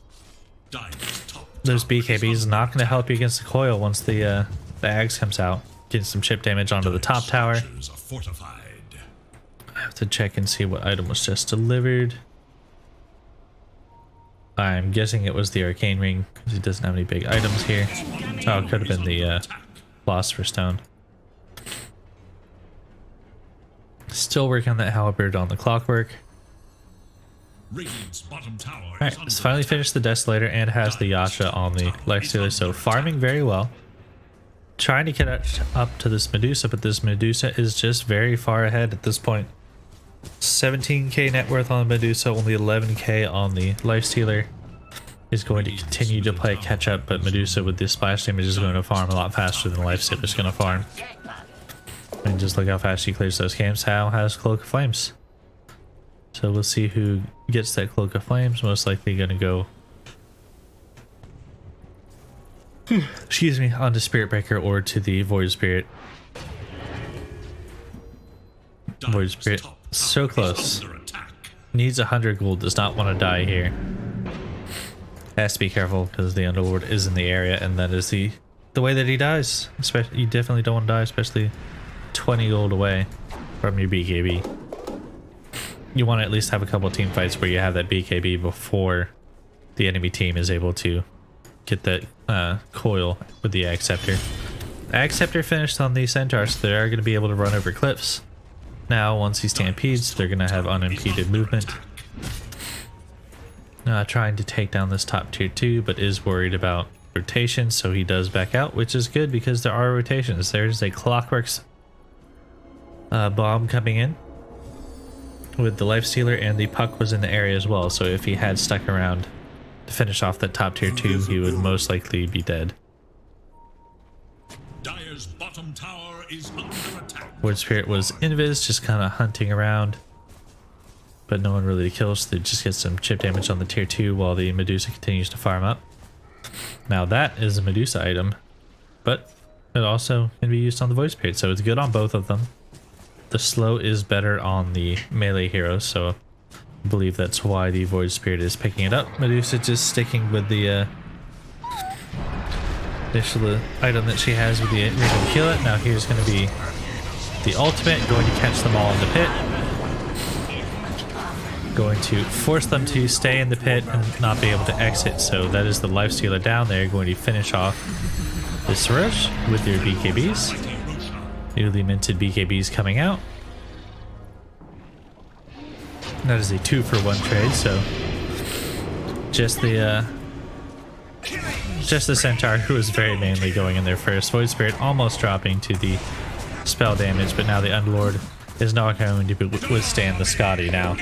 those BKBs not going to help you against the coil once the Ags comes out. Getting some chip damage onto the top tower. I have to check and see what item was just delivered. I'm guessing it was the Arcane Ring, because he doesn't have any big items here. Oh, it could have been the Philosopher's Stone. Still working on that Halberd on the Clockwork. Alright, it's finally finished the Desolator and has the Yasha on the Lifestealer, so farming very well. Trying to get up to this Medusa, but this Medusa is just very far ahead at this point. 17k net worth on the Medusa, only 11k on the Lifestealer. Is going to continue to play catch up, but Medusa with this splash damage is going to farm a lot faster than the Lifestealer is going to farm. And just look how fast she clears those camps. Hal has Cloak of Flames. So we'll see who gets that Cloak of Flames. Most likely going to go excuse me, onto Spirit Breaker or to the Void Spirit. Void Spirit, so close. Needs 100 gold, does not want to die here. Has to be careful because the Underlord is in the area, and that is the way that he dies. Especially, you definitely don't want to die, especially 20 gold away from your BKB. You want to at least have a couple of team fights where you have that BKB before the enemy team is able to get that coil with the Ag Scepter. Ag Scepter finished on the Centaur, so they are going to be able to run over cliffs. Now, once he stampedes, they're going to have unimpeded movement. Trying to take down this top tier 2, but is worried about rotation, so he does back out, which is good because there are rotations. There's a Clockworks bomb coming in with the Lifestealer, and the Puck was in the area as well, so if he had stuck around to finish off that top tier 2, he would most likely be dead. Dire's bottom tower is under attack. Void Spirit was invis, just kind of hunting around, but no one really kills, so they just get some chip damage on the tier 2 while the Medusa continues to farm up. Now that is a Medusa item, but it also can be used on the Void Spirit, so it's good on both of them. The slow is better on the melee heroes, so I believe that's why the Void Spirit is picking it up. Medusa just sticking with the initial item that she has with the Ring of Kill It. Now here's going to be the ultimate, going to catch them all in the pit. Going to force them to stay in the pit and not be able to exit, so that is the Lifestealer down there going to finish off the Surge with their BKBs. Newly minted BKBs coming out. That is a 2-for-1 trade, so just the Centaur, who was very mainly going in there first. Void Spirit almost dropping to the spell damage, but now the Underlord is not going to withstand the Scotty now.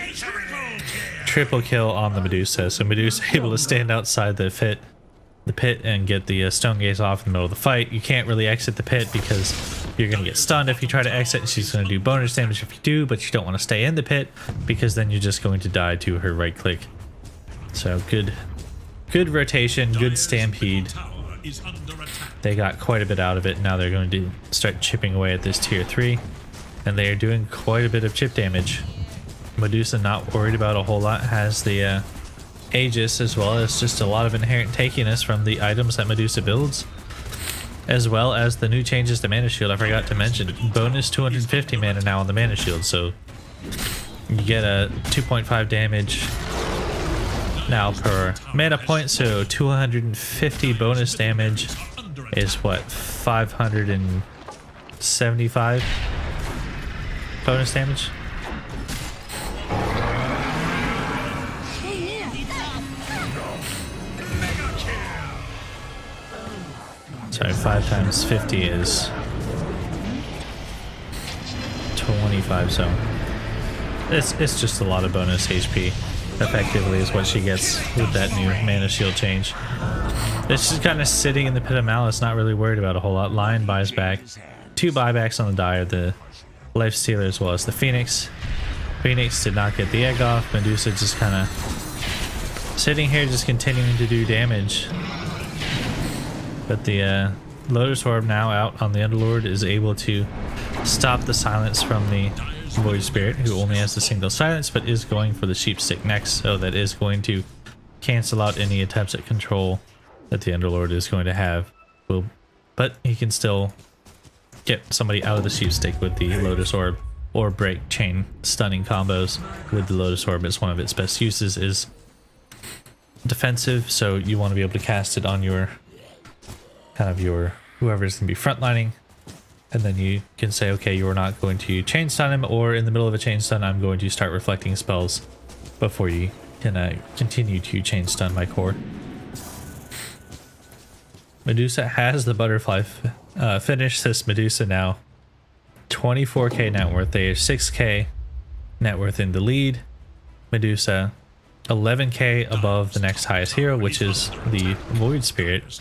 Triple kill on the Medusa, so Medusa able to stand outside the pit and get the Stone Gaze off in the middle of the fight. You can't really exit the pit because you're going to get stunned if you try to exit. She's going to do bonus damage if you do, but you don't want to stay in the pit because then you're just going to die to her right click. So good rotation, good stampede. They got quite a bit out of it. Now they're going to start chipping away at this tier 3, and they are doing quite a bit of chip damage. Medusa not worried about a whole lot, has the Aegis, as well as just a lot of inherent tankiness from the items that Medusa builds, as well as the new changes to Mana Shield. I forgot to mention, bonus 250 mana now on the Mana Shield, so you get a 2.5 damage now per mana point, so 250 bonus damage is what, 575 bonus damage? Sorry, 5 times 50 is 25, so it's just a lot of bonus HP. Effectively is what she gets with that new mana shield change. It's just kind of sitting in the pit of malice, not really worried about a whole lot. Lion buys back 2 buybacks on the Dire, the Life Stealer as well as the Phoenix. Phoenix did not get the egg off. Medusa just kind of sitting here, just continuing to do damage. But the Lotus Orb now out on the Underlord is able to stop the silence from the Void Spirit, who only has the single silence, but is going for the Sheep Stick next, so that is going to cancel out any attempts at control that the Underlord is going to have. But he can still get somebody out of the Sheep Stick with the Lotus Orb, or break chain stunning combos with the Lotus Orb. As one of its best uses is defensive, so you want to be able to cast it on your whoever's going to be frontlining. And then you can say, okay, you're not going to chain stun him, or in the middle of a chain stun, I'm going to start reflecting spells before you can continue to chain stun my core. Medusa has the butterfly finish. This Medusa now 24k net worth. They are 6k net worth in the lead. Medusa 11k above the next highest hero, which is the Void Spirit,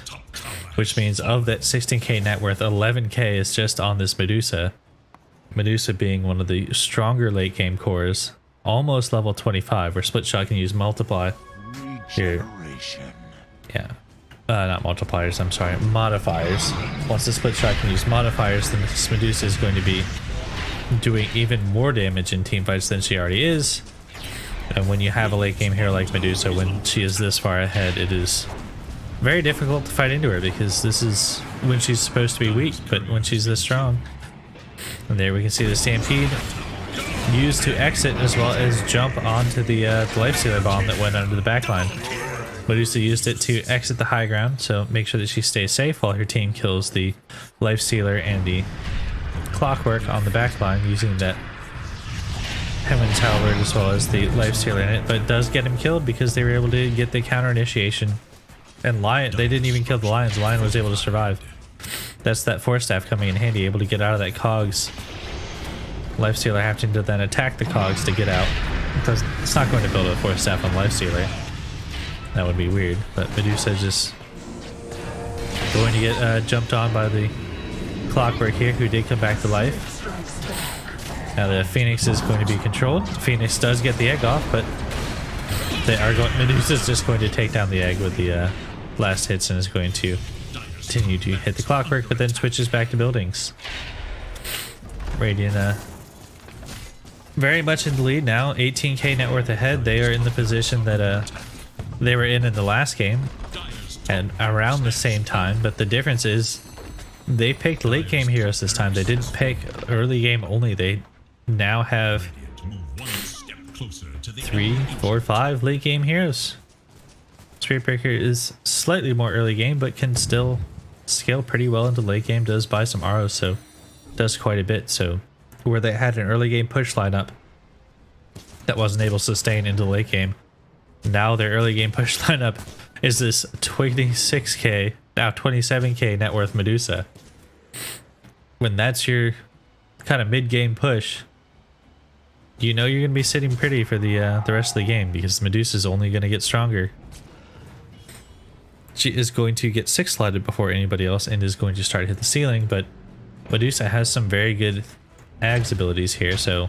which means of that 16k net worth, 11k is just on this Medusa. Medusa being one of the stronger late game cores, almost level 25, where Split Shot can use multiply here. Yeah, not multipliers, I'm sorry, modifiers. Once the Split Shot can use modifiers, then this Medusa is going to be doing even more damage in teamfights than she already is. And when you have a late game hero like Medusa, when she is this far ahead, it is very difficult to fight into her, because this is when she's supposed to be weak, but when she's this strong. And there we can see the Stampede used to exit, as well as jump onto the Lifestealer bomb that went under the backline. Medusa used it to exit the high ground, so make sure that she stays safe while her team kills the Lifestealer and the Clockwork on the backline using that Heaven's Halberd as well as the Lifestealer in it. But it does get him killed because they were able to get the counter initiation. And Lion, they didn't even kill the Lions. The Lion was able to survive. That's that Force Staff coming in handy, able to get out of that Cogs. Lifestealer having to then attack the Cogs to get out. Because it's not going to build a Force Staff on Lifestealer. That would be weird. But Medusa just going to get jumped on by the Clockwork here, who did come back to life. Now the Phoenix is going to be controlled. Phoenix does get the egg off, but they are going. Medusa's just going to take down the egg with the last hits, and is going to continue to hit the Clockwork, but then switches back to buildings. Radiant very much in the lead now, 18k net worth ahead. They are in the position that they were in the last game, and around the same time, but the difference is they picked late game heroes this time. They didn't pick early game only. They now have 3, 4, 5 late game heroes. Spiritbreaker is slightly more early game, but can still scale pretty well into late game. Does buy some arrows, so does quite a bit. So where they had an early game push lineup that wasn't able to sustain into late game, now their early game push lineup is this 26k, now 27k net worth Medusa. When that's your kind of mid-game push, you know you're going to be sitting pretty for the rest of the game, because Medusa is only going to get stronger. She is going to get 6-slotted before anybody else and is going to start to hit the ceiling, but Medusa has some very good Ags abilities here, so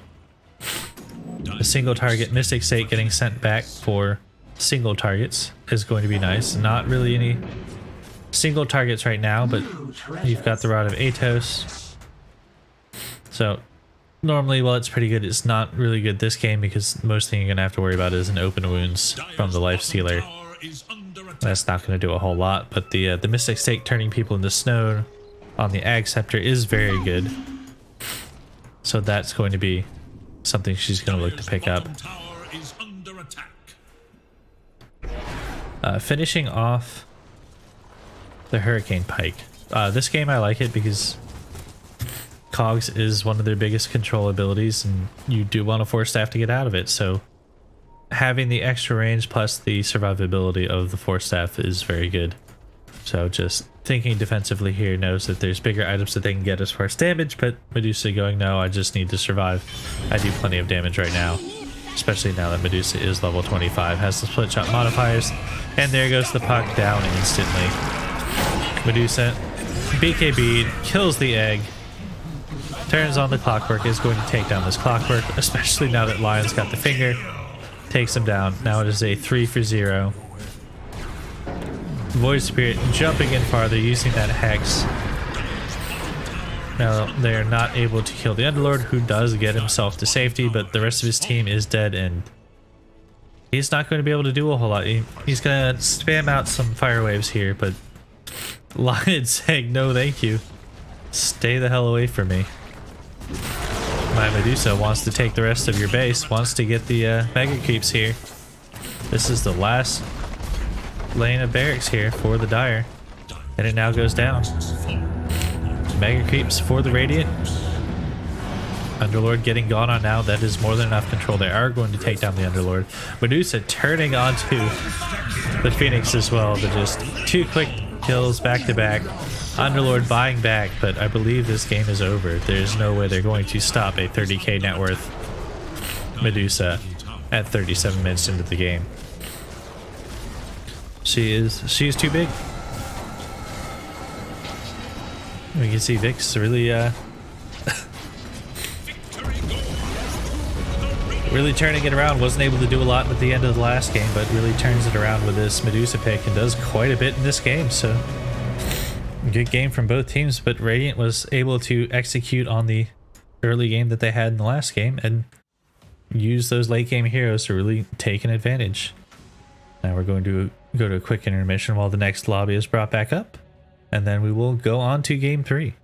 a single target Mystic State getting sent back for single targets is going to be nice. Not really any single targets right now, but you've got the Rod of Atos. So normally, while it's pretty good, it's not really good this game, because most thing you're going to have to worry about is an open wounds from the Lifestealer. That's not going to do a whole lot, but the Mystic Stake turning people into snow on the Ag Scepter is very good. So that's going to be something she's going to look to pick up. Finishing off the Hurricane Pike. This game I like it because Cogs is one of their biggest control abilities, and you do want a Force Staff to get out of it, so having the extra range plus the survivability of the Force Staff is very good. So just thinking defensively here, knows that there's bigger items that they can get as far as damage, but Medusa going, no, I just need to survive. I do plenty of damage right now, especially now that Medusa is level 25, has the split shot modifiers, and there goes the puck down instantly. Medusa, BKB, kills the egg, turns on the clockwork, is going to take down this clockwork, especially now that Lion's got the finger, takes him down. Now it is a 3 for 0. Void Spirit jumping in farther, using that Hex. Now they're not able to kill the Underlord, who does get himself to safety, but the rest of his team is dead, and he's not going to be able to do a whole lot. He's going to spam out some fire waves here, but Lion saying, no thank you. Stay the hell away from me. My Medusa wants to take the rest of your base, wants to get the Mega Creeps here. This is the last lane of barracks here for the Dire, and it now goes down. Mega Creeps for the Radiant. Underlord getting gone on now. That is more than enough control. They are going to take down the Underlord. Medusa turning onto the Phoenix as well, but just 2 quick kills back to back. Underlord buying back, but I believe this game is over. There's no way they're going to stop a 30k net worth Medusa at 37 minutes into the game. She is too big. We can see Vix really really turning it around. Wasn't able to do a lot at the end of the last game, but really turns it around with this Medusa pick and does quite a bit in this game. So good game from both teams, but Radiant was able to execute on the early game that they had in the last game and use those late game heroes to really take an advantage. Now we're going to go to a quick intermission while the next lobby is brought back up, and then we will go on to game 3.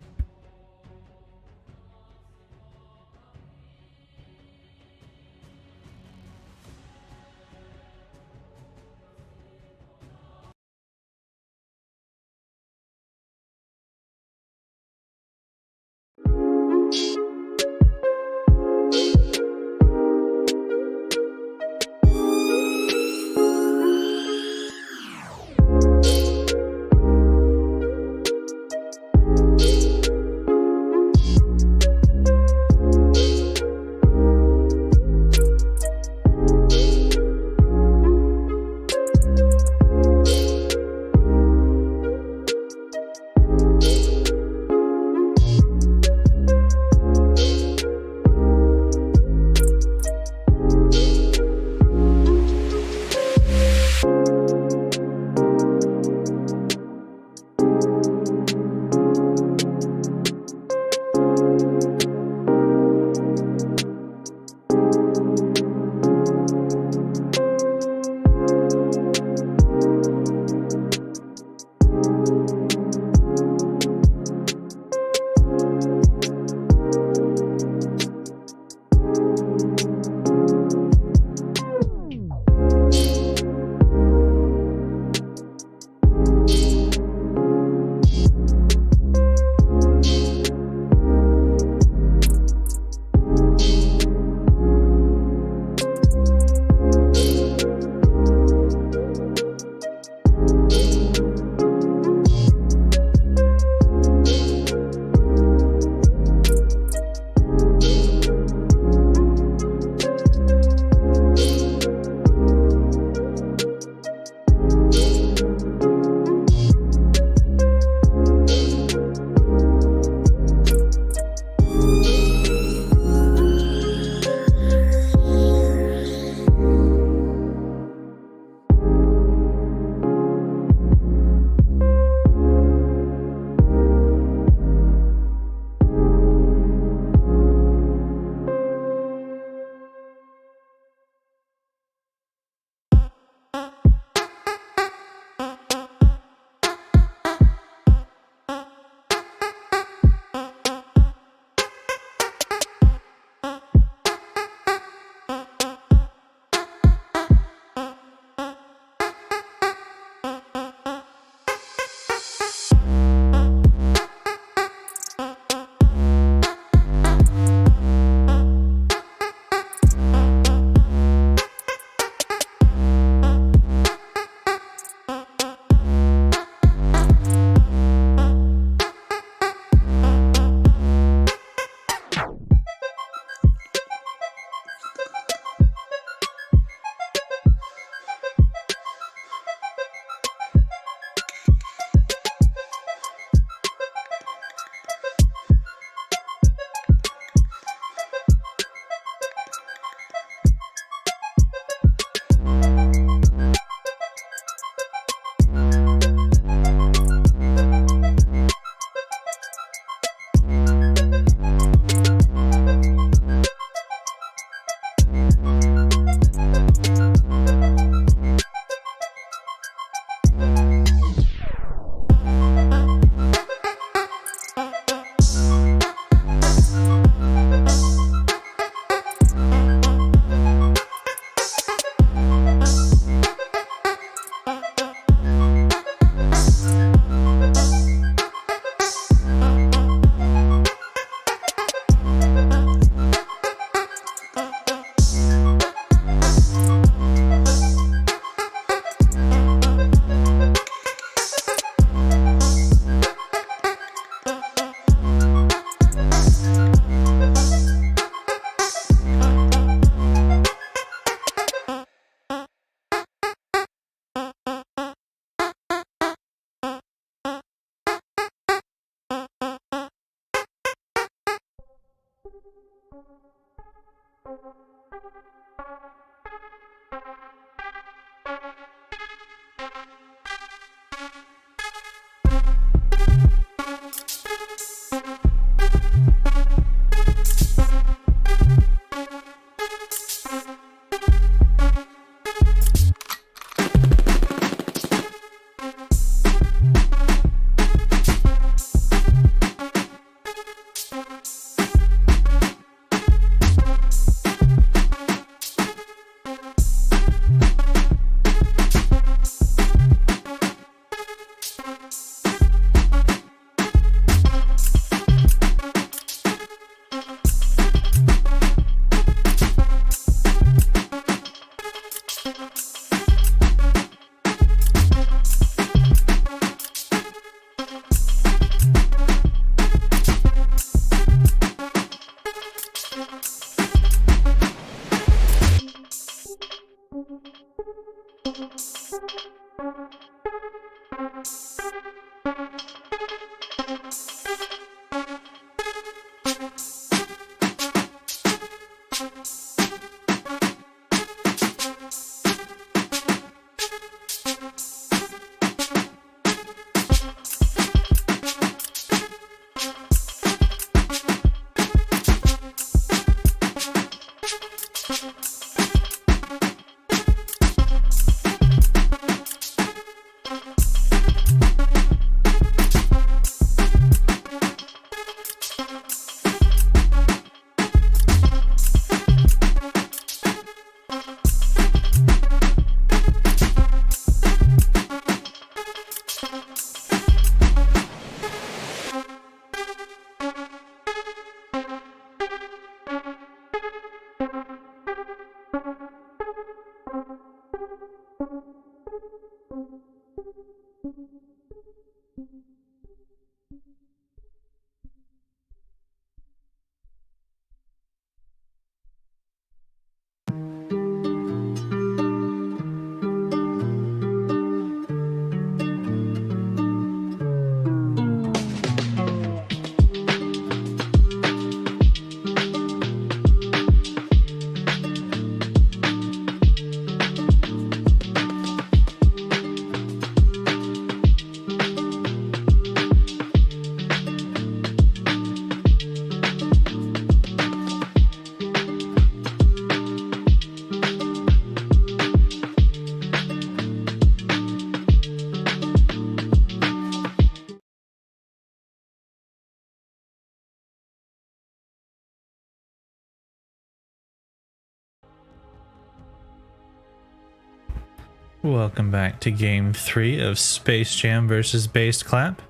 Welcome back to Game 3 of Space Jam versus Bass Clap.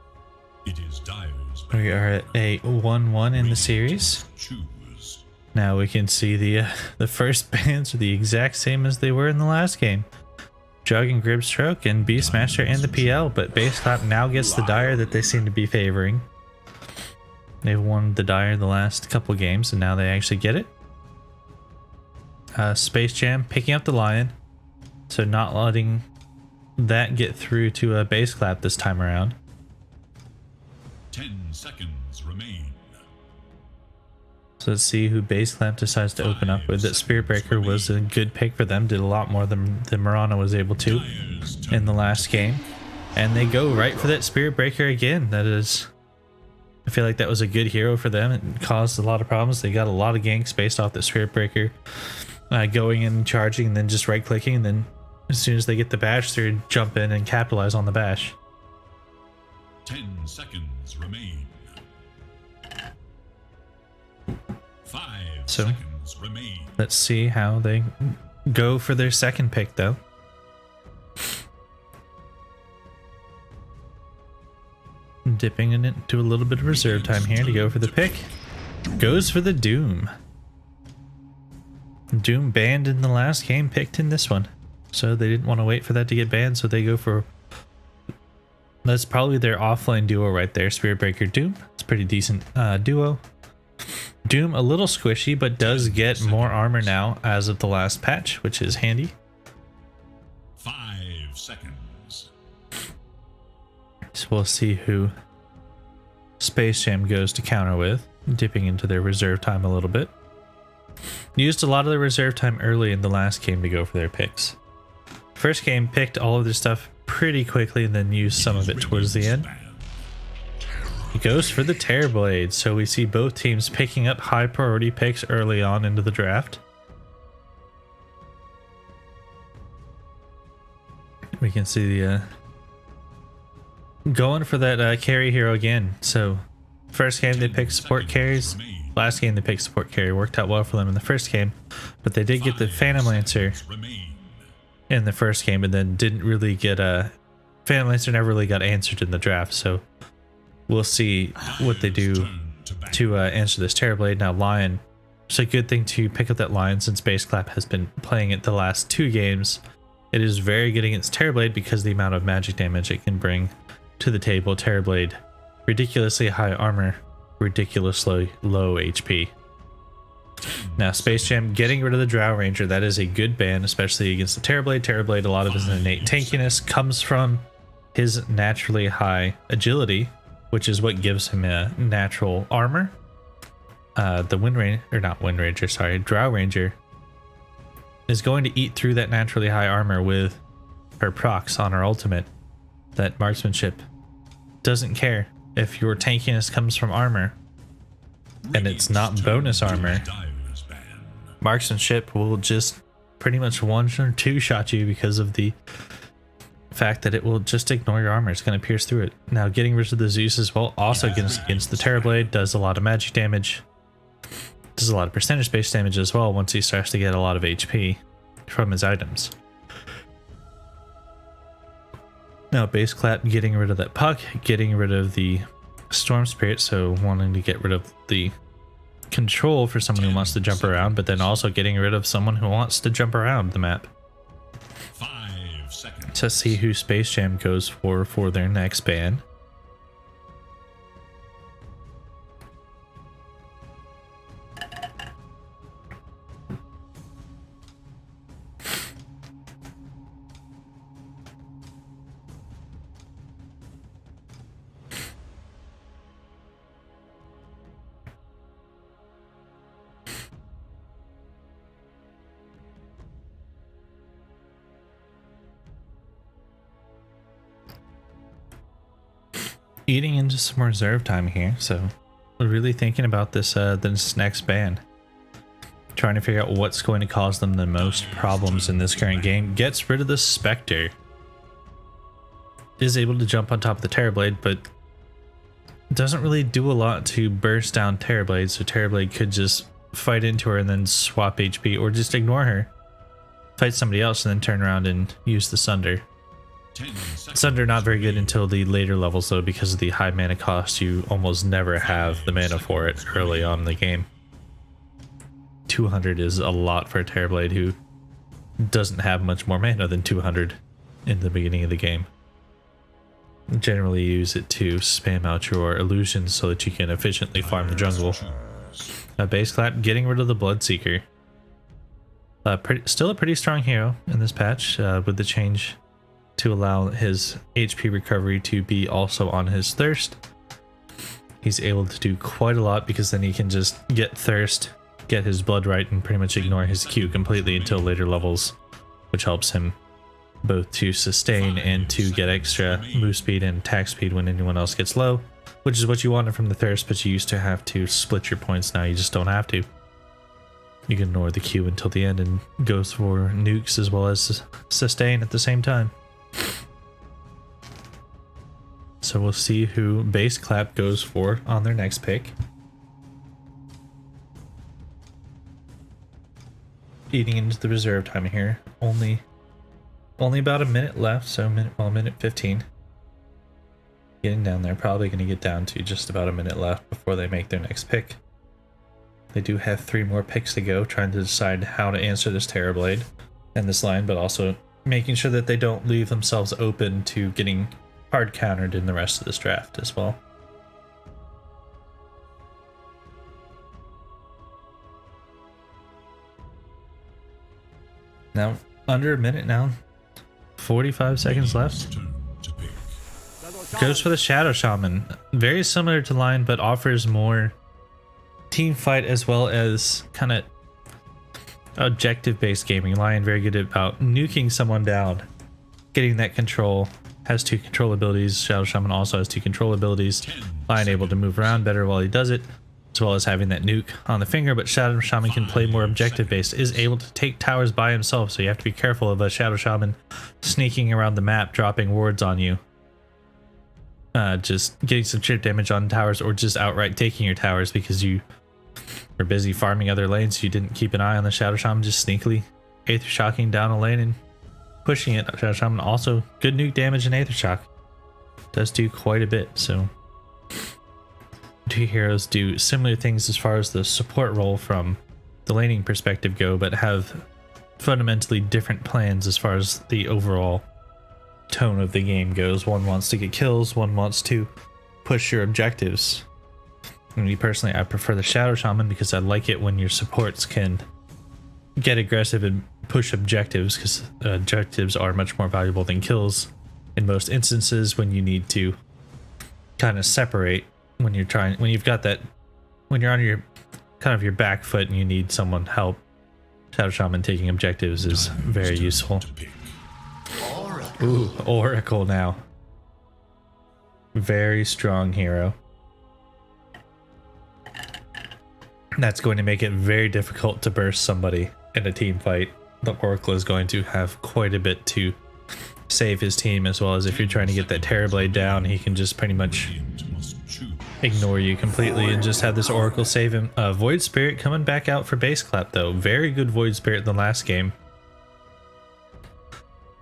It is Dyer's We are at a 1-1 in the series. choose. Now we can see the first bands are the exact same as they were in the last game. Jug and Gripstroke and Beastmaster and the PL, but Bass Clap now gets the Dyer that they seem to be favoring. They've won the Dyer the last couple games and now they actually get it. Space Jam picking up the Lion, so not letting that get through to a Bass Clap this time around. 10 seconds remain. So let's see who Bass Clap decides to open up with. That Spirit Breaker was a good pick for them, did a lot more than Murano was able to in the last game. And they go right for that Spirit Breaker again. That is, I feel like that was a good hero for them. It caused a lot of problems. They got a lot of ganks based off the Spirit Breaker. Going in and charging and then just right clicking, and then as soon as they get the bash through, jump in and capitalize on the bash. 10 seconds remain. 5 So, seconds remain. let's see how they go for their second pick though. Dipping into a little bit of reserve time here to go for the pick. Goes for the Doom. Doom banned in the last game, picked in this one. So they didn't want to wait for that to get banned, so they go for... That's probably their offlane duo right there, Spirit Breaker Doom. It's a pretty decent duo. Doom a little squishy, but does get more armor now as of the last patch, which is handy. 5 seconds. So we'll see who Space Jam goes to counter with, dipping into their reserve time a little bit. used a lot of the reserve time early in the last game to go for their picks. First game picked all of their stuff pretty quickly and then used some of it towards the end. He goes for the Terrorblade, so we see both teams picking up high priority picks early on into the draft. We can see the going for that carry hero again. So first game they picked support carries. Last game they picked support carry. Worked out well for them in the first game, but they did get the Phantom Lancer in the first game, and then didn't really get a Phantom Lancer never really got answered in the draft. So we'll see what they do to answer this Terrorblade. Now Lion, it's a good thing to pick up that Lion since Base Clap has been playing it the last 2 games. It is very good against Terrorblade because the amount of magic damage it can bring to the table. Terrorblade, ridiculously high armor, ridiculously low HP. Now Space Jam getting rid of the Drow Ranger, that is a good ban, especially against the Terrorblade. Terrorblade, a lot of his innate tankiness comes from his naturally high agility, which is what gives him a natural armor. The Wind Ranger, or not Wind Ranger, sorry, Drow Ranger is going to eat through that naturally high armor with her procs on her ultimate. That marksmanship doesn't care if your tankiness comes from armor and it's not bonus armor. Marksmanship will just pretty much 1 or 2 shot you because of the fact that it will just ignore your armor. It's going to pierce through it. Now getting rid of the Zeus as well, also against the Terrorblade, does a lot of magic damage. Does a lot of percentage based damage as well once he starts to get a lot of HP from his items. Now Base Clap getting rid of that Puck, getting rid of the Storm Spirit, so wanting to get rid of the control for someone who wants to jump around, but then also getting rid of someone who wants to jump around the map. 5 seconds. To see who Space Jam goes for their next ban. Eating into some reserve time here, so we're really thinking about this next ban. Trying to figure out what's going to cause them the most problems in this current game. Gets rid of the Spectre. Is able to jump on top of the Terrorblade, but doesn't really do a lot to burst down Terrorblade, so Terrorblade could just fight into her and then swap HP, or just ignore her, fight somebody else, and then turn around and use the Sunder. Sunder not very good until the later levels though, because of the high mana cost. You almost never have the mana for it early on in the game. 200 is a lot for a Terrorblade who doesn't have much more mana than 200 in the beginning of the game. Generally use it to spam out your illusions so that you can efficiently farm the jungle. Base Clap getting rid of the Bloodseeker. Still a pretty strong hero in this patch with the change to allow his HP recovery to be also on his thirst. He's able to do quite a lot because then he can just get thirst, get his blood right, and pretty much ignore his Q completely until later levels, which helps him both to sustain and to get extra move speed and attack speed when anyone else gets low, which is what you wanted from the thirst, but you used to have to split your points. Now you just don't have to. You can ignore the Q until the end and goes for nukes as well as sustain at the same time. So we'll see who Base Clap goes for on their next pick. Eating into the reserve time here. Only about a minute left, so minute 15. Getting down there, probably going to get down to just about a minute left before they make their next pick. They do have 3 more picks to go, trying to decide how to answer this Terrorblade and this line, but also making sure that they don't leave themselves open to getting hard countered in the rest of this draft as well. Now, under a minute now, 45 seconds left. Goes for the Shadow Shaman. Very similar to Lion, but offers more team fight as well as kind of objective-based gaming. Lion very good about nuking someone down, getting that control. Has 2 control abilities. Shadow Shaman also has 2 control abilities. Lion able to move around better while he does it, as well as having that nuke on the finger. But Shadow Shaman can play more objective-based, is able to take towers by himself, so you have to be careful of a Shadow Shaman sneaking around the map, dropping wards on you. Just getting some chip damage on towers, or just outright taking your towers because you were busy farming other lanes, so you didn't keep an eye on the Shadow Shaman, just sneakily Aether Shocking down a lane and pushing it. Shadow Shaman also good nuke damage and Aether Shock. Does do quite a bit, so 2 heroes do similar things as far as the support role from the laning perspective go, but have fundamentally different plans as far as the overall tone of the game goes. One wants to get kills, one wants to push your objectives. And me personally, I prefer the Shadow Shaman because I like it when your supports can get aggressive and push objectives, because objectives are much more valuable than kills in most instances when you need to kind of separate when you're trying, when you've got that, when you're on your kind of your back foot and you need someone help. Shadow Shaman taking objectives is very useful. Ooh, Oracle now. Very strong hero. That's going to make it very difficult to burst somebody in a team fight. The Oracle is going to have quite a bit to save his team, as well as if you're trying to get that Terrorblade down, he can just pretty much ignore you completely and just have this Oracle save him. Void Spirit coming back out for base clap though. Very good Void Spirit in the last game.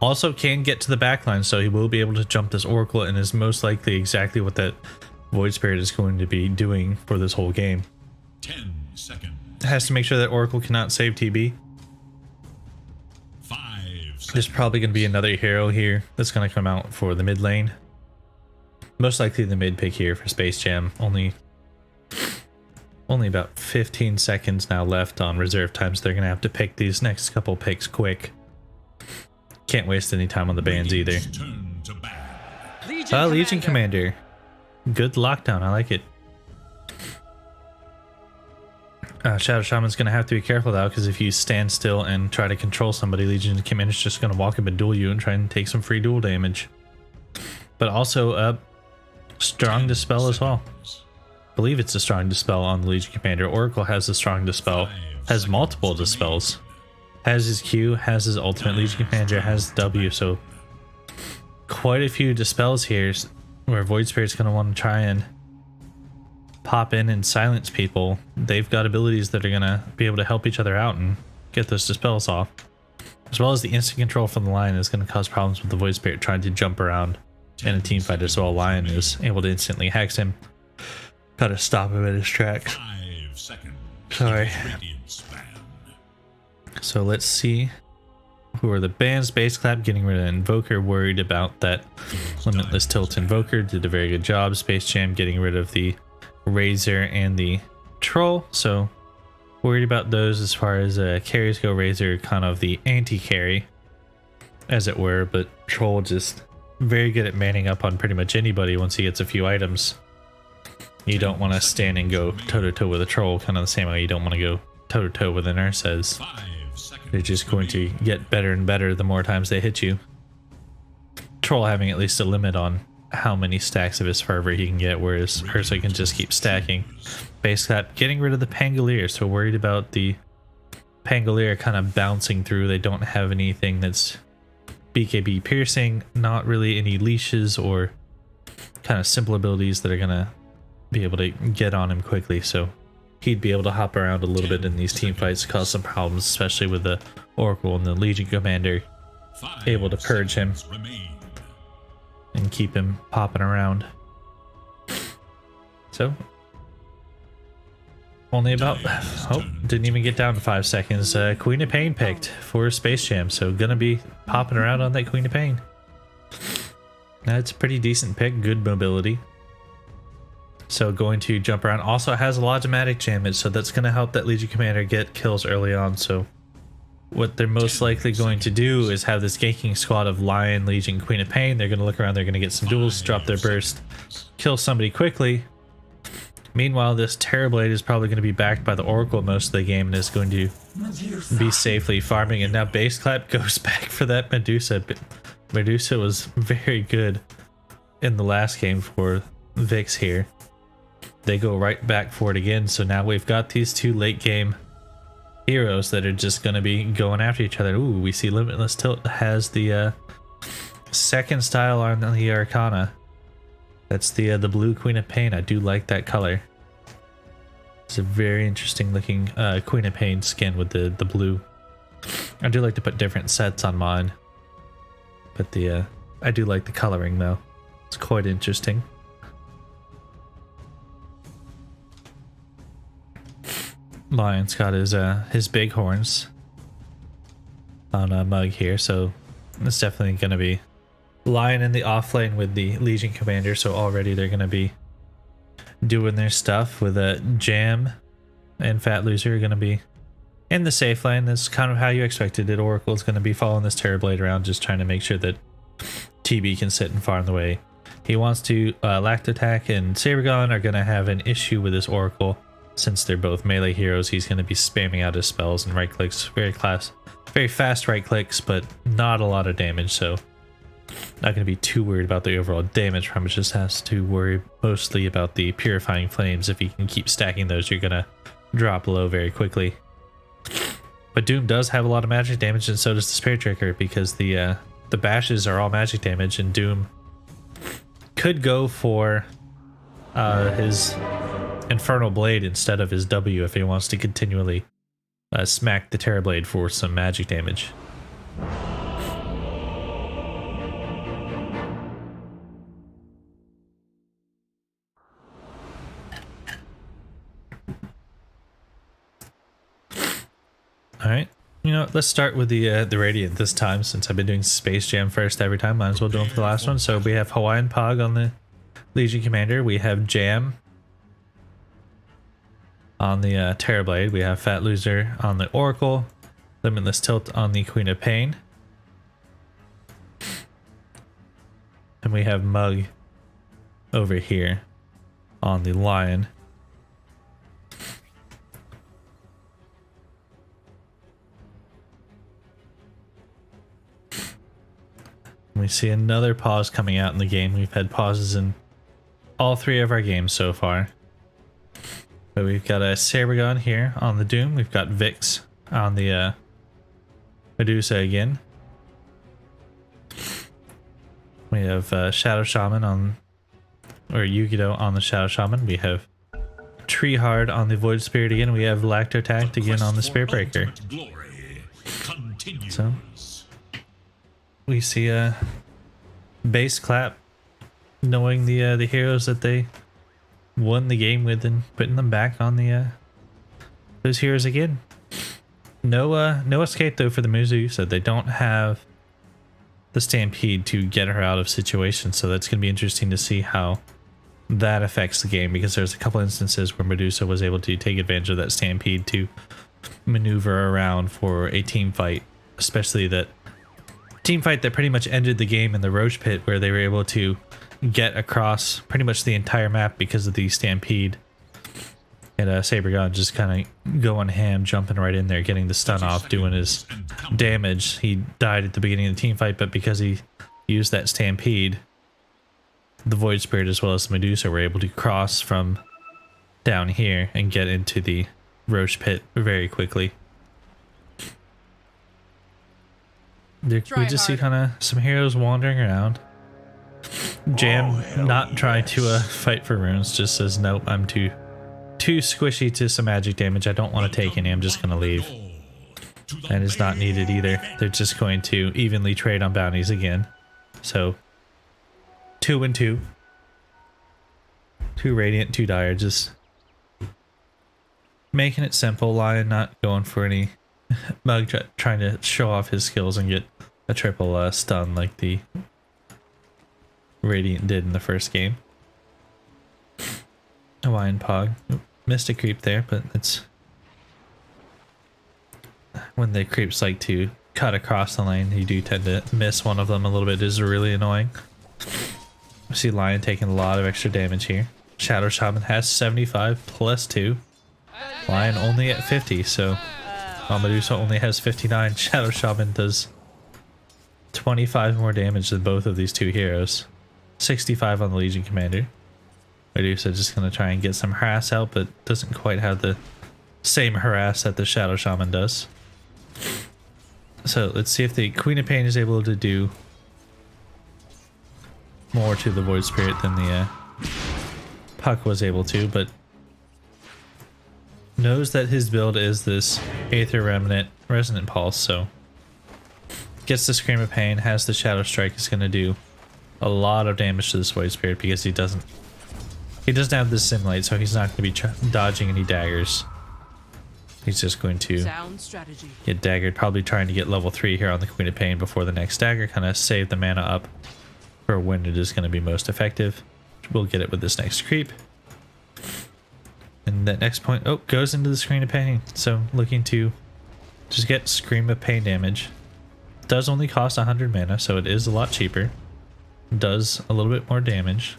Also can get to the backline, so he will be able to jump this Oracle, and is most likely exactly what that Void Spirit is going to be doing for this whole game. 10 seconds. Has to make sure that Oracle cannot save TB. 5 seconds. There's probably going to be another hero here that's going to come out for the mid lane. Most likely the mid pick here for Space Jam. Only about 15 seconds now left on reserve time, so they're going to have to pick these next couple picks quick. Can't waste any time on the bans either. Turn to ban. Legion Commander. Good lockdown, I like it. Shadow Shaman's going to have to be careful though, because if you stand still and try to control somebody, Legion Commander's just going to walk up and duel you and try and take some free duel damage. But also strong Dispel as well. I believe it's a strong Dispel on the Legion Commander. Oracle has a strong Dispel, has multiple Dispels. Has his Q, has his ultimate. Legion Commander has W, so quite a few Dispels here where Void Spirit's going to want to try and pop in and silence people. They've got abilities that are going to be able to help each other out and get those Dispels off. As well as the instant control from the Lion is going to cause problems with the Void Spirit trying to jump around in a team fight as well. Lion is able to instantly hex him. Got to stop him in his tracks. 5 seconds. Sorry. Radiance ban. So let's see who are the bans. Base Clap getting rid of Invoker, worried about that Limitless Tilt Invoker, did a very good job. Space Jam getting rid of the Razor and the Troll, so worried about those as far as carries go. Razor kind of the anti-carry as it were, but Troll just very good at manning up on pretty much anybody once he gets a few items. You don't want to stand and go toe-to-toe with a Troll, kind of the same way you don't want to go toe-to-toe with an Ursa's. 5 seconds. They're just going to get better and better the more times they hit you. Troll having at least a limit on how many stacks of his fervor he can get, whereas Ursa can just keep stacking. Base Clap getting rid of the Pangolier, so worried about the Pangolier kind of bouncing through. They don't have anything that's BKB piercing, not really any leashes or kind of simple abilities that are gonna be able to get on him quickly, so he'd be able to hop around a little bit in these team fights, cause some problems, especially with the Oracle and the Legion Commander able to purge him and keep him popping around. So only about, didn't even get down to 5 seconds. Queen of Pain picked for Space Jam, so gonna be popping around on that Queen of Pain. That's a pretty decent pick, good mobility. So going to jump around. Also has a Logimatic damage, so that's gonna help that Legion Commander get kills early on. So what they're most likely going to do is have this ganking squad of Lion, Legion, Queen of Pain. They're gonna look around, they're gonna get some duels, drop their burst, kill somebody quickly, Meanwhile, this Terrorblade is probably going to be backed by the Oracle most of the game and is going to be safely farming. And now Base Clap goes back for that Medusa. Medusa was very good in the last game for Vix here. They go right back for it again. So now we've got these two late game heroes that are just going to be going after each other. Ooh, we see Limitless Tilt has the second style on the Arcana. That's the blue Queen of Pain. I do like that color. It's a very interesting looking Queen of Pain skin with the blue. I do like to put different sets on mine, but I do like the coloring though. It's quite interesting. Lion's got his big horns on a mug here, so it's definitely gonna be Lion in the off lane with the Legion Commander, so already they're going to be doing their stuff with a Jam and Fat Loser are going to be in the safe lane. That's kind of how you expected it. Oracle's going to be following this Terrorblade around, just trying to make sure that TB can sit and farm the way he wants to. Lactotac and Sabergon are going to have an issue with this Oracle. Since they're both melee heroes, he's going to be spamming out his spells and right clicks. Very fast right clicks, but not a lot of damage, so not going to be too worried about the overall damage from it. Just has to worry mostly about the Purifying Flames. If you can keep stacking those, you're going to drop low very quickly. But Doom does have a lot of magic damage, and so does the Spirit Trigger, because the bashes are all magic damage, and Doom could go for his Infernal Blade instead of his W if he wants to continually smack the Terrorblade for some magic damage. Alright, you know, let's start with the Radiant this time, since I've been doing Space Jam first every time. Might as well do them for the last one. So we have Hawaiian Pog on the Legion Commander. We have Jam on the Terrorblade. We have Fat Loser on the Oracle. Limitless Tilt on the Queen of Pain. And we have Mug over here on the Lion. We see another pause coming out in the game. We've had pauses in all three of our games so far. But we've got a Sabergon here on the Doom. We've got Vix on the Medusa again. We have Shadow Shaman on, or Yugido on the Shadow Shaman. We have Treehard on the Void Spirit again. We have Lactotact again on the Spirit Breaker. So we see a Base Clap knowing the heroes that they won the game with and putting them back on the those heroes again. No escape though for the Muzu, so they don't have the Stampede to get her out of situations, so that's going to be interesting to see how that affects the game, because there's a couple instances where Medusa was able to take advantage of that Stampede to maneuver around for a team fight, especially that team fight that pretty much ended the game in the Roach Pit, where they were able to get across pretty much the entire map because of the Stampede. And Sabergon just kind of going ham, jumping right in there, getting the stun off, doing his damage. He died at the beginning of the team fight, but because he used that Stampede, the Void Spirit as well as the Medusa were able to cross from down here and get into the Roach Pit very quickly. We just see kind of some heroes wandering around. Jam not trying to fight for runes, just says nope, I'm too squishy to some magic damage. I don't want to take any, I'm just going to leave. And it's not needed either. They're just going to evenly trade on bounties again. So 2 and 2. 2 Radiant, 2 Dire, just making it simple. Lion not going for any Mug trying to show off his skills and get a triple stun like the Radiant did in the first game. Hawaiian Pog. Oop, missed a creep there, but it's when the creeps like to cut across the lane, you do tend to miss one of them a little bit. It is really annoying. I see Lion taking a lot of extra damage here. Shadow Shaman has 75 plus 2. Lion only at 50, so Medusa only has 59. Shadow Shaman does 25 more damage than both of these two heroes. 65 on the Legion Commander. Medusa just going to try and get some harass out, but doesn't quite have the same harass that the Shadow Shaman does. So let's see if the Queen of Pain is able to do more to the Void Spirit than the Puck was able to, but knows that his build is this Aether Remnant Resonant Pulse, so gets the Scream of Pain, has the Shadow Strike, is going to do a lot of damage to this Void Spirit because he doesn't have the Simulate, so he's not going to be dodging any daggers. He's just going to get daggered, probably trying to get level 3 here on the Queen of Pain before the next dagger, kind of save the mana up for when it is going to be most effective. We'll get it with this next creep. And that next point, oh, goes into the Scream of Pain. So looking to just get Scream of Pain damage. Does only cost 100 mana, so it is a lot cheaper. Does a little bit more damage,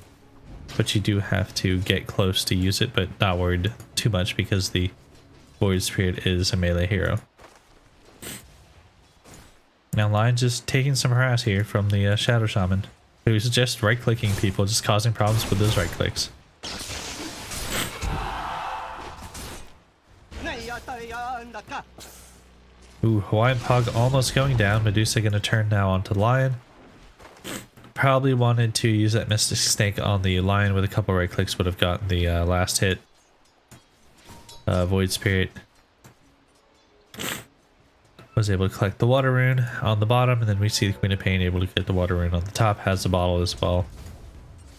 but you do have to get close to use it, but not worried too much because the Void Spirit is a melee hero. Now Lion's just taking some harass here from the Shadow Shaman, who's just right-clicking people, just causing problems with those right-clicks. Ooh, Hawaiian Pug almost going down. Medusa gonna turn now onto Lion. Probably wanted to use that Mystic Snake on the Lion with a couple right clicks, would have gotten the last hit. Void Spirit was able to collect the Water Rune on the bottom, and then we see the Queen of Pain able to get the Water Rune on the top, has the bottle as well,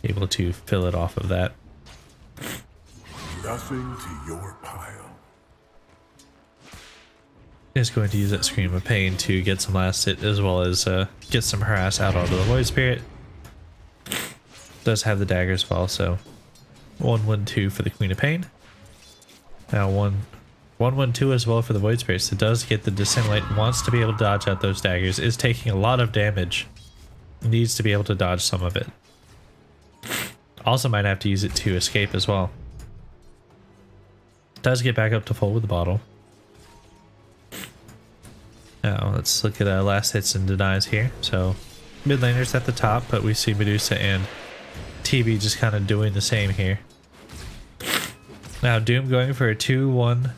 able to fill it off of that. Nothing to your pile. Is going to use that Scream of Pain to get some last hit as well as get some harass out onto the Void Spirit. Does have the dagger as well, so 1-1-2 for the Queen of Pain. Now 1-1-2 as well for the Void Spirit. So it does get the Dissimulate, wants to be able to dodge out those daggers, is taking a lot of damage, needs to be able to dodge some of it. Also might have to use it to escape as well. Does get back up to full with the bottle. Now let's look at last hits and denies here. So mid laners at the top, but we see Medusa and TB just kind of doing the same here. Now Doom going for a 2-1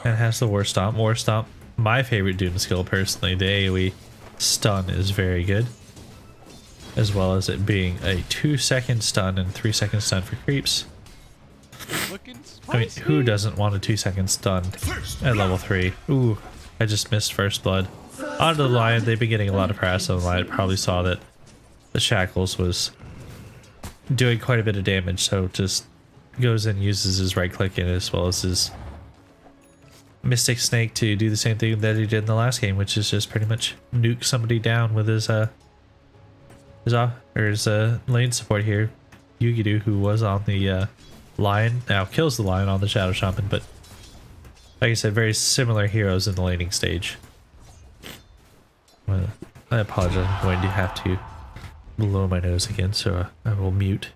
and has the War Stomp. War Stomp, my favorite Doom skill personally. The AoE stun is very good, as well as it being a 2-second stun and 3-second stun for creeps. I mean, who doesn't want a 2-second stun at level 3? Ooh. I just missed First Blood. Onto the Lion, they've been getting a lot of harass on the Lion. Probably saw that the Shackles was doing quite a bit of damage, so just goes and uses his right click in as well as his Mystic Snake to do the same thing that he did in the last game, which is just pretty much nuke somebody down with his lane support here. Yugidu, who was on the Lion, now kills the Lion on the Shadow Shaman, but like I said, very similar heroes in the laning stage. Well, I apologize, I'm going to have to blow my nose again, so I will mute.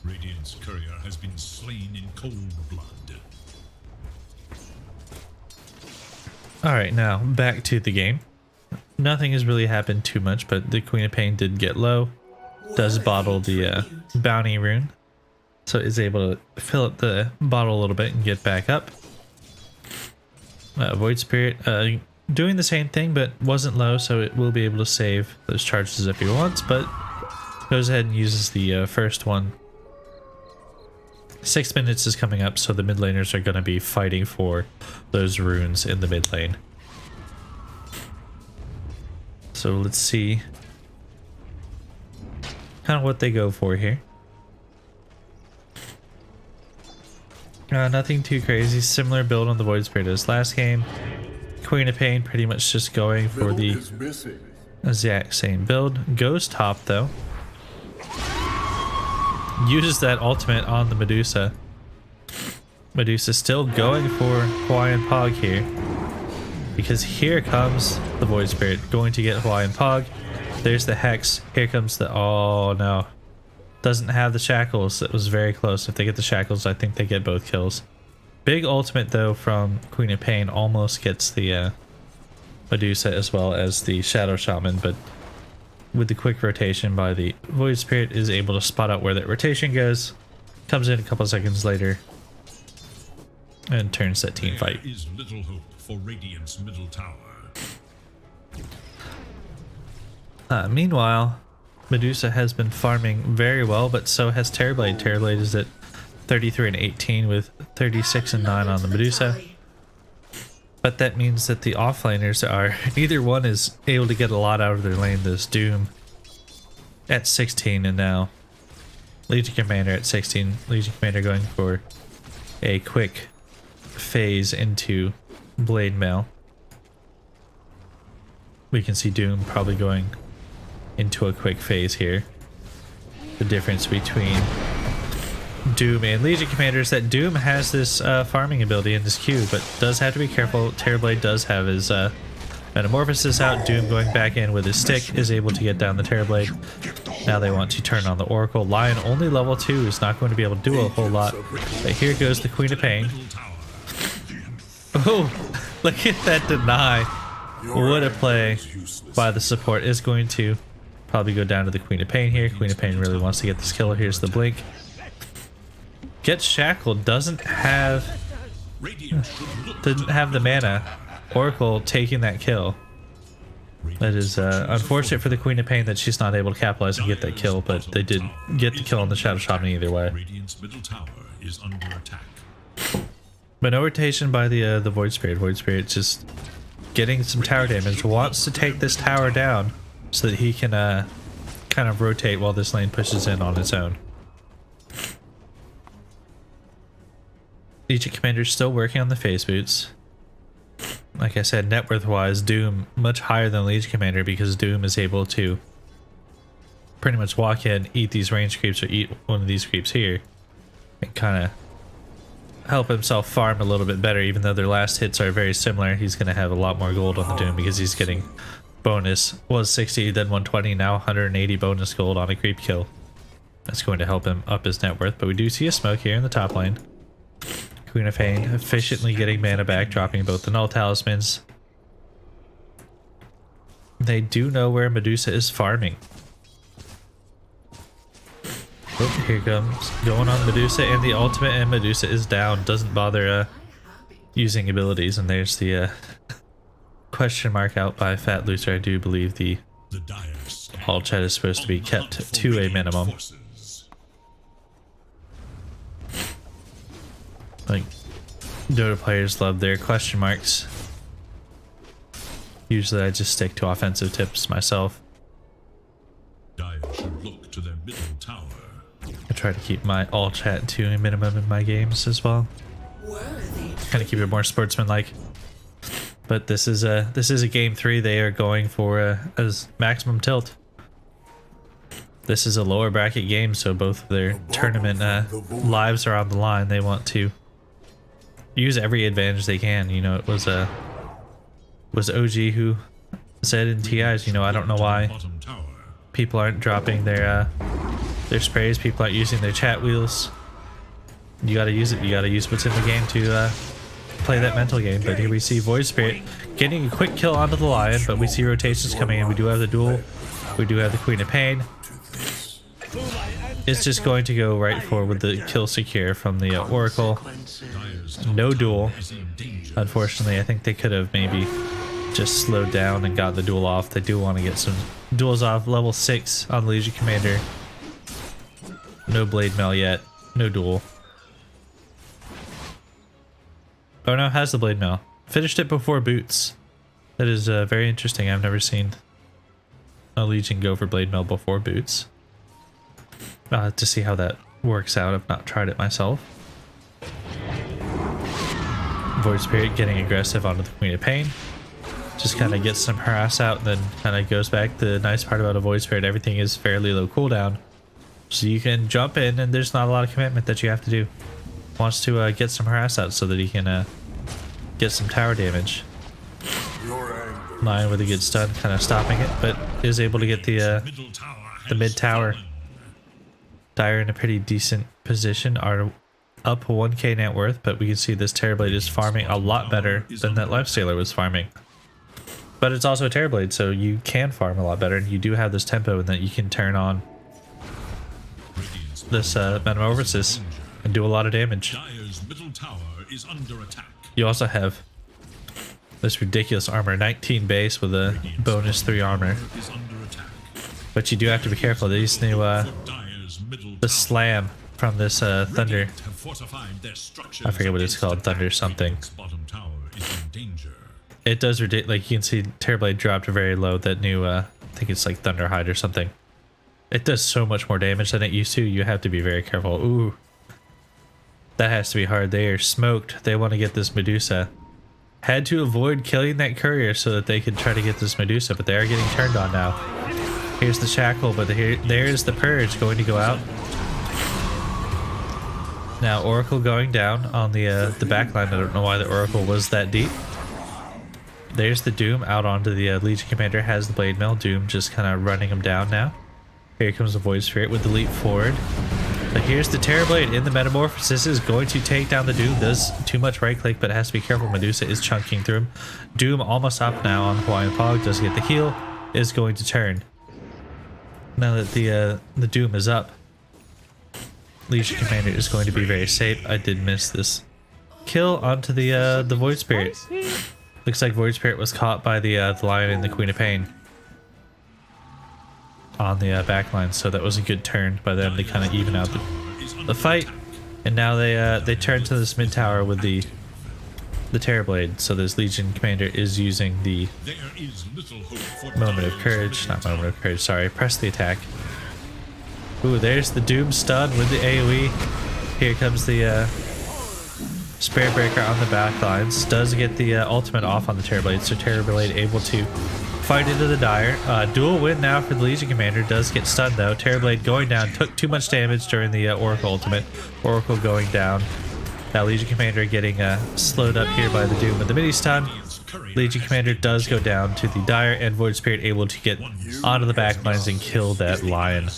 Radiant's courier has been slain in cold blood. Alright, now back to the game. Nothing has really happened too much, but the Queen of Pain did get low. Does bottle the bounty rune, so is able to fill up the bottle a little bit and get back up. Void Spirit doing the same thing, but wasn't low, so it will be able to save those charges if he wants, but goes ahead and uses the first one. 6 minutes is coming up, so the mid laners are going to be fighting for those runes in the mid lane. So let's see kind of what they go for here. Nothing too crazy. Similar build on the Void Spirit as last game. Queen of Pain pretty much just going for the exact same build. Goes top though. Uses that ultimate on the Medusa. Medusa still going for Hawaiian Pog here. Because here comes the Void Spirit going to get Hawaiian Pog. There's the Hex. Here comes the... Oh no. Doesn't have the Shackles. It was very close. If they get the Shackles, I think they get both kills. Big ultimate though from Queen of Pain almost gets the Medusa as well as the Shadow Shaman, but with the quick rotation by the Void Spirit is able to spot out where that rotation goes. Comes in a couple seconds later and turns that team fight. There is little hope for Radiant's middle tower. Meanwhile, Medusa has been farming very well, but so has Terrorblade. Terrorblade is at 33 and 18 with 36 and 9 on the Medusa. But that means that the offlaners are, neither one is able to get a lot out of their lane. This Doom at 16 and now Legion Commander at 16. Legion Commander going for a quick phase into Blade Mail. We can see Doom probably going into a quick phase here. The difference between Doom and Legion Commander is that Doom has this farming ability in this queue, but does have to be careful. Terrorblade does have his Metamorphosis out. Doom going back in with his stick is able to get down the Terrorblade. Now they want to turn on the Oracle. Lion only level 2 is not going to be able to do a whole lot. But here goes the Queen of Pain. Oh, look at that deny. What a play by the support. Is going to probably go down to the Queen of Pain here. Queen of Pain really wants to get this kill. Here's the blink. Gets shackled. Doesn't have the mana. Oracle taking that kill. That is unfortunate for the Queen of Pain that she's not able to capitalize and get that kill, but they did get the kill on the Shadow Shaman either way. Radiant's middle tower is under attack. But no rotation by the Void Spirit. Void Spirit just getting some tower damage. Wants to take this tower down so that he can kind of rotate while this lane pushes in on its own. Legion Commander's still working on the phase boots. Like I said, net worth wise, Doom much higher than Legion Commander because Doom is able to pretty much walk in, eat these range creeps or eat one of these creeps here and kind of help himself farm a little bit better. Even though their last hits are very similar, he's going to have a lot more gold on the Doom because he's getting bonus. Was 60, then 120, now 180 bonus gold on a creep kill. That's going to help him up his net worth. But we do see a smoke here in the top lane. Queen of Pain efficiently getting mana back, dropping both the Null Talismans. They do know where Medusa is farming. Oh, here comes going on Medusa and the ultimate, and Medusa is down. Doesn't bother using abilities, and there's the question mark out by Fat Loser. I do believe the all chat is supposed to be kept to a minimum. Like, Dota players love their question marks. Usually I just stick to offensive tips myself. Dire should look to their middle tower. I try to keep my all chat to a minimum in my games as well. Kind of keep it more sportsmanlike. But this is a game 3. They are going for as maximum tilt. This is a lower bracket game, so both of their tournament lives are on the line. They want to use every advantage they can. You know, it was OG who said in TIs, you know, I don't know why people aren't dropping their sprays, people aren't using their chat wheels. You gotta use it. You gotta use what's in the game to play that mental game. But here we see Void Spirit getting a quick kill onto the Lion, but we see rotations coming in. We do have the duel. We do have the Queen of Pain. It's just going to go right forward with the kill secure from the Oracle. No duel. Unfortunately, I think they could have maybe just slowed down and got the duel off. They do want to get some duels off. Level 6 on the Legion Commander. No Blade Mail yet. No duel. Oh no, has the Blade Mail. Finished it before boots. That is very interesting. I've never seen a Legion go for Blade Mail before boots. To see how that works out. I've not tried it myself. Void Spirit getting aggressive onto the Queen of Pain. Just kind of gets some harass out and then kind of goes back. The nice part about a Void Spirit, everything is fairly low cooldown. So you can jump in and there's not a lot of commitment that you have to do. wants to get some harass out so that he can get some tower damage. Your anger. Lion with a good stun, kind of stopping it, but is able to get the mid tower. Dire in a pretty decent position, are up 1k net worth, but we can see this Terrorblade is farming a lot better than that Lifestealer was farming. But it's also a Terrorblade, so you can farm a lot better, and you do have this tempo and that you can turn on this Metamorphosis and do a lot of damage. Dire's middle tower is under attack. You also have this ridiculous armor, 19 base with a bonus 3 armor. Is under attack. But you do have to be careful. These new Dire's middle the tower. slam from this thunder. Have fortified their structures I forget what it's against called, thunder attack. something. Its bottom tower is in danger. It does like you can see Terrorblade dropped very low. That new I think it's like Thunderhide or something. It does so much more damage than it used to. You have to be very careful. Ooh. That has to be hard. They are smoked. They want to get this Medusa. Had to avoid killing that courier so that they could try to get this Medusa, but they are getting turned on now. Here's the shackle, but there's the purge going to go out. Now Oracle going down on the backline. I don't know why the Oracle was that deep. There's the Doom out onto the Legion Commander, has the Blade Mill. Doom just kind of running him down now. Here comes the Void Spirit with the leap forward. But here's the Terrorblade in the Metamorphosis, is going to take down the Doom. Does too much right click, but has to be careful. Medusa is chunking through him. Doom almost up now on Hawaiian Pog, does get the heal, is going to turn. Now that the Doom is up, Legion Commander is going to be very safe. I did miss this kill onto the Void Spirit. Looks like Void Spirit was caught by the Lion and the Queen of Pain on the backline, so that was a good turn by them to kind of even out the fight. And now they turn to this mid tower with the Terrorblade. So this Legion Commander is using the There is little hope for Moment of Dire's Courage, middle not Moment of tower. Courage, sorry, press the attack. Ooh, there's the Doom stun with the AoE. Here comes the Spirit Breaker on the backlines. Does get the ultimate off on the Terrorblade, so Terrorblade able to fight into the Dire. Dual win now for the Legion Commander. Does get stunned though. Terrorblade going down. Took too much damage during the Oracle ultimate. Oracle going down. Now Legion Commander getting slowed up here by the Doom with the mini stun. Legion Commander does go down to the Dire, and Void Spirit able to get onto the backlines and kill that Lion.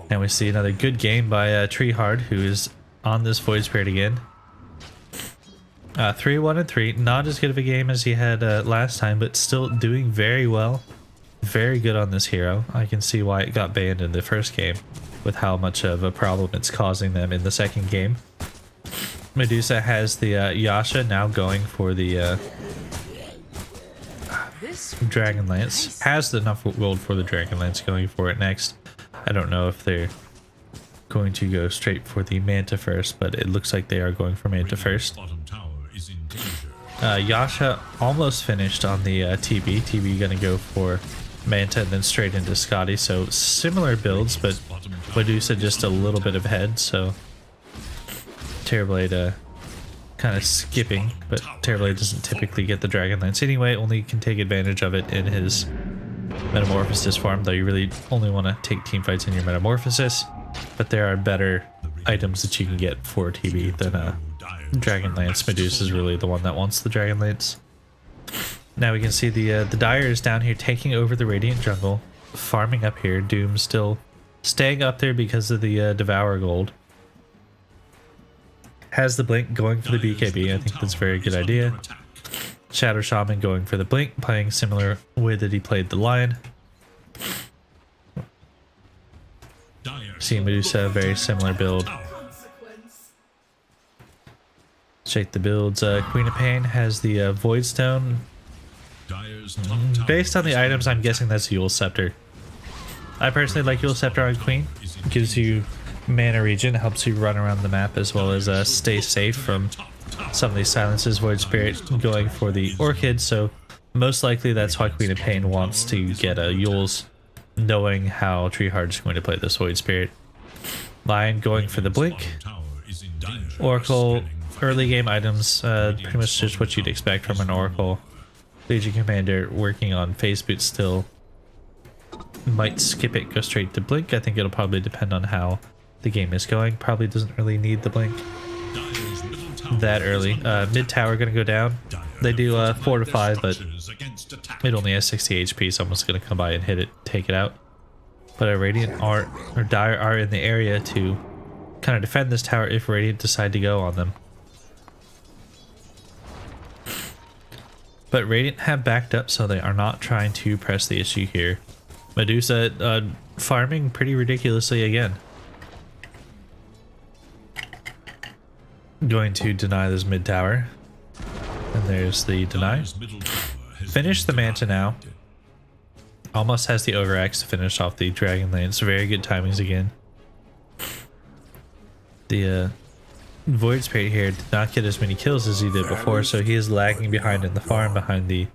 And we see another good game by Treehard, who is on this Void Spirit again. 3-1-3, not as good of a game as he had last time, but still doing very well. Very good on this hero. I can see why it got banned in the first game, with how much of a problem it's causing them in the second game. Medusa has the Yasha now going for the Dragon Lance. Has enough gold for the Dragon Lance, going for it next. I don't know if they're going to go straight for the Manta first, but it looks like they are going for Manta first. Bottom tower is in danger. Yasha almost finished on the TB. TB gonna go for Manta and then straight into Scotty. So similar builds, but Medusa just a little bit ahead. So Terrorblade kind of skipping, but Terrorblade doesn't typically get the Dragon Lance anyway. Only can take advantage of it in his Metamorphosis form, though you really only want to take team fights in your Metamorphosis. But there are better items that you can get for TB than Dragon Lance. Medusa is really the one that wants the Dragon Lance. Now we can see the Dire is down here taking over the Radiant Jungle, farming up here. Doom still staying up there because of the Devour Gold. Has the Blink going for the BKB. I think that's a very good idea. Shadow Shaman going for the Blink, playing similar way that he played the Lion. See Medusa, very similar build. Check the builds. Queen of Pain has the Void Stone. Based on the items, I'm guessing that's Yule Scepter. I personally like Yule Scepter on Queen. It gives you mana regen, helps you run around the map, as well as stay safe from some of these silences. Void Spirit going for the Orchid, so most likely that's why Queen of Pain wants to get a Yule's, knowing how Treehard is going to play this Void Spirit. Lion going for the Blink. Oracle, early game items, pretty much just what you'd expect from an Oracle. Legion Commander working on Phase Boot still. Might skip it, go straight to Blink. I think it'll probably depend on how the game is going. Probably doesn't really need the blink Dire's middle tower that early. Mid tower gonna go down. They do 4 to 5, but against attack. it only has 60 HP, so I'm just gonna come by and hit it, take it out. But Radiant are, or Dire are in the area to kind of defend this tower if Radiant decide to go on them. But Radiant have backed up, so they are not trying to press the issue here. Medusa farming pretty ridiculously again. Going to deny this mid tower. And there's the deny. Dire's middle tower has Finish the been Manta now. Almost has the Overaxe to finish off the Dragon Lance. Very good timings again. The Void Spirit here did not get as many kills as he did before, so he is lagging behind in the farm behind the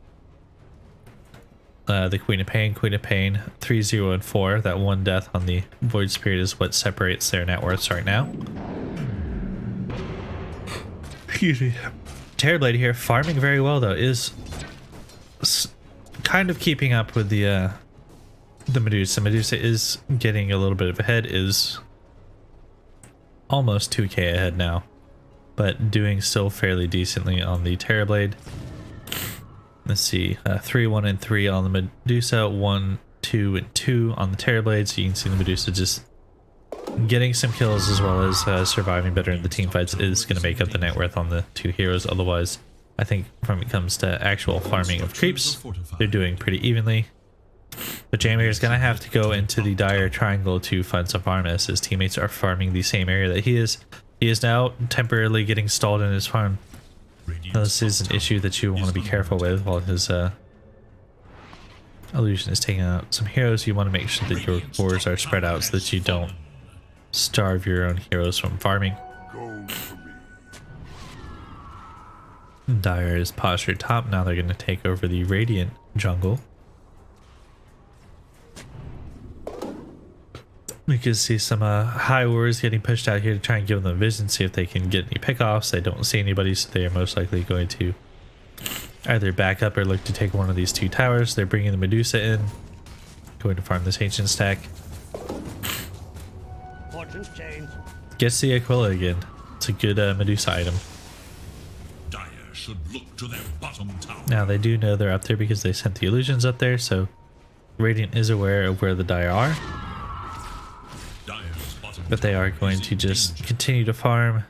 Queen of Pain. Queen of Pain 3, 0, and 4. That one death on the Void Spirit is what separates their net worths right now. Excuse me. Terrorblade here farming very well though, is kind of keeping up with the Medusa. Medusa is getting a little bit of ahead, is almost 2k ahead now, but doing still fairly decently on the Terrorblade. Let's see, 3, 1, and 3 on the Medusa, 1, 2, and 2 on the Terrorblade. So you can see the Medusa just getting some kills as well as surviving better in the team fights is going to make up the net worth on the two heroes. Otherwise, I think when it comes to actual farming of creeps, they're doing pretty evenly. But Jamir is going to have to go into the Dire triangle to find some farm as his teammates are farming the same area that he is. He is now temporarily getting stalled in his farm. Now, this is an issue that you want to be careful with while his illusion is taking out some heroes. You want to make sure that your cores are spread out so that you don't starve your own heroes from farming. Dire is postured top. Now they're going to take over the Radiant jungle. We can see some high wars getting pushed out here to try and give them the vision, see if they can get any pickoffs. They don't see anybody, so they are most likely going to either back up or look to take one of these two towers. They're bringing the Medusa in, going to farm this ancient stack. Gets the Aquila again. It's a good Medusa item. Dire should look to their bottom tower. Now they do know they're up there because they sent the illusions up there, so Radiant is aware of where the Dire are. Dire's bottom But they are going to just continue to farm.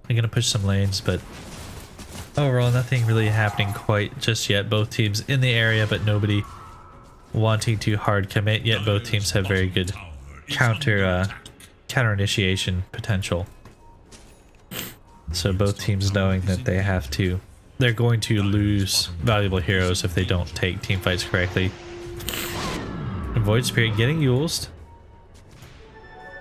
They're going to push some lanes, but overall nothing really happening quite just yet. Both teams in the area, but nobody wanting to hard commit yet. Both teams have very good counter initiation potential. So both teams knowing that they're going to lose valuable heroes if they don't take team fights correctly. And Void Spirit getting used.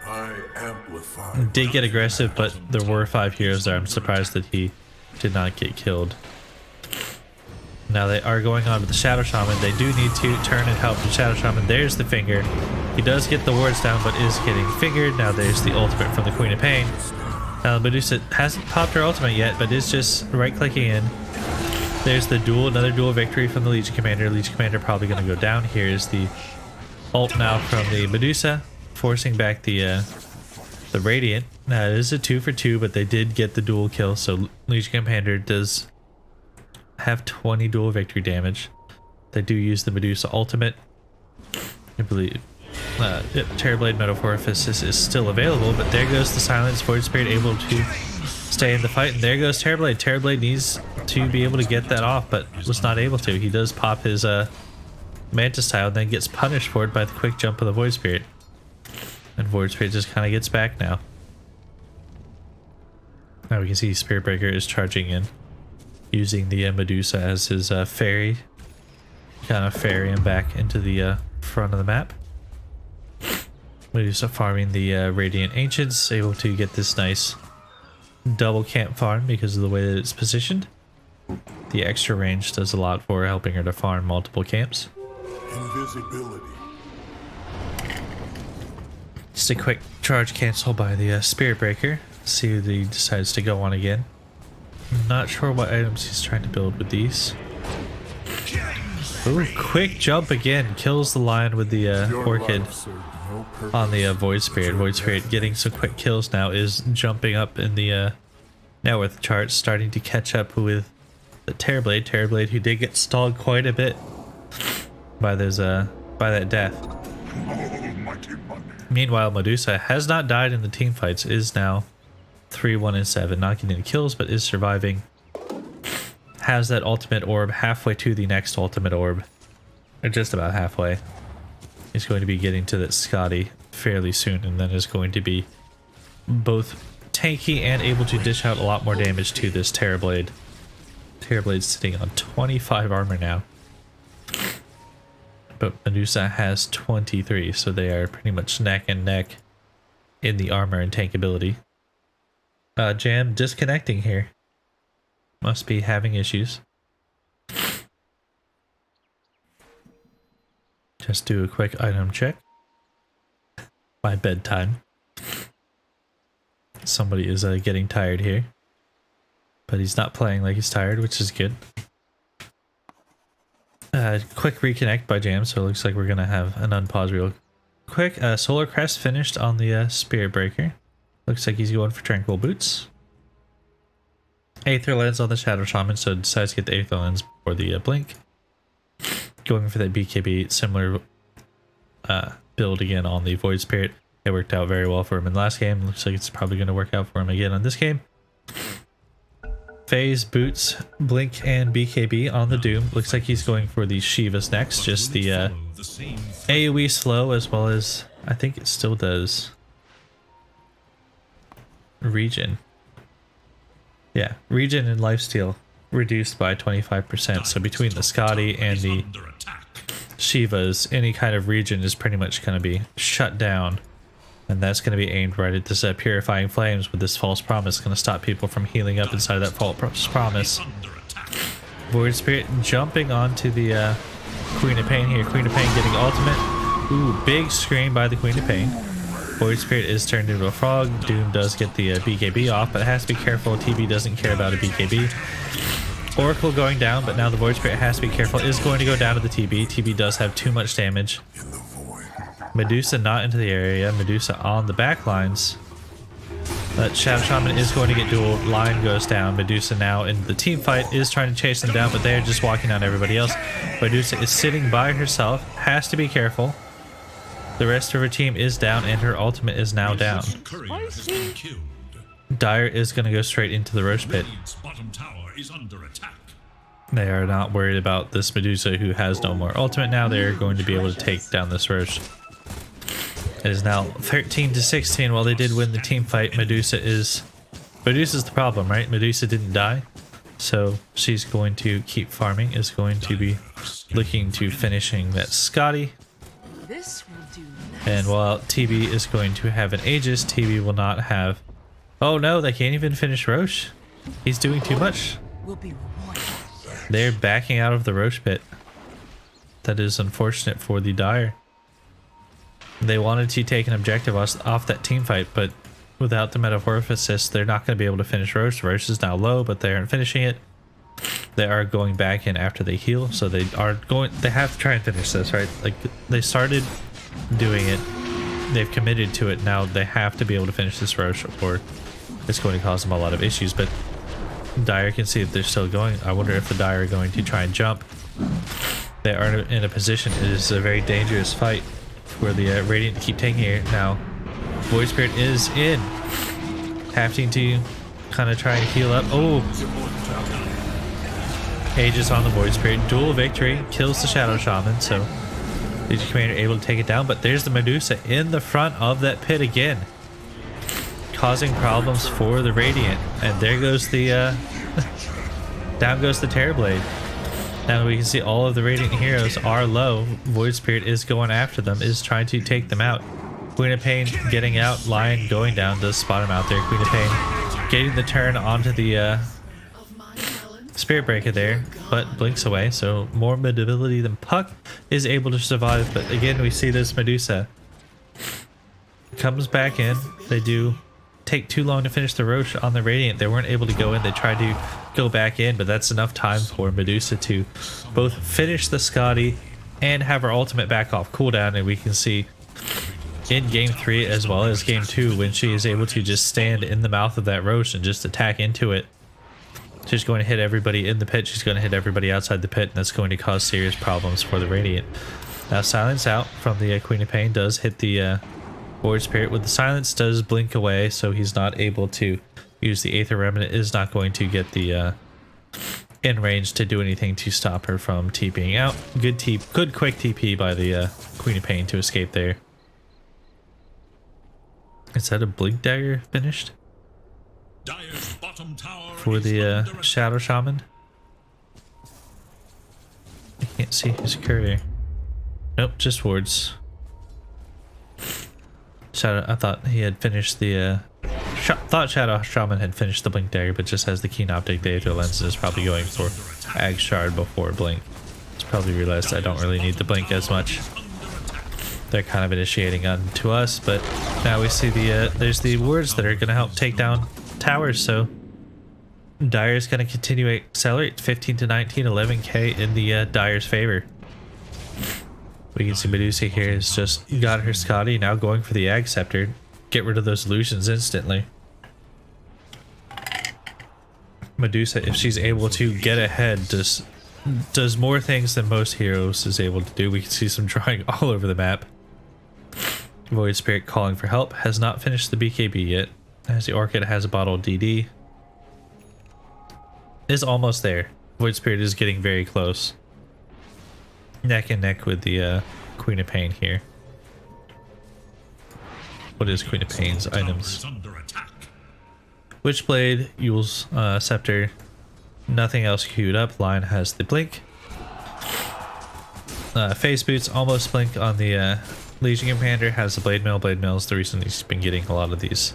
I amplify. Did get aggressive, but there were 5 heroes there. I'm surprised that he did not get killed. Now they are going on to the Shadow Shaman. They do need to turn and help the Shadow Shaman. There's the finger. He does get the wards down, but is getting fingered. Now there's the ultimate from the Queen of Pain. Now Medusa hasn't popped her ultimate yet, but is just right-clicking in. There's the duel, another duel victory from the Legion Commander. Legion Commander probably going to go down. Here is the ult now from the Medusa, forcing back the Radiant. Now it is a 2 for 2, but they did get the dual kill, so Legion Commander does have 20 dual victory damage. They do use the Medusa ultimate. I believe Terrorblade Metamorphosis is still available, but there goes the Silence. Void Spirit able to stay in the fight, and there goes Terrorblade. Terrorblade needs to be able to get that off, but was not able to. He does pop his Mantis Tile and then gets punished for it by the quick jump of the Void Spirit. And Void Spirit just kind of gets back now. Now we can see Spirit Breaker is charging in, using the Medusa as his fairy. Kind of ferry him back into the front of the map. Medusa farming the Radiant Ancients, able to get this nice double camp farm because of the way that it's positioned. The extra range does a lot for helping her to farm multiple camps. Invisibility. Just a quick charge cancel by the Spirit Breaker. See who he decides to go on again. I'm not sure what items he's trying to build with these. Ooh, quick jump again. Kills the lion with the Orchid. on the Void Spirit. Void Spirit getting some quick kills now, is jumping up in the net worth chart, starting to catch up with the Terrorblade. Terrorblade, who did get stalled quite a bit by those by that death. Meanwhile, Medusa has not died in the team fights, is now 3-1-7, not getting any kills, but is surviving. Has that ultimate orb halfway to the next ultimate orb, or just about halfway. He's going to be getting to that Scotty fairly soon, and then is going to be both tanky and able to dish out a lot more damage to this Terrorblade. Terrorblade's sitting on 25 armor now, but Medusa has 23, so they are pretty much neck and neck in the armor and tank ability. Jam disconnecting here. Must be having issues. Just do a quick item check. By bedtime. Somebody is getting tired here. But he's not playing like he's tired, which is good. Quick reconnect by Jam, so it looks like we're going to have an unpause real quick. Solar Crest finished on the Spirit Breaker. Looks like he's going for Tranquil Boots. Aether Lens on the Shadow Shaman, so decides to get the Aether Lens before the Blink. Going for that BKB, similar build again on the Void Spirit. It worked out very well for him in the last game. Looks like it's probably going to work out for him again on this game. Phase, Boots, Blink, and BKB on the Doom. Looks like he's going for the Shivas next. Just the AoE slow, as well as I think it still does regen. Yeah, regen and lifesteal reduced by 25%. So between the Scotty and the Shivas, any kind of regen is pretty much going to be shut down. And that's going to be aimed right at this Purifying Flames with this False Promise. Going to stop people from healing up inside of that False Promise. Void Spirit jumping onto the Queen of Pain here. Queen of Pain getting ultimate. Ooh, big scream by the Queen of Pain. Void Spirit is turned into a frog. Doom does get the BKB off, but it has to be careful. TB doesn't care about a BKB. Oracle going down, but now the Void Spirit has to be careful. Is going to go down to the TB. TB does have too much damage. Medusa not into the area. Medusa on the back lines. But Shadow Shaman is going to get dual. Line goes down. Medusa now in the team fight is trying to chase them down, but they're just walking down everybody else. Medusa is sitting by herself. Has to be careful. The rest of her team is down, and her ultimate is now down. Dire is going to go straight into the Roche Pit. They are not worried about this Medusa, who has no more ultimate now. They're going to be able to take down this Roche. It is now 13-16. While they did win the team fight, Medusa's the problem, right? Medusa didn't die, so she's going to keep farming. Is going to be looking to finishing that Scotty. This will do. And while TB is going to have an Aegis, TB will not have... Oh no, they can't even finish Roche. He's doing too much. Will be rewarded. They're backing out of the Roche Pit. That is unfortunate for the Dire. They wanted to take an objective off that team fight, but without the Metamorphosis, they're not going to be able to finish Roche. Roche is now low, but they aren't finishing it. They are going back in after they heal, so they have to try and finish this, right? Like, they started doing it, they've committed to it, now they have to be able to finish this Roche, or it's going to cause them a lot of issues. But Dire can see that they're still going. I wonder if the Dire are going to try and jump. They are in a position, it is a very dangerous fight where the Radiant keep taking it now. Void Spirit is in, having to kind of try and heal up. Oh, Aegis on the Void Spirit. Dual victory kills the Shadow Shaman, so the commander able to take it down. But there's the Medusa in the front of that pit again, causing problems for the Radiant. And there goes the down goes the Terrorblade. Now we can see all of the Radiant heroes are low. Void Spirit is going after them, is trying to take them out. Queen of Pain getting out. Lion going down, does spot him out there. Queen of Pain getting the turn onto the Spirit Breaker there, but blinks away, so more mid-ability than Puck is able to survive. But again, we see this Medusa comes back in. They do take too long to finish the Roche on the Radiant. They weren't able to go in. They tried to go back in, but that's enough time for Medusa to both finish the Scotty and have her ultimate back off cooldown. And we can see in game 3 as well as game 2 when she is able to just stand in the mouth of that roach and just attack into it. She's going to hit everybody in the pit. She's going to hit everybody outside the pit, and that's going to cause serious problems for the Radiant. Now, silence out from the Queen of Pain does hit the Void Spirit. With the silence, does blink away, so he's not able to use the Aether Remnant. Is not going to get the in range to do anything to stop her from TPing out. Good quick TP by the Queen of Pain to escape there. Is that a Blink Dagger finished? Dire's bottom tower For is the under attack. Shadow Shaman? I can't see his courier. Nope, just wards. Shadow, I thought he had finished the thought Shadow Shaman had finished the Blink Dagger, but just has the Keen Optic. The Aether Lens is probably going for Ag Shard before Blink. Just probably realized I don't really need to blink as much. They're kind of initiating onto us, but now we see the there's the wards that are going to help take down towers. So Dire is going to continue to accelerate 15 to 19, 11k in the Dire's favor. We can see Medusa here has just got her Scotty, now going for the Ag Scepter. Get rid of those illusions instantly. Medusa, if she's able to get ahead, does more things than most heroes is able to do. We can see some drawing all over the map. Void Spirit calling for help. Has not finished the BKB yet. As the Orchid has a bottle of DD. Is almost there. Void Spirit is getting very close. Neck and neck with the Queen of Pain here. What is Queen of Pain's items? Witchblade, Yule's Scepter. Nothing else queued up. Lion has the Blink. Phase Boots almost blink on the Legion Commander. Has the Blade Mill. Blade Mill is the reason he's been getting a lot of these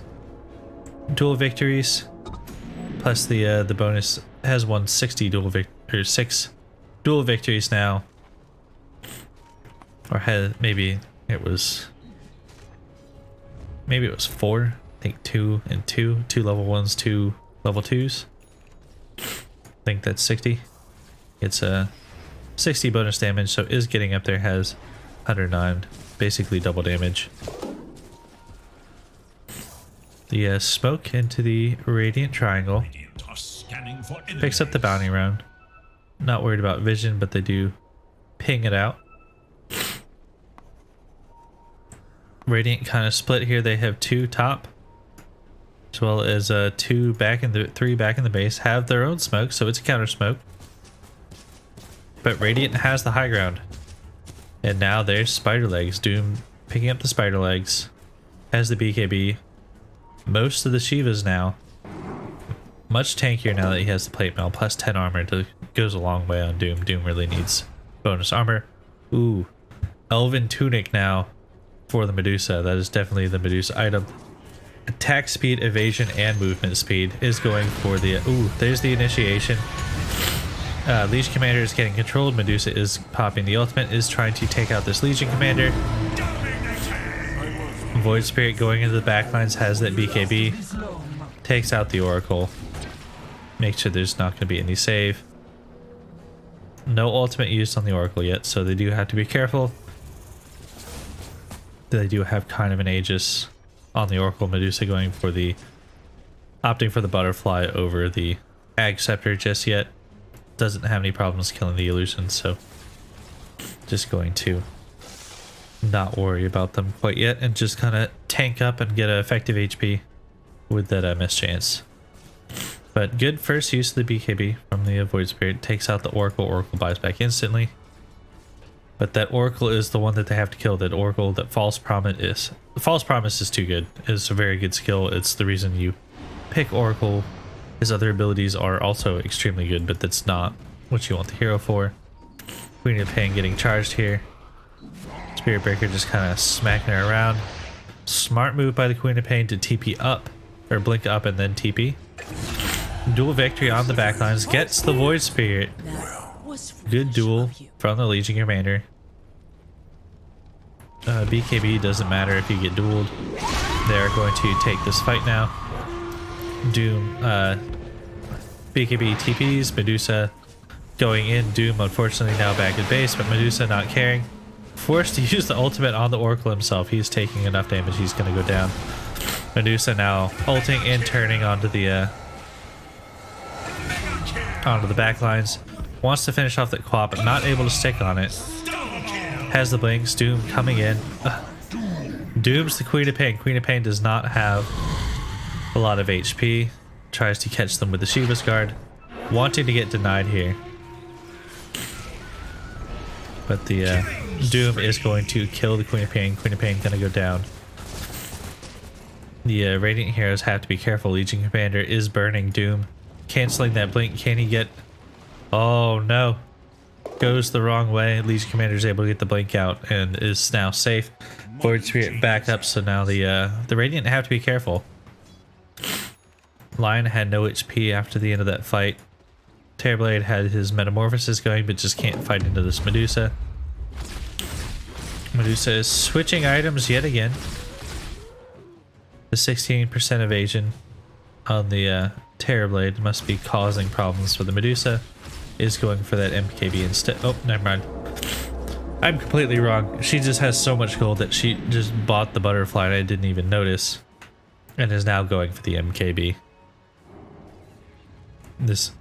dual victories. Plus the bonus has won 6 dual victories now. Or had maybe it was 4. I think 2 and 2. 2 level 1s, 2 level 2s. I think that's 60. It's a 60 bonus damage, so is getting up there. Has 109, basically double damage. The smoke into the Radiant Triangle picks up the bounty round. Not worried about vision, but they do ping it out. Radiant kind of split here. They have 2 top, as well as 3 back in the base. Have their own smoke, so it's a counter smoke. But Radiant has the high ground, and now there's Spider Legs. Doom picking up the Spider Legs, has the BKB. Most of the Shivas now. Much tankier now that he has the plate mail. Plus 10 armor goes a long way on Doom. Doom really needs bonus armor. Ooh, Elven Tunic now for the Medusa. That is definitely the Medusa item. Attack speed, evasion, and movement speed is going for the... Ooh, there's the initiation. Legion Commander is getting controlled. Medusa is popping the ultimate, is trying to take out this Legion Commander. Void Spirit going into the backlines, has that BKB. Takes out the Oracle. Make sure there's not going to be any save. No ultimate used on the Oracle yet, so they do have to be careful. They do have kind of an Aegis on the Oracle. Medusa going for the... opting for the Butterfly over the Ag Scepter just yet. Doesn't have any problems killing the illusions, so just going to not worry about them quite yet and just kind of tank up and get an effective HP with that mischance. But good first use of the BKB from the Void Spirit. Takes out the Oracle. Oracle buys back instantly. But that Oracle is the one that they have to kill. That Oracle, that False Promise is... The False Promise is too good. It's a very good skill. It's the reason you pick Oracle. His other abilities are also extremely good, but that's not what you want the hero for. Queen of Pain getting charged here. Spirit Breaker just kind of smacking her around. Smart move by the Queen of Pain to TP up, or blink up and then TP. Dual victory on the backlines. Gets the Void Spirit. Good duel from the Legion Commander. BKB doesn't matter if you get dueled. They're going to take this fight now. Doom, BKB TPs. Medusa going in. Doom unfortunately now back at base, but Medusa not caring. forced to use the ultimate on the Oracle himself. He's taking enough damage. He's going to go down. Medusa now ulting and turning onto the back lines. Wants to finish off that quad, but not able to stick on it. Has the blinks. Doom coming in. Doom's the Queen of Pain. Queen of Pain does not have a lot of HP. Tries to catch them with the Shiva's Guard. Wanting to get denied here. But the Doom is going to kill the Queen of Pain. Queen of Pain gonna go down. The Radiant Heroes have to be careful. Legion Commander is burning Doom. Canceling that blink. Can he get... Oh no. Goes the wrong way. Legion Commander is able to get the blink out and is now safe. Void Spirit back up, so now the Radiant have to be careful. Lion had no HP after the end of that fight. Terrorblade had his Metamorphosis going, but just can't fight into this Medusa. Medusa is switching items yet again. The 16% evasion on the Terrorblade must be causing problems for the Medusa. Is going for that MKB instead. Oh, never mind. I'm completely wrong. She just has so much gold that she just bought the butterfly and I didn't even notice. And is now going for the MKB. This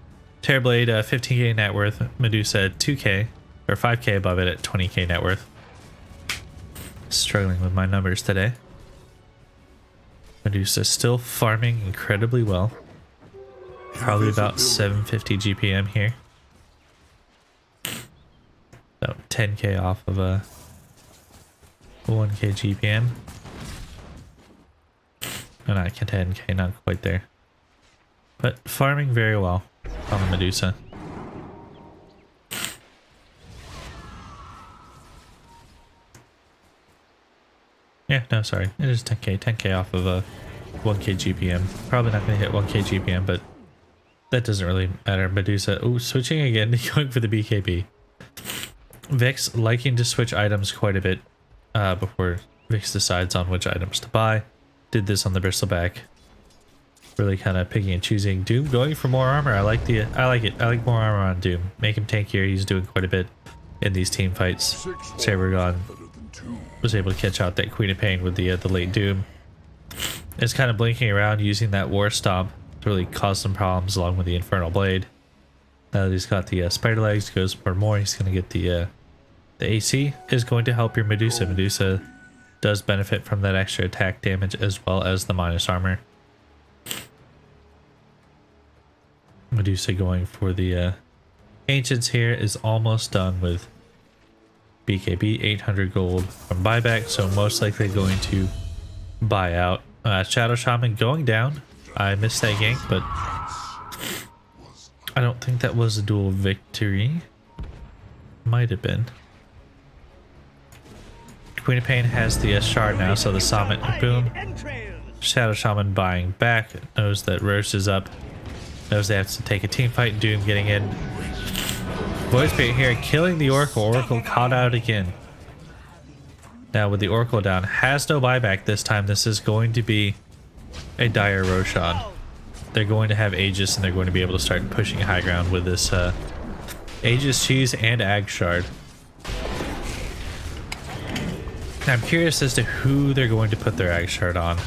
Terrorblade, 15k net worth. Medusa 2k or 5k above it at 20k net worth. Struggling with my numbers today. Medusa still farming incredibly well. Probably about 750 GPM here. So 10k off of a 1k GPM. No, not 10k, not quite there. But farming very well on the Medusa. Yeah, no, sorry. It is 10k. 10k off of a 1k GPM. Probably not going to hit 1k GPM, but that doesn't really matter. Medusa, oh, switching again, going for the BKB. Vix liking to switch items quite a bit before Vix decides on which items to buy. Did this on the Bristleback. Really kind of picking and choosing. Doom going for more armor. I like it. I like more armor on Doom. Make him tankier. He's doing quite a bit in these team fights. Sabergon was able to catch out that Queen of Pain with the late Doom. It's kind of blinking around using that War Stomp to really cause some problems along with the Infernal Blade. Now that he's got the Spider Legs, goes for more. He's going to get the AC is going to help your Medusa. Medusa does benefit from that extra attack damage as well as the minus armor. Medusa going for the Ancients here is almost done with BKB. 800 gold from buyback, so most likely going to buy out. Shadow Shaman going down. I missed that gank, but I don't think that was a dual victory. Might have been. Queen of Pain has the shard now, so the summit, boom. Shadow Shaman buying back. Knows that Roche is up. Knows they have to take a team fight. Doom getting in. Void Spirit here killing the Oracle. Oracle caught out again. Now with the Oracle down, has no buyback this time. This is going to be a dire Roshan. They're going to have Aegis and they're going to be able to start pushing high ground with this Aegis Cheese and Ag Shard. I'm curious as to who they're going to put their Ag Shard on.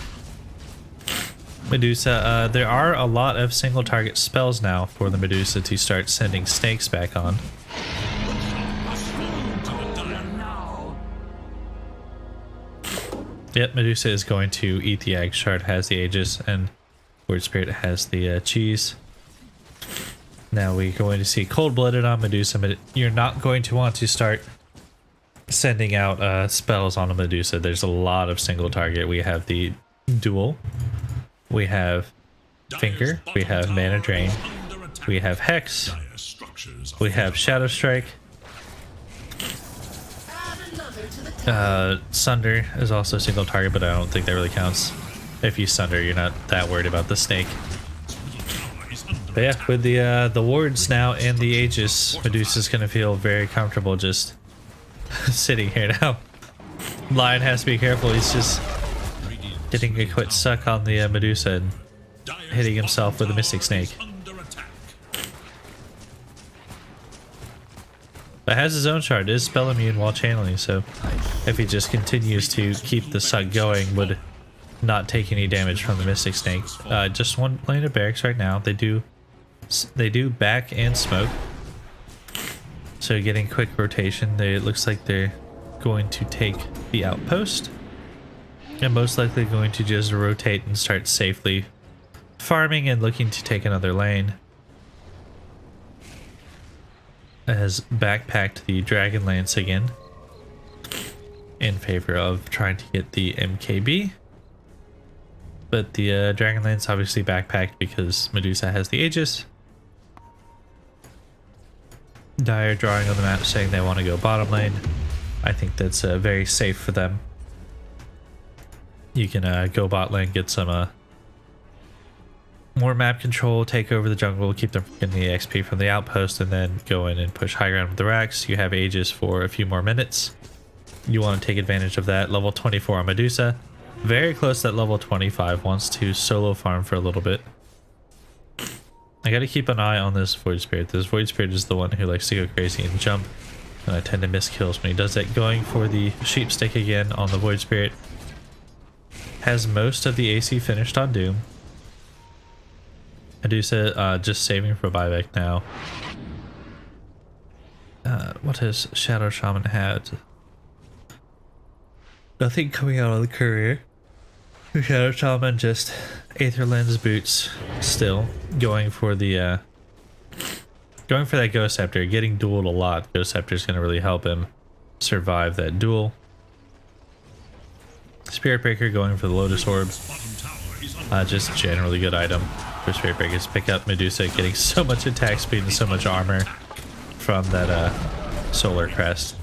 Medusa, there are a lot of single target spells now for the Medusa to start sending snakes back on. Yep, Medusa is going to eat the Ag Shard, has the Aegis, and Word Spirit has the cheese. Now we're going to see Cold-Blooded on Medusa, but you're not going to want to start sending out spells on a Medusa. There's a lot of single target. We have the Duel. We have Finger. We have Mana Drain. We have Hex. We have Shadow Strike. Sunder is also single target, but I don't think that really counts. If you Sunder, you're not that worried about the snake. But yeah, with the wards now and the Aegis, Medusa's gonna feel very comfortable just sitting here now. Lion has to be careful. He's just getting a quick suck on the Medusa and hitting himself with a Mystic Snake. But has his own shard, is spell immune while channeling, so if he just continues to keep the suck going, would not take any damage from the Mystic Snake. Just one lane of barracks right now. They do back and smoke, so getting quick rotation. It looks like they're going to take the outpost, and most likely going to just rotate and start safely farming and looking to take another lane. Has backpacked the Dragon Lance again in favor of trying to get the MKB, but the Dragon Lance obviously backpacked because Medusa has the Aegis. Dire drawing on the map saying they want to go bottom lane. I think that's very safe for them. You can go bot lane, get some more map control, take over the jungle, keep them getting the XP from the outpost, and then go in and push high ground with the racks. You have Aegis for a few more minutes. You want to take advantage of that. Level 24 on Medusa. Very close to that level 25. Wants to solo farm for a little bit. I got to keep an eye on this Void Spirit. This Void Spirit is the one who likes to go crazy and jump. And I tend to miss kills when he does that. Going for the Sheep Stick again on the Void Spirit. Has most of the AC finished on Doom. Medusa just saving for buyback now. What has Shadow Shaman had? Nothing coming out of the courier. Shadow Shaman just Aether Lens boots still. Going for the that Ghost Scepter, getting dueled a lot. Ghost Scepter is going to really help him survive that duel. Spirit Breaker going for the Lotus Orb. Just generally good item for Spirit Breakers. Pick up Medusa, getting so much attack speed and so much armor from that Solar Crest.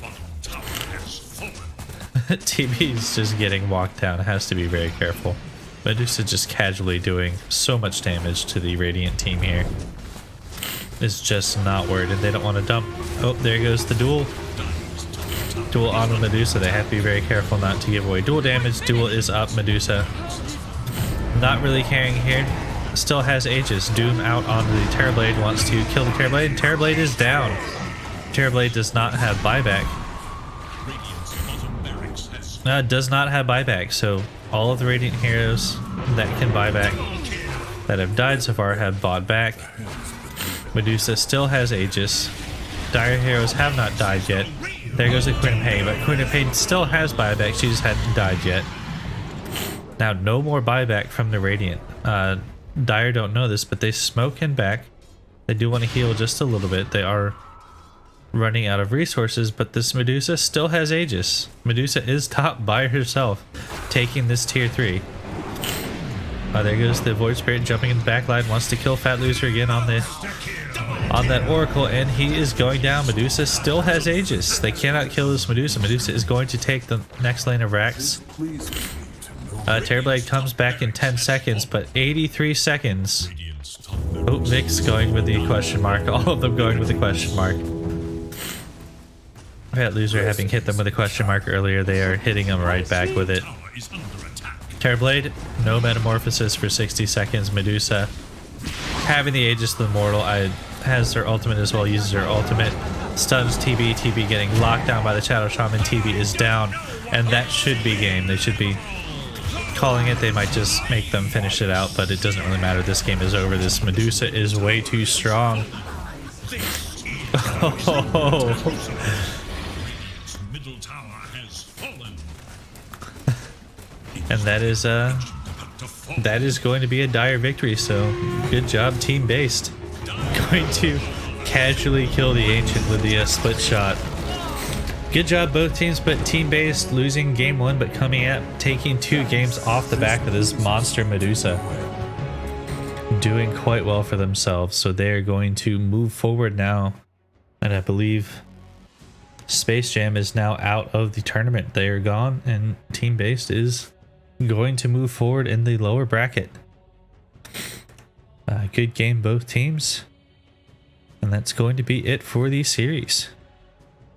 TB's just getting walked down. Has to be very careful. Medusa just casually doing so much damage to the Radiant team here. It's just not worth it. They don't want to dump. Oh, there goes the duel. Duel on the Medusa. They have to be very careful not to give away duel damage. Duel is up. Medusa not really caring here. Still has Aegis. Doom out on the Terrorblade. Wants to kill the Terrorblade. Terrorblade is down. Terrorblade does not have buyback. Does not have buyback. So all of the Radiant heroes that can buy back that have died so far have bought back. Medusa still has Aegis. Dire heroes have not died yet. There goes the Queen of Pain, but Queen of Pain still has buyback. She just hadn't died yet. Now, no more buyback from the Radiant. Dire don't know this, but they smoke him back. They do want to heal just a little bit. They are running out of resources, but this Medusa still has Aegis. Medusa is top by herself, taking this tier 3. There goes the Void Spirit jumping in the back line. Wants to kill Fat Loser again on that Oracle, and he is going down. Medusa still has Aegis. They cannot kill this Medusa. Medusa is going to take the next lane of racks. Terrorblade comes back in 10 seconds, but 83 seconds. Oh, Vic's going with the question mark. All of them going with the question mark. Fat Loser having hit them with a question mark earlier. They are hitting them right back with it. Terrorblade, no metamorphosis for 60 seconds. Medusa having the Aegis of the Mortal. Has her ultimate as well, uses her ultimate. Stuns TB. TB getting locked down by the Shadow Shaman. TB is down, and that should be game. They should be calling it. They might just make them finish it out, but it doesn't really matter. This game is over. This Medusa is way too strong. Oh. And that is going to be a dire victory. So good job, team based. Going to casually kill the Ancient with the split shot. Good job both teams, but team based losing game 1, but coming out taking 2 games off the back of this monster Medusa. Doing quite well for themselves. So they're going to move forward now. And I believe Space Jam is now out of the tournament. They are gone, and team based is going to move forward in the lower bracket. Good game both teams, and that's going to be it for the series.